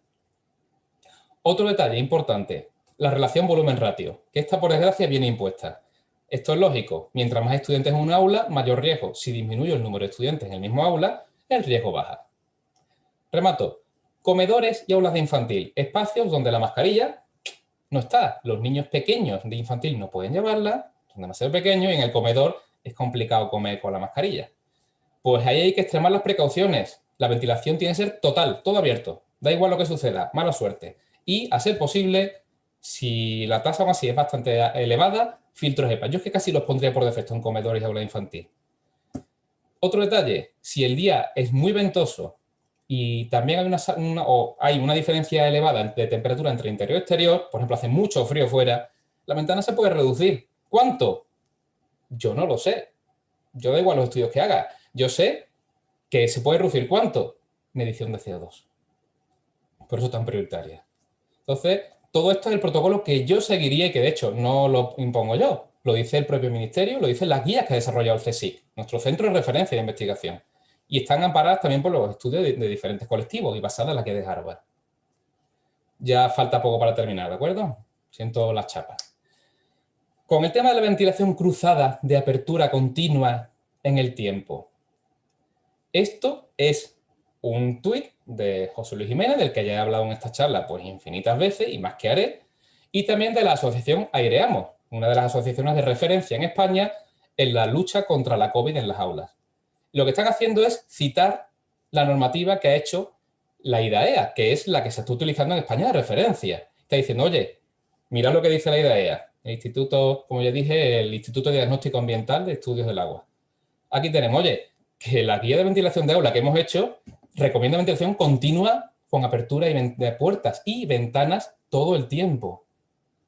Otro detalle importante, la relación volumen-ratio, que esta por desgracia viene impuesta. Esto es lógico, mientras más estudiantes en un aula, mayor riesgo. Si disminuye el número de estudiantes en el mismo aula, el riesgo baja. Remato, comedores y aulas de infantil, espacios donde la mascarilla no está. Los niños pequeños de infantil no pueden llevarla, son demasiado pequeños y en el comedor es complicado comer con la mascarilla. Pues ahí hay que extremar las precauciones. La ventilación tiene que ser total, todo abierto. Da igual lo que suceda, mala suerte. Y, a ser posible, si la tasa aún así es bastante elevada, filtros EPA. Yo es que casi los pondría por defecto en comedores y aula infantil. Otro detalle, si el día es muy ventoso y también hay una diferencia elevada de temperatura entre interior y exterior, por ejemplo, hace mucho frío fuera, la ventana se puede reducir. ¿Cuánto? Yo no lo sé. Yo da igual los estudios que haga. Yo sé que se puede reducir ¿cuánto? Medición de CO2. Por eso es tan prioritaria. Entonces, todo esto es el protocolo que yo seguiría y que, de hecho, no lo impongo yo. Lo dice el propio ministerio, lo dicen las guías que ha desarrollado el CSIC, nuestro centro de referencia de investigación. Y están amparadas también por los estudios de diferentes colectivos y basadas en las guías de Harvard. Ya falta poco para terminar, ¿de acuerdo? Siento las chapas. Con el tema de la ventilación cruzada de apertura continua en el tiempo. Esto es un tuit de José Luis Jiménez, del que ya he hablado en esta charla pues infinitas veces y más que haré, y también de la asociación Aireamos, una de las asociaciones de referencia en España en la lucha contra la COVID en las aulas. Lo que están haciendo es citar la normativa que ha hecho la IDAEA, que es la que se está utilizando en España de referencia. Está diciendo, oye, mirad lo que dice la IDAEA, el Instituto, como ya dije, el Instituto de Diagnóstico Ambiental de Estudios del Agua. Aquí tenemos, oye, que la guía de ventilación de aula que hemos hecho recomienda ventilación continua con apertura de puertas y ventanas todo el tiempo.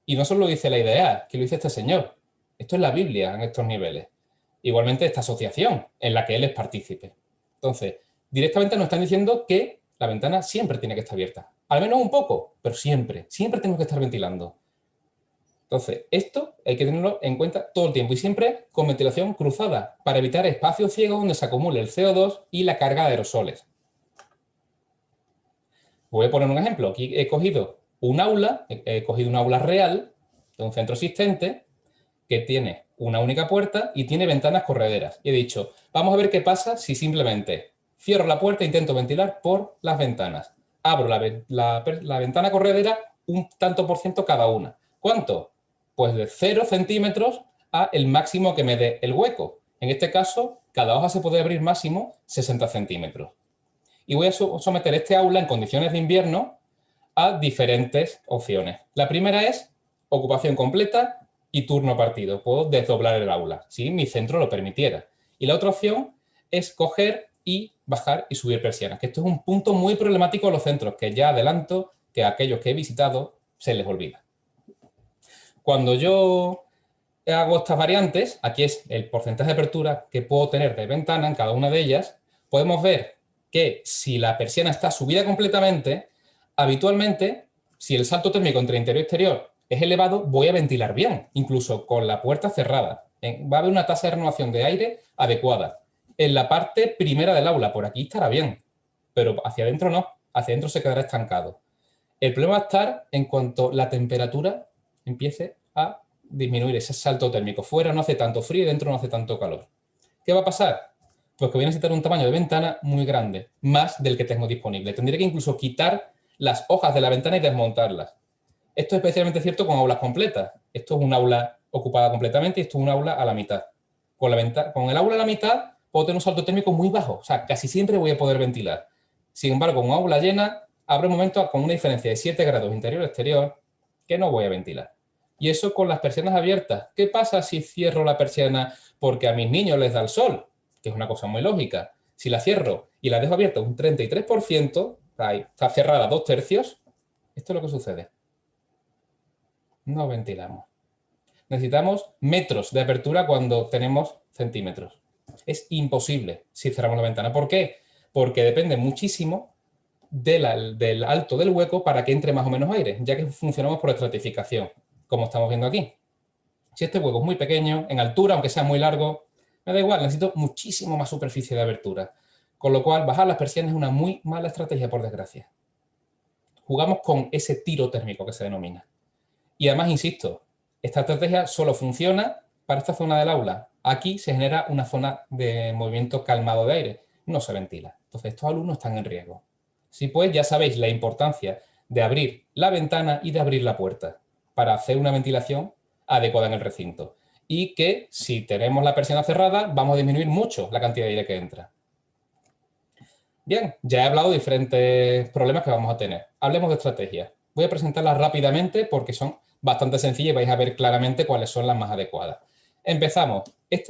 Y no solo lo dice la IDEA, que lo dice este señor. Esto es la Biblia en estos niveles. Igualmente esta asociación en la que él es partícipe. Entonces, Directamente nos están diciendo que la ventana siempre tiene que estar abierta. Al menos un poco, pero siempre tenemos que estar ventilando. Entonces, esto hay que tenerlo en cuenta todo el tiempo y siempre con ventilación cruzada para evitar espacios ciegos donde se acumule el CO2 y la carga de aerosoles. Voy a poner un ejemplo. Aquí he cogido un aula real de un centro existente que tiene una única puerta y tiene ventanas correderas. Y he dicho, vamos a ver qué pasa si simplemente cierro la puerta e intento ventilar por las ventanas. Abro la ventana corredera un tanto por ciento cada una. ¿Cuánto? Pues de 0 centímetros a el máximo que me dé el hueco. En este caso, cada hoja se puede abrir máximo 60 centímetros. Y voy a someter este aula en condiciones de invierno a diferentes opciones. La primera es ocupación completa y turno partido. Puedo desdoblar el aula, si mi centro lo permitiera. Y la otra opción es coger y bajar y subir persianas, que esto es un punto muy problemático en los centros, que ya adelanto que a aquellos que he visitado se les olvida. Cuando yo hago estas variantes, aquí es el porcentaje de apertura que puedo tener de ventana en cada una de ellas, podemos ver que si la persiana está subida completamente, habitualmente, si el salto térmico entre interior y exterior es elevado, voy a ventilar bien, incluso con la puerta cerrada. Va a haber una tasa de renovación de aire adecuada. En la parte primera del aula, por aquí estará bien, pero hacia adentro no, hacia adentro se quedará estancado. El problema va a estar en cuanto la temperatura empiece a disminuir ese salto térmico. Fuera no hace tanto frío y dentro no hace tanto calor. ¿Qué va a pasar? Pues que voy a necesitar un tamaño de ventana muy grande, más del que tengo disponible. Tendré que incluso quitar las hojas de la ventana y desmontarlas. Esto es especialmente cierto con aulas completas. Esto es un aula ocupada completamente y esto es un aula a la mitad. Con el aula a la mitad puedo tener un salto térmico muy bajo, o sea, casi siempre voy a poder ventilar. Sin embargo, con un aula llena, habrá un momento con una diferencia de 7 grados interior-exterior que no voy a ventilar. Y eso con las persianas abiertas. ¿Qué pasa si cierro la persiana porque a mis niños les da el sol? Que es una cosa muy lógica. Si la cierro y la dejo abierta un 33%, está cerrada 2/3, esto es lo que sucede. No ventilamos. Necesitamos metros de apertura cuando tenemos centímetros. Es imposible si cerramos la ventana. ¿Por qué? Porque depende muchísimo del alto del hueco para que entre más o menos aire, ya que funcionamos por estratificación, como estamos viendo aquí. Si este hueco es muy pequeño, en altura, aunque sea muy largo, me da igual, necesito muchísimo más superficie de abertura. Con lo cual, bajar las persianas es una muy mala estrategia, por desgracia. Jugamos con ese tiro térmico que se denomina. Y además, insisto, esta estrategia solo funciona para esta zona del aula. Aquí se genera una zona de movimiento calmado de aire. No se ventila. Entonces, estos alumnos están en riesgo. Sí, pues ya sabéis la importancia de abrir la ventana y de abrir la puerta para hacer una ventilación adecuada en el recinto. Y que si tenemos la persiana cerrada, vamos a disminuir mucho la cantidad de aire que entra. Bien, ya he hablado de diferentes problemas que vamos a tener. Hablemos de estrategias. Voy a presentarlas rápidamente porque son bastante sencillas y vais a ver claramente cuáles son las más adecuadas. Empezamos.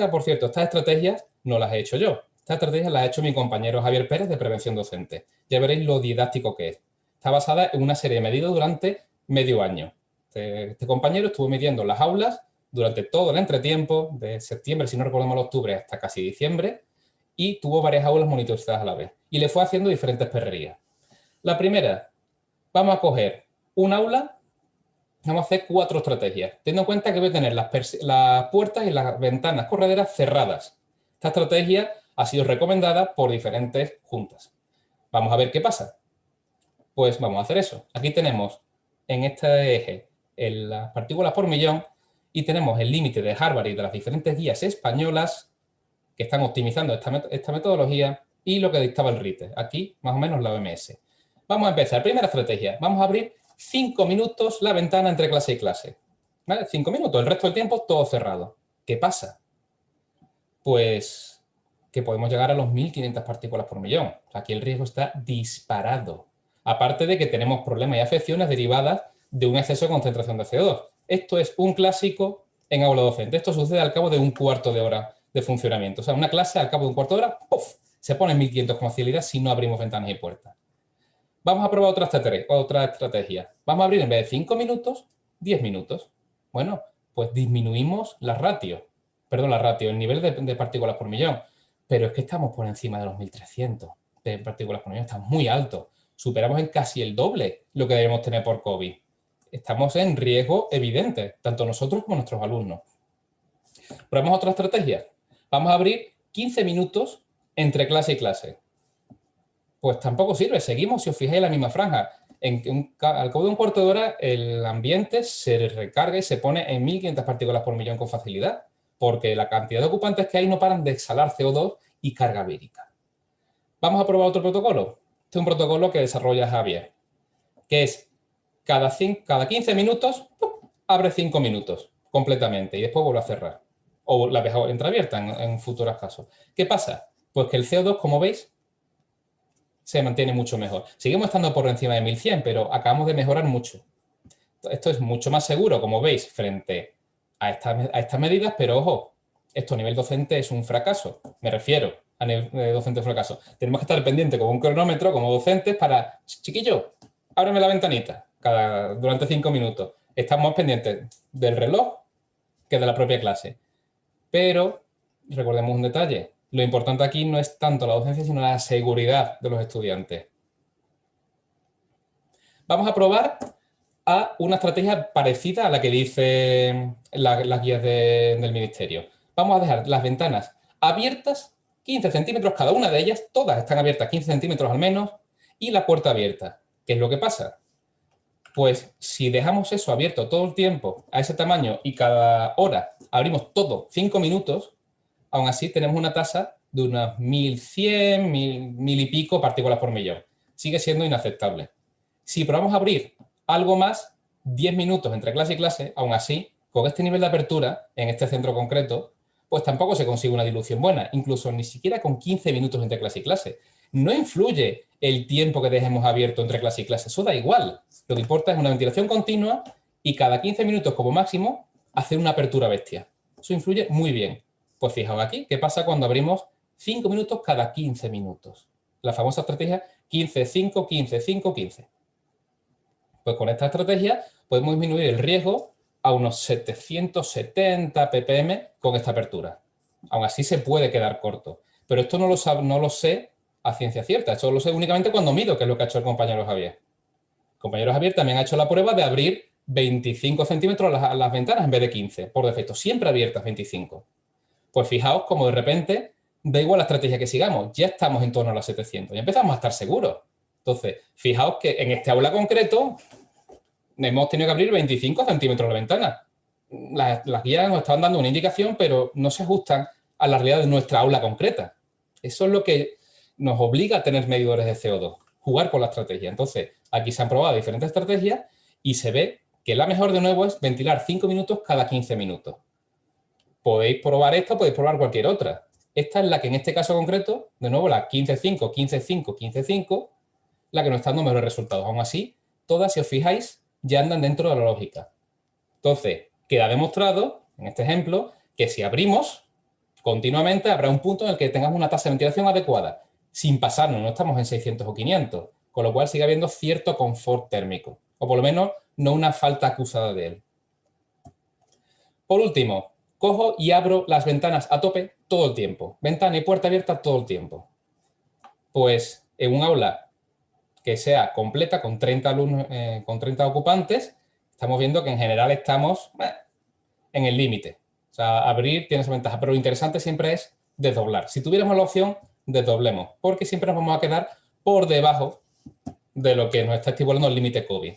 Por cierto, estas estrategias no las he hecho yo. Estas estrategias las ha hecho mi compañero Javier Pérez de Prevención Docente. Ya veréis lo didáctico que es. Está basada en una serie de medidas durante medio año. Este compañero estuvo midiendo las aulas durante todo el entretiempo, de septiembre, si no recuerdo mal, octubre, hasta casi diciembre, y tuvo varias aulas monitorizadas a la vez. Y le fue haciendo diferentes perrerías. La primera, vamos a coger un aula, vamos a hacer 4 estrategias, teniendo en cuenta que voy a tener las puertas y las ventanas correderas cerradas. Esta estrategia ha sido recomendada por diferentes juntas. Vamos a ver qué pasa. Pues vamos a hacer eso. Aquí tenemos en este eje las partículas por millón y tenemos el límite de Harvard y de las diferentes guías españolas que están optimizando esta metodología y lo que dictaba el RITE. Aquí, más o menos, la OMS. Vamos a empezar. Primera estrategia. Vamos a abrir 5 minutos la ventana entre clase y clase. ¿Vale? 5 minutos. El resto del tiempo todo cerrado. ¿Qué pasa? Pues que podemos llegar a los 1500 partículas por millón. Aquí el riesgo está disparado. Aparte de que tenemos problemas y afecciones derivadas de un exceso de concentración de CO2. Esto es un clásico en aula docente. Esto sucede al cabo de un cuarto de hora de funcionamiento. O sea, una clase al cabo de un cuarto de hora, ¡puf!, se pone en 1500 con facilidad si no abrimos ventanas y puertas. Vamos a probar otra estrategia. Vamos a abrir en vez de 5 minutos, 10 minutos. Bueno, pues disminuimos el nivel de partículas por millón. Pero es que estamos por encima de los 1300. partículas por millón, está muy alto. Superamos en casi el doble lo que debemos tener por COVID. Estamos en riesgo evidente, tanto nosotros como nuestros alumnos. Probemos otra estrategia. Vamos a abrir 15 minutos entre clase y clase. Pues tampoco sirve, seguimos, si os fijáis, en la misma franja. Al cabo de un cuarto de hora, el ambiente se recarga y se pone en 1500 partículas por millón con facilidad, porque la cantidad de ocupantes que hay no paran de exhalar CO2 y carga vírica. Vamos a probar otro protocolo. Este es un protocolo que desarrolla Javier, que es cada 15 minutos, ¡pum!, abre 5 minutos completamente y después vuelve a cerrar. O la deja entreabierta en futuros casos. ¿Qué pasa? Pues que el CO2, como veis, se mantiene mucho mejor. Seguimos estando por encima de 1100, pero acabamos de mejorar mucho. Esto es mucho más seguro, como veis, frente a estas medidas, pero ojo, esto a nivel docente es un fracaso. Me refiero a nivel docente fracaso. Tenemos que estar pendientes con un cronómetro como docentes para, chiquillo, ábreme la ventanita durante 5 minutos. Estamos pendientes del reloj que de la propia clase. Pero recordemos un detalle. Lo importante aquí no es tanto la docencia, sino la seguridad de los estudiantes. Vamos a probar a una estrategia parecida a la que dice las guías del Ministerio. Vamos a dejar las ventanas abiertas 15 centímetros cada una de ellas, todas están abiertas 15 centímetros al menos, y la puerta abierta. ¿Qué es lo que pasa? Pues si dejamos eso abierto todo el tiempo a ese tamaño y cada hora abrimos todo 5 minutos, aún así tenemos una tasa de unas 1100, 1000 y pico partículas por millón. Sigue siendo inaceptable. Si probamos a abrir algo más, 10 minutos entre clase y clase, aún así, con este nivel de apertura, en este centro concreto, pues tampoco se consigue una dilución buena, incluso ni siquiera con 15 minutos entre clase y clase. No influye el tiempo que dejemos abierto entre clase y clase, eso da igual. Lo que importa es una ventilación continua y cada 15 minutos como máximo hacer una apertura bestia. Eso influye muy bien. Pues fijaos aquí, ¿qué pasa cuando abrimos 5 minutos cada 15 minutos? La famosa estrategia 15-5, 15-5, 15. Pues con esta estrategia podemos disminuir el riesgo a unos 770 ppm con esta apertura. Aún así se puede quedar corto. Pero esto no lo sé a ciencia cierta. Esto lo sé únicamente cuando mido, que es lo que ha hecho el compañero Javier. El compañero Javier también ha hecho la prueba de abrir 25 centímetros las ventanas en vez de 15. Por defecto, siempre abiertas 25. Pues fijaos como de repente, da igual la estrategia que sigamos, ya estamos en torno a las 700. Ya empezamos a estar seguros. Entonces, fijaos que en este aula concreto hemos tenido que abrir 25 centímetros la ventana. Las guías nos estaban dando una indicación, pero no se ajustan a la realidad de nuestra aula concreta. Eso es lo que nos obliga a tener medidores de CO2, jugar con la estrategia. Entonces, aquí se han probado diferentes estrategias y se ve que la mejor de nuevo es ventilar 5 minutos cada 15 minutos. Podéis probar esta, podéis probar cualquier otra. Esta es la que en este caso concreto, de nuevo la 15-5, 15-5, 15-5, la que nos está dando mejores resultados. Aún así, todas, si os fijáis, ya andan dentro de la lógica. Entonces, queda demostrado, en este ejemplo, que si abrimos continuamente habrá un punto en el que tengamos una tasa de ventilación adecuada, sin pasarnos, no estamos en 600 o 500, con lo cual sigue habiendo cierto confort térmico, o por lo menos no una falta acusada de él. Por último, cojo y abro las ventanas a tope todo el tiempo. Ventana y puerta abierta todo el tiempo. Pues en un aula que sea completa con 30 alumnos, con 30 ocupantes, estamos viendo que en general estamos en el límite. O sea, abrir tiene esa ventaja, pero lo interesante siempre es desdoblar. Si tuviéramos la opción, desdoblemos, porque siempre nos vamos a quedar por debajo de lo que nos está estipulando el límite COVID.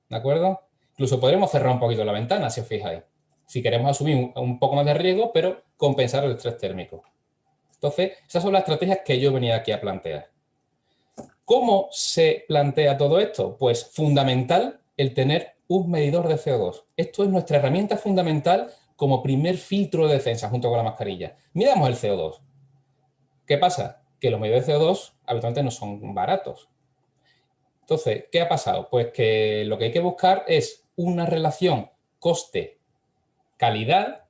¿De acuerdo? Incluso podremos cerrar un poquito la ventana, si os fijáis. Si queremos asumir un poco más de riesgo, pero compensar el estrés térmico. Entonces, esas son las estrategias que yo venía aquí a plantear. ¿Cómo se plantea todo esto? Pues fundamental el tener un medidor de CO2. Esto es nuestra herramienta fundamental como primer filtro de defensa junto con la mascarilla. Midamos el CO2. ¿Qué pasa? Que los medidores de CO2 habitualmente no son baratos. Entonces, ¿qué ha pasado? Pues que lo que hay que buscar es una relación coste-calidad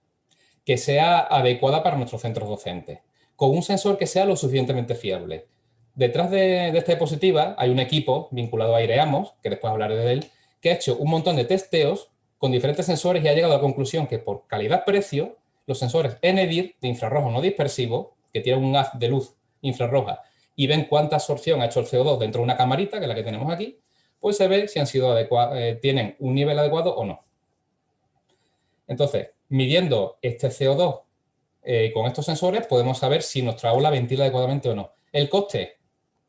que sea adecuada para nuestros centros docentes, con un sensor que sea lo suficientemente fiable. Detrás de esta diapositiva hay un equipo vinculado a Aireamos, que después hablaré de él, que ha hecho un montón de testeos con diferentes sensores y ha llegado a la conclusión que por calidad-precio, los sensores NDIR de infrarrojo no dispersivo, que tienen un haz de luz infrarroja y ven cuánta absorción ha hecho el CO2 dentro de una camarita, que es la que tenemos aquí, pues se ve si han sido tienen un nivel adecuado o no. Entonces, midiendo este CO2 con estos sensores, podemos saber si nuestra aula ventila adecuadamente o no. El coste,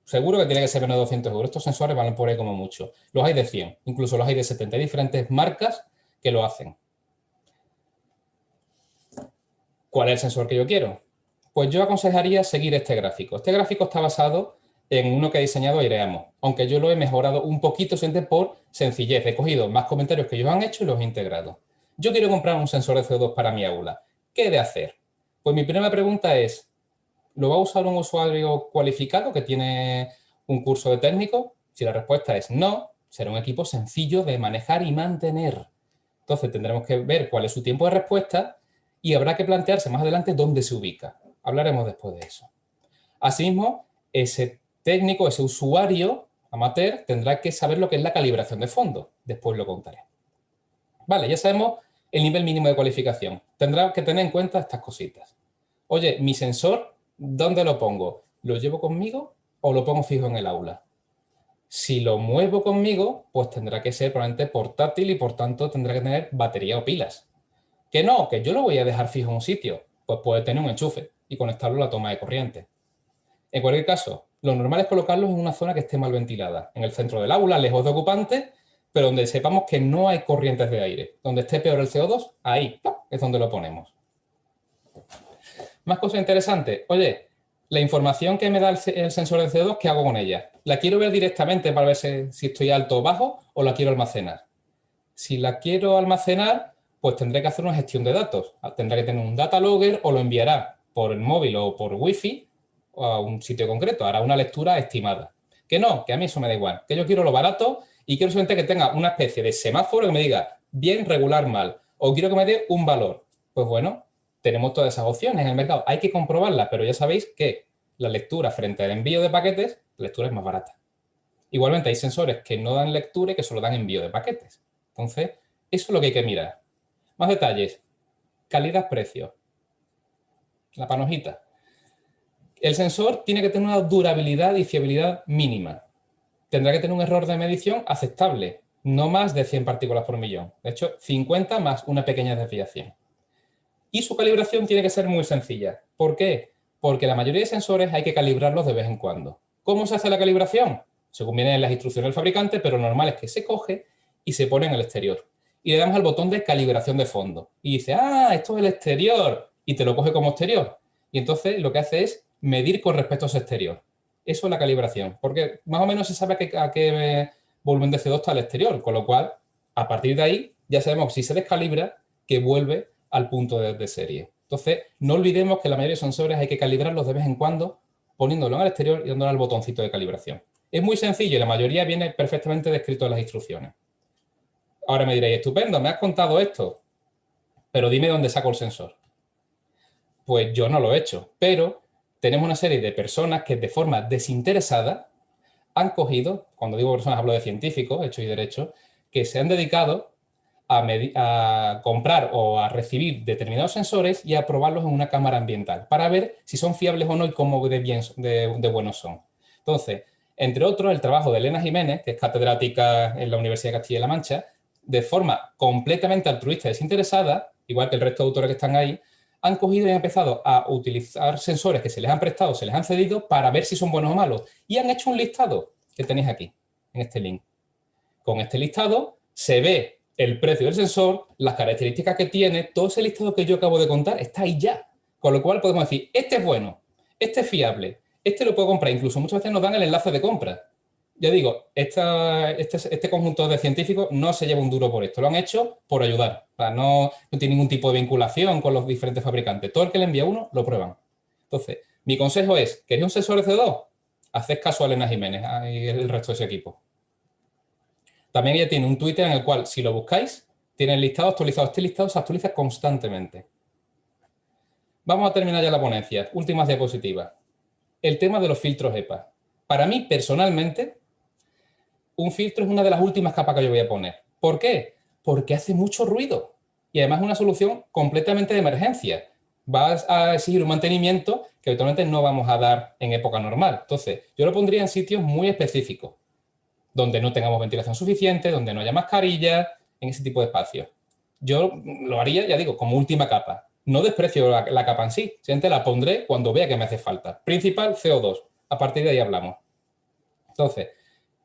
seguro que tiene que ser menos de 200 euros. Estos sensores valen por ahí como mucho. Los hay de 100, incluso los hay de 70. Hay diferentes marcas que lo hacen. ¿Cuál es el sensor que yo quiero? Pues yo aconsejaría seguir este gráfico. Este gráfico está basado en uno que ha diseñado Aireamo, aunque yo lo he mejorado un poquito por sencillez. He cogido más comentarios que ellos han hecho y los he integrado. Yo quiero comprar un sensor de CO2 para mi aula. ¿Qué he de hacer? Pues mi primera pregunta es, ¿lo va a usar un usuario cualificado que tiene un curso de técnico? Si la respuesta es no, será un equipo sencillo de manejar y mantener. Entonces tendremos que ver cuál es su tiempo de respuesta y habrá que plantearse más adelante dónde se ubica. Hablaremos después de eso. Asimismo, ese técnico, ese usuario amateur, tendrá que saber lo que es la calibración de fondo. Después lo contaré. Vale, ya sabemos el nivel mínimo de cualificación. Tendrá que tener en cuenta estas cositas. Oye, mi sensor, ¿dónde lo pongo? ¿Lo llevo conmigo o lo pongo fijo en el aula? Si lo muevo conmigo, pues tendrá que ser probablemente portátil y por tanto tendrá que tener batería o pilas. Que no, que yo lo voy a dejar fijo en un sitio, pues puede tener un enchufe y conectarlo a la toma de corriente. En cualquier caso, lo normal es colocarlos en una zona que esté mal ventilada, en el centro del aula, lejos de ocupantes, pero donde sepamos que no hay corrientes de aire. Donde esté peor el CO2, ahí es donde lo ponemos. Más cosas interesantes. Oye, la información que me da el sensor de CO2, ¿qué hago con ella? ¿La quiero ver directamente para ver si estoy alto o bajo o la quiero almacenar? Si la quiero almacenar, pues tendré que hacer una gestión de datos. Tendré que tener un data logger o lo enviará por el móvil o por wifi a un sitio concreto. Hará una lectura estimada. Que no, que a mí eso me da igual. Que yo quiero lo barato y quiero solamente que tenga una especie de semáforo que me diga bien, regular, mal. O quiero que me dé un valor. Pues bueno, tenemos todas esas opciones en el mercado. Hay que comprobarlas, pero ya sabéis que la lectura frente al envío de paquetes, la lectura es más barata. Igualmente hay sensores que no dan lectura y que solo dan envío de paquetes. Entonces, eso es lo que hay que mirar. Más detalles. Calidad-precio. La panojita. El sensor tiene que tener una durabilidad y fiabilidad mínima. Tendrá que tener un error de medición aceptable, no más de 100 partículas por millón. De hecho, 50 más una pequeña desviación. Y su calibración tiene que ser muy sencilla. ¿Por qué? Porque la mayoría de sensores hay que calibrarlos de vez en cuando. ¿Cómo se hace la calibración? Según vienen en las instrucciones del fabricante, pero lo normal es que se coge y se pone en el exterior. Y le damos al botón de calibración de fondo. Y dice, ah, esto es el exterior. Y te lo coge como exterior. Y entonces lo que hace es medir con respecto a ese exterior. Eso es la calibración. Porque más o menos se sabe a qué volumen de CO2 está al exterior. Con lo cual, a partir de ahí, ya sabemos si se descalibra, que vuelve al punto de serie. Entonces, no olvidemos que la mayoría de sensores hay que calibrarlos de vez en cuando, poniéndolo en el exterior y dándole al botoncito de calibración. Es muy sencillo y la mayoría viene perfectamente descrito en las instrucciones. Ahora me diréis, estupendo, me has contado esto, pero dime dónde saco el sensor. Pues yo no lo he hecho, pero tenemos una serie de personas que de forma desinteresada han cogido, cuando digo personas hablo de científicos, hechos y derechos, que se han dedicado a comprar o a recibir determinados sensores y a probarlos en una cámara ambiental para ver si son fiables o no y cómo de buenos son. Entonces, entre otros, el trabajo de Elena Jiménez, que es catedrática en la Universidad de Castilla-La Mancha, de forma completamente altruista y desinteresada, igual que el resto de autores que están ahí, han cogido y han empezado a utilizar sensores que se les han prestado, se les han cedido para ver si son buenos o malos. Y han hecho un listado que tenéis aquí, en este link. Con este listado se ve el precio del sensor, las características que tiene, todo ese listado que yo acabo de contar está ahí ya. Con lo cual podemos decir, este es bueno, este es fiable, este lo puedo comprar. Incluso muchas veces nos dan el enlace de compra. Ya digo, este conjunto de científicos no se lleva un duro por esto. Lo han hecho por ayudar. O sea, no tiene ningún tipo de vinculación con los diferentes fabricantes. Todo el que le envía uno, lo prueban. Entonces, mi consejo es, ¿queréis un sensor de CO2? Haced caso a Elena Jiménez y el resto de ese equipo. También ella tiene un Twitter en el cual, si lo buscáis, tiene el listado actualizado. Este listado se actualiza constantemente. Vamos a terminar ya la ponencia. Últimas diapositivas. El tema de los filtros EPA. Para mí, personalmente, un filtro es una de las últimas capas que yo voy a poner. ¿Por qué? Porque hace mucho ruido. Y además es una solución completamente de emergencia. Va a exigir un mantenimiento que habitualmente no vamos a dar en época normal. Entonces, yo lo pondría en sitios muy específicos, donde no tengamos ventilación suficiente, donde no haya mascarillas, en ese tipo de espacios. Yo lo haría, ya digo, como última capa. No desprecio la capa en sí, simplemente la pondré cuando vea que me hace falta. Principal, CO2. A partir de ahí hablamos. Entonces,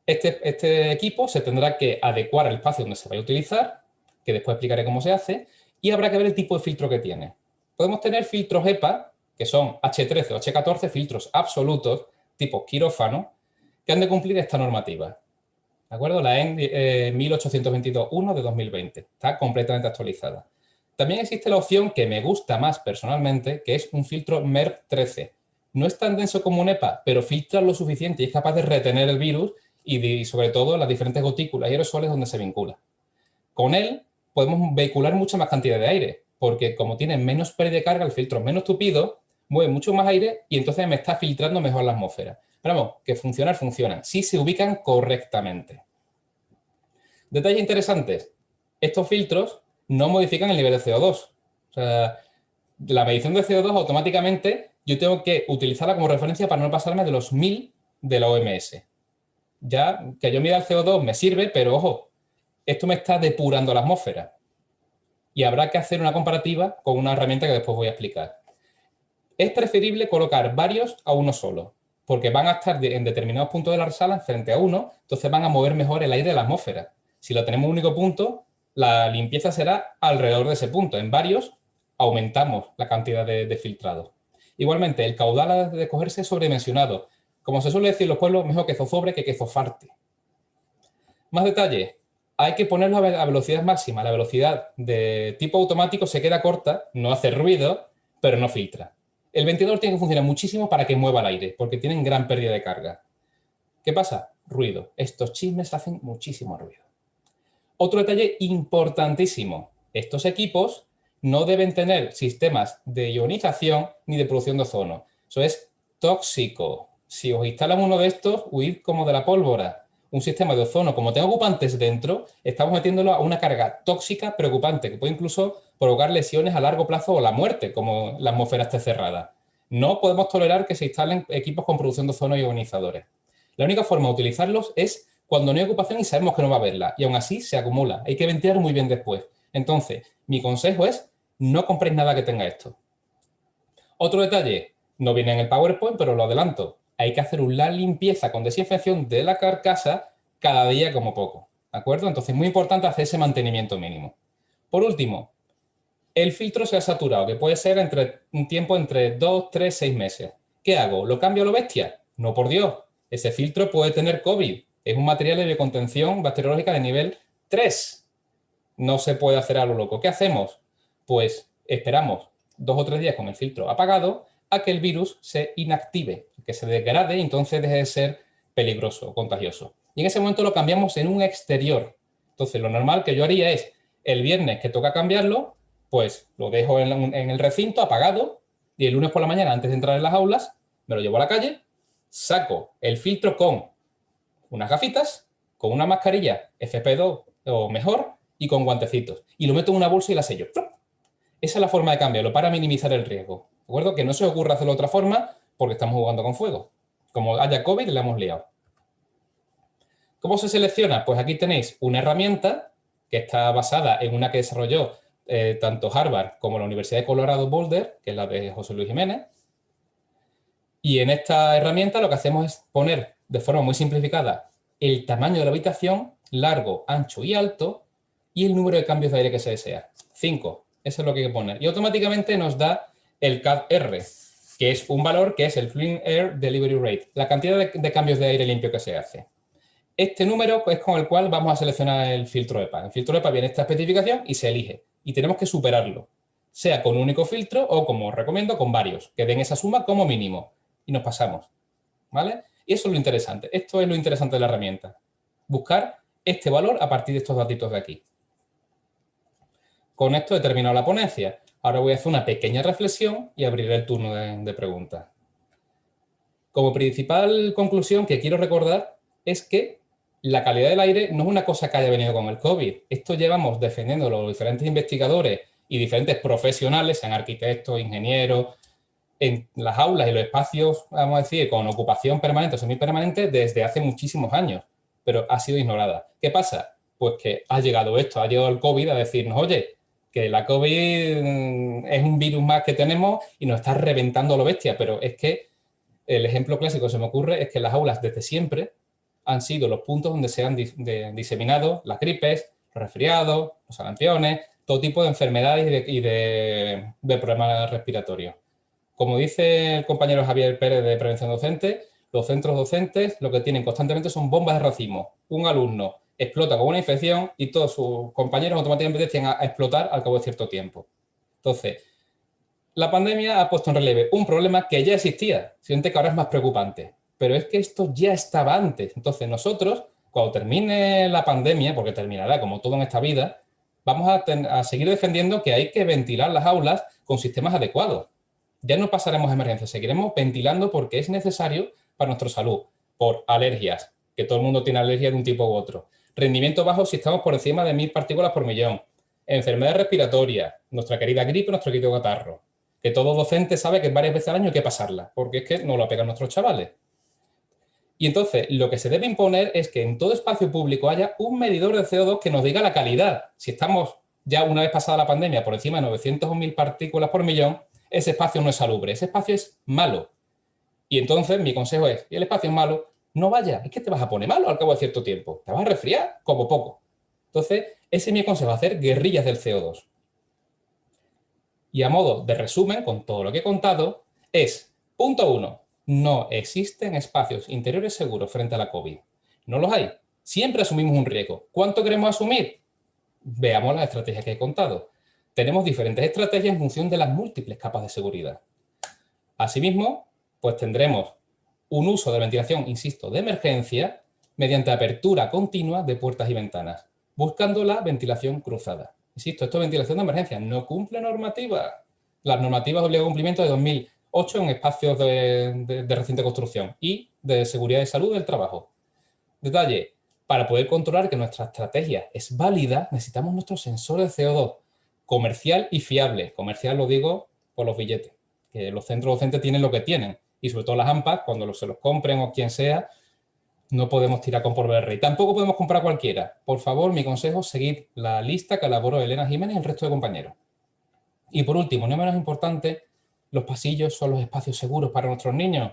este equipo se tendrá que adecuar al espacio donde se vaya a utilizar, que después explicaré cómo se hace, y habrá que ver el tipo de filtro que tiene. Podemos tener filtros EPA, que son H13 o H14, filtros absolutos, tipo quirófano, que han de cumplir esta normativa. ¿De acuerdo? La EN 1822.1 de 2020. Está completamente actualizada. También existe la opción que me gusta más personalmente, que es un filtro MERV 13. No es tan denso como un EPA, pero filtra lo suficiente y es capaz de retener el virus y sobre todo las diferentes gotículas y aerosoles donde se vincula. Con él podemos vehicular mucha más cantidad de aire, porque como tiene menos pérdida de carga, el filtro es menos tupido, mueve mucho más aire y entonces me está filtrando mejor la atmósfera. Pero vamos, que funcionan, si se ubican correctamente. Detalles interesantes. Estos filtros no modifican el nivel de CO2. O sea, la medición de CO2 automáticamente yo tengo que utilizarla como referencia para no pasarme de los 1000 de la OMS. Ya que yo mida el CO2 me sirve, pero ojo, esto me está depurando la atmósfera. Y habrá que hacer una comparativa con una herramienta que después voy a explicar. Es preferible colocar varios a uno solo, porque van a estar en determinados puntos de la sala frente a uno, entonces van a mover mejor el aire de la atmósfera. Si lo tenemos en un único punto, la limpieza será alrededor de ese punto. En varios aumentamos la cantidad de filtrado. Igualmente, el caudal ha de cogerse sobredimensionado. Como se suele decir en los pueblos, mejor que zozobre que zofarte. Más detalle, hay que ponerlo a velocidad máxima. La velocidad de tipo automático se queda corta, no hace ruido, pero no filtra. El ventilador tiene que funcionar muchísimo para que mueva el aire, porque tienen gran pérdida de carga. ¿Qué pasa? Ruido. Estos chismes hacen muchísimo ruido. Otro detalle importantísimo. Estos equipos no deben tener sistemas de ionización ni de producción de ozono. Eso es tóxico. Si os instalan uno de estos, huid como de la pólvora. Un sistema de ozono, como tenga ocupantes dentro, estamos metiéndolo a una carga tóxica preocupante, que puede incluso provocar lesiones a largo plazo o la muerte, como la atmósfera esté cerrada. No podemos tolerar que se instalen equipos con producción de ozono ionizadores. La única forma de utilizarlos es cuando no hay ocupación y sabemos que no va a haberla, y aún así se acumula. Hay que ventilar muy bien después. Entonces, mi consejo es no compréis nada que tenga esto. Otro detalle, no viene en el PowerPoint, pero lo adelanto. Hay que hacer una limpieza con desinfección de la carcasa cada día como poco, ¿de acuerdo? Entonces es muy importante hacer ese mantenimiento mínimo. Por último, el filtro se ha saturado, que puede ser un tiempo entre 2, 3, 6 meses. ¿Qué hago? ¿Lo cambio a lo bestia? No, por Dios. Ese filtro puede tener COVID. Es un material de biocontención bacteriológica de nivel 3. No se puede hacer a lo loco. ¿Qué hacemos? Pues esperamos 2 o 3 días con el filtro apagado a que el virus se inactive, que se degrade y entonces deje de ser peligroso o contagioso. Y en ese momento lo cambiamos en un exterior. Entonces, lo normal que yo haría es, el viernes que toca cambiarlo, pues lo dejo en el recinto apagado y el lunes por la mañana, antes de entrar en las aulas, me lo llevo a la calle, saco el filtro con unas gafitas, con una mascarilla FP2 o mejor y con guantecitos. Y lo meto en una bolsa y la sello. Esa es la forma de cambiarlo para minimizar el riesgo. ¿De acuerdo? Que no se os ocurra hacerlo de otra forma porque estamos jugando con fuego. Como haya COVID, la hemos liado. ¿Cómo se selecciona? Pues aquí tenéis una herramienta que está basada en una que desarrolló tanto Harvard como la Universidad de Colorado Boulder, que es la de José Luis Jiménez. Y en esta herramienta lo que hacemos es poner de forma muy simplificada el tamaño de la habitación, largo, ancho y alto, y el número de cambios de aire que se desea. 5. Eso es lo que hay que poner. Y automáticamente nos da el CAD-R, que es un valor que es el Clean Air Delivery Rate, la cantidad de cambios de aire limpio que se hace. Este número es con el cual vamos a seleccionar el filtro EPA. El filtro EPA viene esta especificación y se elige. Y tenemos que superarlo, sea con un único filtro o, como os recomiendo, con varios, que den esa suma como mínimo. Y nos pasamos, ¿vale? Y eso es lo interesante. Esto es lo interesante de la herramienta. Buscar este valor a partir de estos datitos de aquí. Con esto he terminado la ponencia. Ahora voy a hacer una pequeña reflexión y abriré el turno de preguntas. Como principal conclusión que quiero recordar es que la calidad del aire no es una cosa que haya venido con el COVID. Esto llevamos defendiendo los diferentes investigadores y diferentes profesionales, sean arquitectos, ingenieros, en las aulas y los espacios, vamos a decir, con ocupación permanente o semipermanente desde hace muchísimos años, pero ha sido ignorada. ¿Qué pasa? Pues que ha llegado esto, ha llegado el COVID a decirnos, oye, que la COVID es un virus más que tenemos y nos está reventando a lo bestia, pero es que el ejemplo clásico que se me ocurre es que las aulas desde siempre han sido los puntos donde se han diseminado las gripes, los resfriados, los sarampiones, todo tipo de enfermedades y de problemas respiratorios. Como dice el compañero Javier Pérez de Prevención Docente, los centros docentes lo que tienen constantemente son bombas de racimo. Un alumno explota con una infección y todos sus compañeros automáticamente tienden a explotar al cabo de cierto tiempo. Entonces, la pandemia ha puesto en relieve un problema que ya existía, simplemente que ahora es más preocupante. Pero es que esto ya estaba antes. Entonces, nosotros, cuando termine la pandemia, porque terminará como todo en esta vida, vamos a seguir defendiendo que hay que ventilar las aulas con sistemas adecuados. Ya no pasaremos emergencias, seguiremos ventilando porque es necesario para nuestra salud, por alergias, que todo el mundo tiene alergia de un tipo u otro. Rendimiento bajo si estamos por encima de 1000 partículas por millón. Enfermedades respiratorias, nuestra querida gripe, nuestro querido catarro. Que todo docente sabe que varias veces al año hay que pasarla, porque es que nos lo pegan nuestros chavales. Y entonces, lo que se debe imponer es que en todo espacio público haya un medidor de CO2 que nos diga la calidad. Si estamos ya una vez pasada la pandemia por encima de 900 o 1000 partículas por millón, ese espacio no es salubre, ese espacio es malo. Y entonces mi consejo es, si el espacio es malo, no vayas, es que te vas a poner malo al cabo de cierto tiempo, te vas a resfriar como poco. Entonces, ese es mi consejo, hacer guerrillas del CO2. Y a modo de resumen, con todo lo que he contado, es, punto 1, no existen espacios interiores seguros frente a la COVID. No los hay. Siempre asumimos un riesgo. ¿Cuánto queremos asumir? Veamos las estrategias que he contado. Tenemos diferentes estrategias en función de las múltiples capas de seguridad. Asimismo, pues tendremos un uso de ventilación, insisto, de emergencia mediante apertura continua de puertas y ventanas, buscando la ventilación cruzada. Insisto, esto es ventilación de emergencia, no cumple normativa. Las normativas obligan cumplimiento de 2008 en espacios de reciente construcción y de seguridad y salud del trabajo. Detalle, para poder controlar que nuestra estrategia es válida, necesitamos nuestro sensor de CO2 comercial y fiable. Comercial lo digo por los billetes, que los centros docentes tienen lo que tienen y sobre todo las AMPAs, cuando se los compren o quien sea, no podemos tirar con polvo de rey. Tampoco podemos comprar cualquiera. Por favor, mi consejo, seguid la lista que elaboró Elena Jiménez y el resto de compañeros. Y por último, no menos importante, los pasillos son los espacios seguros para nuestros niños.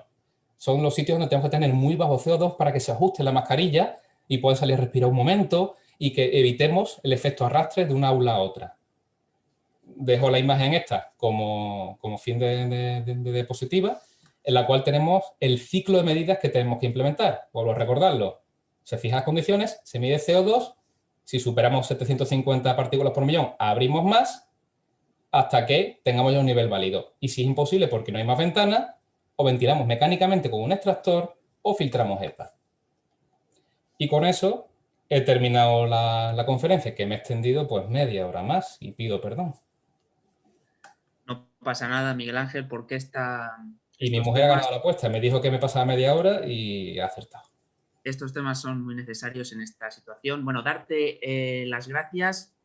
Son los sitios donde tenemos que tener muy bajo CO2 para que se ajuste la mascarilla y puedan salir a respirar un momento y que evitemos el efecto arrastre de una aula a otra. Dejo la imagen esta como fin de diapositiva, en la cual tenemos el ciclo de medidas que tenemos que implementar. Vuelvo a recordarlo. Se fijan las condiciones, se mide CO2, si superamos 750 partículas por millón, abrimos más hasta que tengamos ya un nivel válido. Y si es imposible porque no hay más ventanas, o ventilamos mecánicamente con un extractor o filtramos HEPA. Y con eso he terminado la conferencia, que me he extendido pues media hora más y pido perdón. No pasa nada, Miguel Ángel, porque Y mi mujer ha ganado la apuesta, me dijo que me pasaba media hora y ha acertado. Estos temas son muy necesarios en esta situación. Bueno, darte las gracias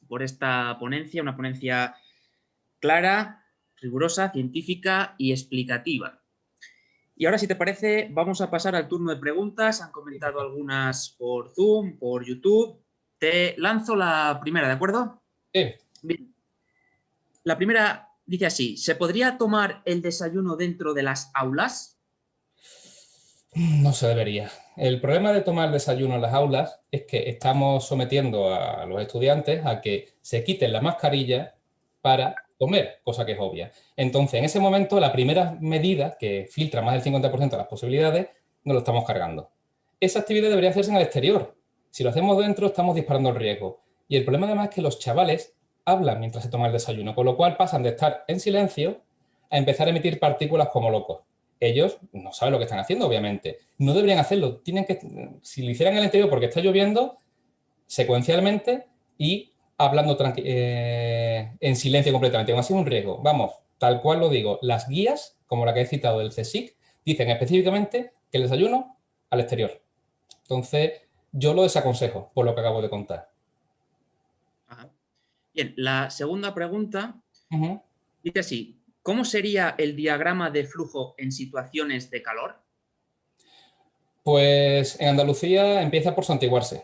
por esta ponencia, una ponencia clara, rigurosa, científica y explicativa. Y ahora, si te parece, vamos a pasar al turno de preguntas. Han comentado algunas por Zoom, por YouTube. Te lanzo la primera, ¿de acuerdo? Sí. Bien. La primera dice así: ¿se podría tomar el desayuno dentro de las aulas? No se debería. El problema de tomar desayuno en las aulas es que estamos sometiendo a los estudiantes a que se quiten la mascarilla para comer, cosa que es obvia. Entonces, en ese momento, la primera medida, que filtra más del 50% de las posibilidades, nos lo estamos cargando. Esa actividad debería hacerse en el exterior. Si lo hacemos dentro, estamos disparando el riesgo. Y el problema además es que los chavales hablan mientras se toma el desayuno, con lo cual pasan de estar en silencio a empezar a emitir partículas como locos. Ellos no saben lo que están haciendo, obviamente. No deberían hacerlo. Tienen que, si lo hicieran en el interior porque está lloviendo, secuencialmente y hablando en silencio completamente. Aún así es un riesgo. Vamos, tal cual lo digo. Las guías, como la que he citado del CSIC, dicen específicamente que el desayuno al exterior. Entonces, yo lo desaconsejo por lo que acabo de contar. Ajá. Bien, la segunda pregunta dice así: ¿Cómo sería el diagrama de flujo en situaciones de calor? Pues en Andalucía empieza por santiguarse,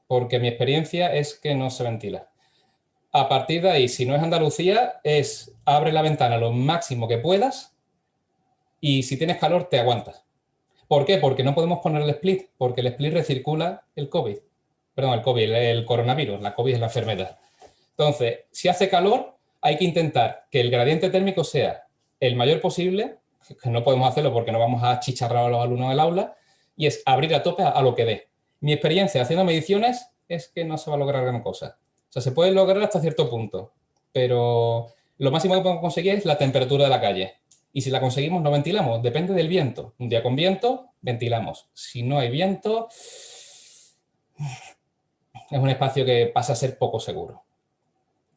porque mi experiencia es que no se ventila. A partir de ahí, si no es Andalucía, es abre la ventana lo máximo que puedas y si tienes calor te aguantas. ¿Por qué? Porque no podemos poner el split, porque el split recircula el COVID. Perdón, el COVID, el coronavirus, la COVID es la enfermedad. Entonces, si hace calor, hay que intentar que el gradiente térmico sea el mayor posible, que no podemos hacerlo porque no vamos a chicharrar a los alumnos en el aula, y es abrir a tope a lo que dé. Mi experiencia haciendo mediciones es que no se va a lograr gran cosa. O sea, se puede lograr hasta cierto punto, pero lo máximo que podemos conseguir es la temperatura de la calle. Y si la conseguimos, no ventilamos. Depende del viento. Un día con viento, ventilamos. Si no hay viento, es un espacio que pasa a ser poco seguro.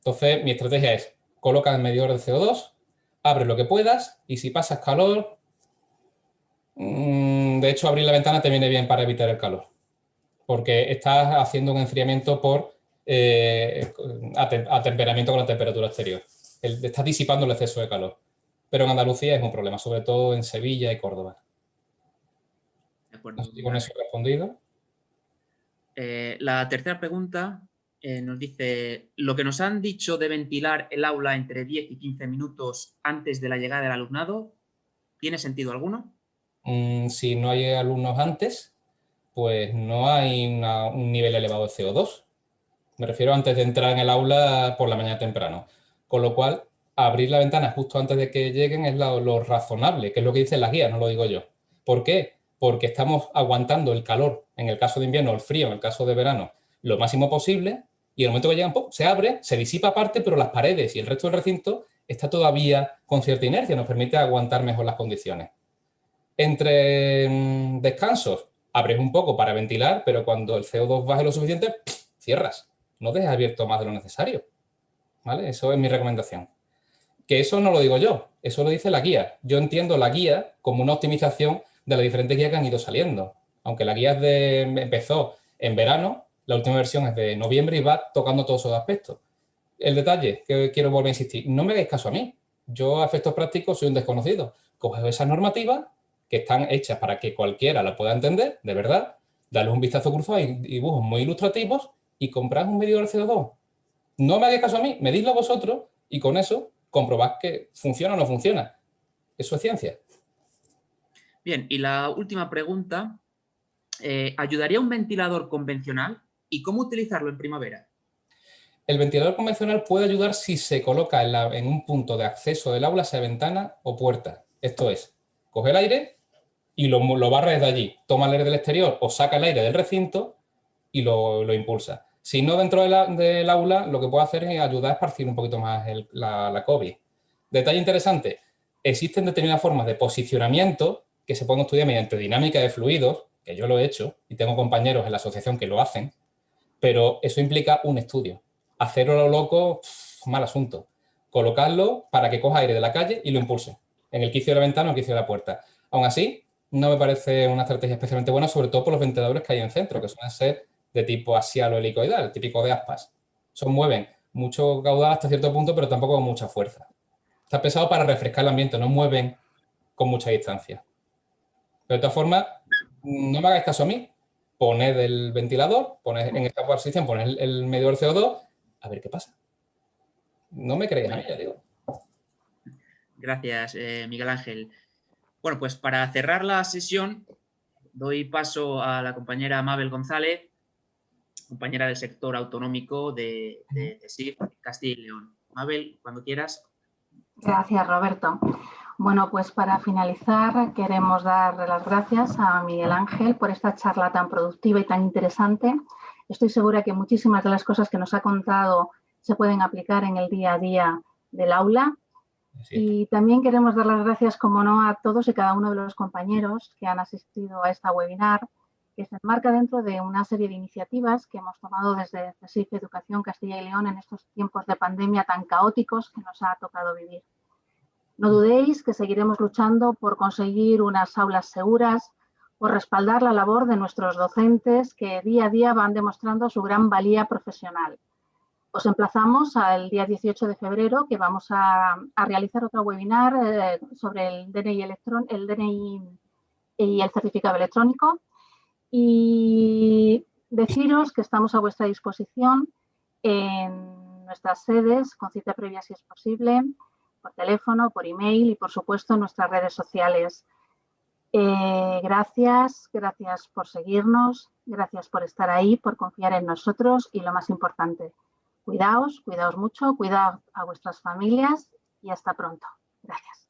Entonces, mi estrategia es, coloca el medidor de CO2, abre lo que puedas y si pasas calor, de hecho, abrir la ventana te viene bien para evitar el calor, porque estás haciendo un enfriamiento por atemperamiento con la temperatura exterior. Estás disipando el exceso de calor. Pero en Andalucía es un problema, sobre todo en Sevilla y Córdoba. De acuerdo. No sé si con eso he respondido. La tercera pregunta nos dice, ¿lo que nos han dicho de ventilar el aula entre 10 y 15 minutos antes de la llegada del alumnado, ¿tiene sentido alguno? Si no hay alumnos antes, pues no hay un nivel elevado de CO2. Me refiero antes de entrar en el aula por la mañana temprano. Con lo cual, abrir la ventana justo antes de que lleguen es lo razonable, que es lo que dicen las guías, no lo digo yo. ¿Por qué? Porque estamos aguantando el calor, en el caso de invierno, el frío, en el caso de verano, lo máximo posible, y en el momento que llegan, ¡pum!, se abre, se disipa aparte, pero las paredes y el resto del recinto está todavía con cierta inercia, nos permite aguantar mejor las condiciones. Entre descansos, abres un poco para ventilar, pero cuando el CO2 baje lo suficiente, cierras. No dejes abierto más de lo necesario. ¿Vale? Eso es mi recomendación. Que eso no lo digo yo, eso lo dice la guía. Yo entiendo la guía como una optimización de las diferentes guías que han ido saliendo. Aunque la guía empezó en verano, la última versión es de noviembre y va tocando todos esos aspectos. El detalle que quiero volver a insistir, no me hagáis caso a mí. Yo a efectos prácticos soy un desconocido. Coge esas normativas que están hechas para que cualquiera la pueda entender, de verdad, dale un vistazo cruzado y dibujos muy ilustrativos y comprad un medidor de CO2. No me hagáis caso a mí, medidlo vosotros y con eso comprobad que funciona o no funciona. Eso es ciencia. Bien, y la última pregunta, ¿ayudaría un ventilador convencional y cómo utilizarlo en primavera? El ventilador convencional puede ayudar si se coloca en un punto de acceso del aula, sea ventana o puerta. Esto es, coge el aire y lo barra desde allí. Toma el aire del exterior o saca el aire del recinto y lo impulsa. Si no dentro del aula, lo que puede hacer es ayudar a esparcir un poquito más la COVID. Detalle interesante, existen determinadas formas de posicionamiento que se pueden estudiar mediante dinámica de fluidos, que yo lo he hecho y tengo compañeros en la asociación que lo hacen, pero eso implica un estudio. Hacerlo a lo loco, mal asunto. Colocarlo para que coja aire de la calle y lo impulse en el quicio de la ventana o el quicio de la puerta. Aún así, no me parece una estrategia especialmente buena, sobre todo por los ventiladores que hay en centro, que suelen ser de tipo axial o helicoidal, típico de aspas. Mueven mucho caudal hasta cierto punto, pero tampoco con mucha fuerza. Está pensado para refrescar el ambiente, no mueven con mucha distancia. Pero de todas formas, no me hagáis caso a mí. Poned el ventilador, poned en esta posición, poned el medidor CO2, a ver qué pasa. No me creéis a mí, ya digo. Gracias, Miguel Ángel. Bueno, pues para cerrar la sesión, doy paso a la compañera Mabel González, compañera del sector autonómico de CESIF, Castilla y León. Mabel, cuando quieras. Gracias, Roberto. Bueno, pues para finalizar queremos dar las gracias a Miguel Ángel por esta charla tan productiva y tan interesante. Estoy segura que muchísimas de las cosas que nos ha contado se pueden aplicar en el día a día del aula. Y también queremos dar las gracias, como no, a todos y cada uno de los compañeros que han asistido a esta webinar, que se enmarca dentro de una serie de iniciativas que hemos tomado desde CESIF Educación Castilla y León en estos tiempos de pandemia tan caóticos que nos ha tocado vivir. No dudéis que seguiremos luchando por conseguir unas aulas seguras, por respaldar la labor de nuestros docentes que día a día van demostrando su gran valía profesional. Os emplazamos al día 18 de febrero, que vamos a realizar otro webinar sobre el DNI y el certificado electrónico. Y deciros que estamos a vuestra disposición en nuestras sedes, con cita previa si es posible, por teléfono, por email y, por supuesto, en nuestras redes sociales. Gracias por seguirnos, gracias por estar ahí, por confiar en nosotros y, lo más importante, cuidaos mucho, cuidad a vuestras familias y hasta pronto. Gracias.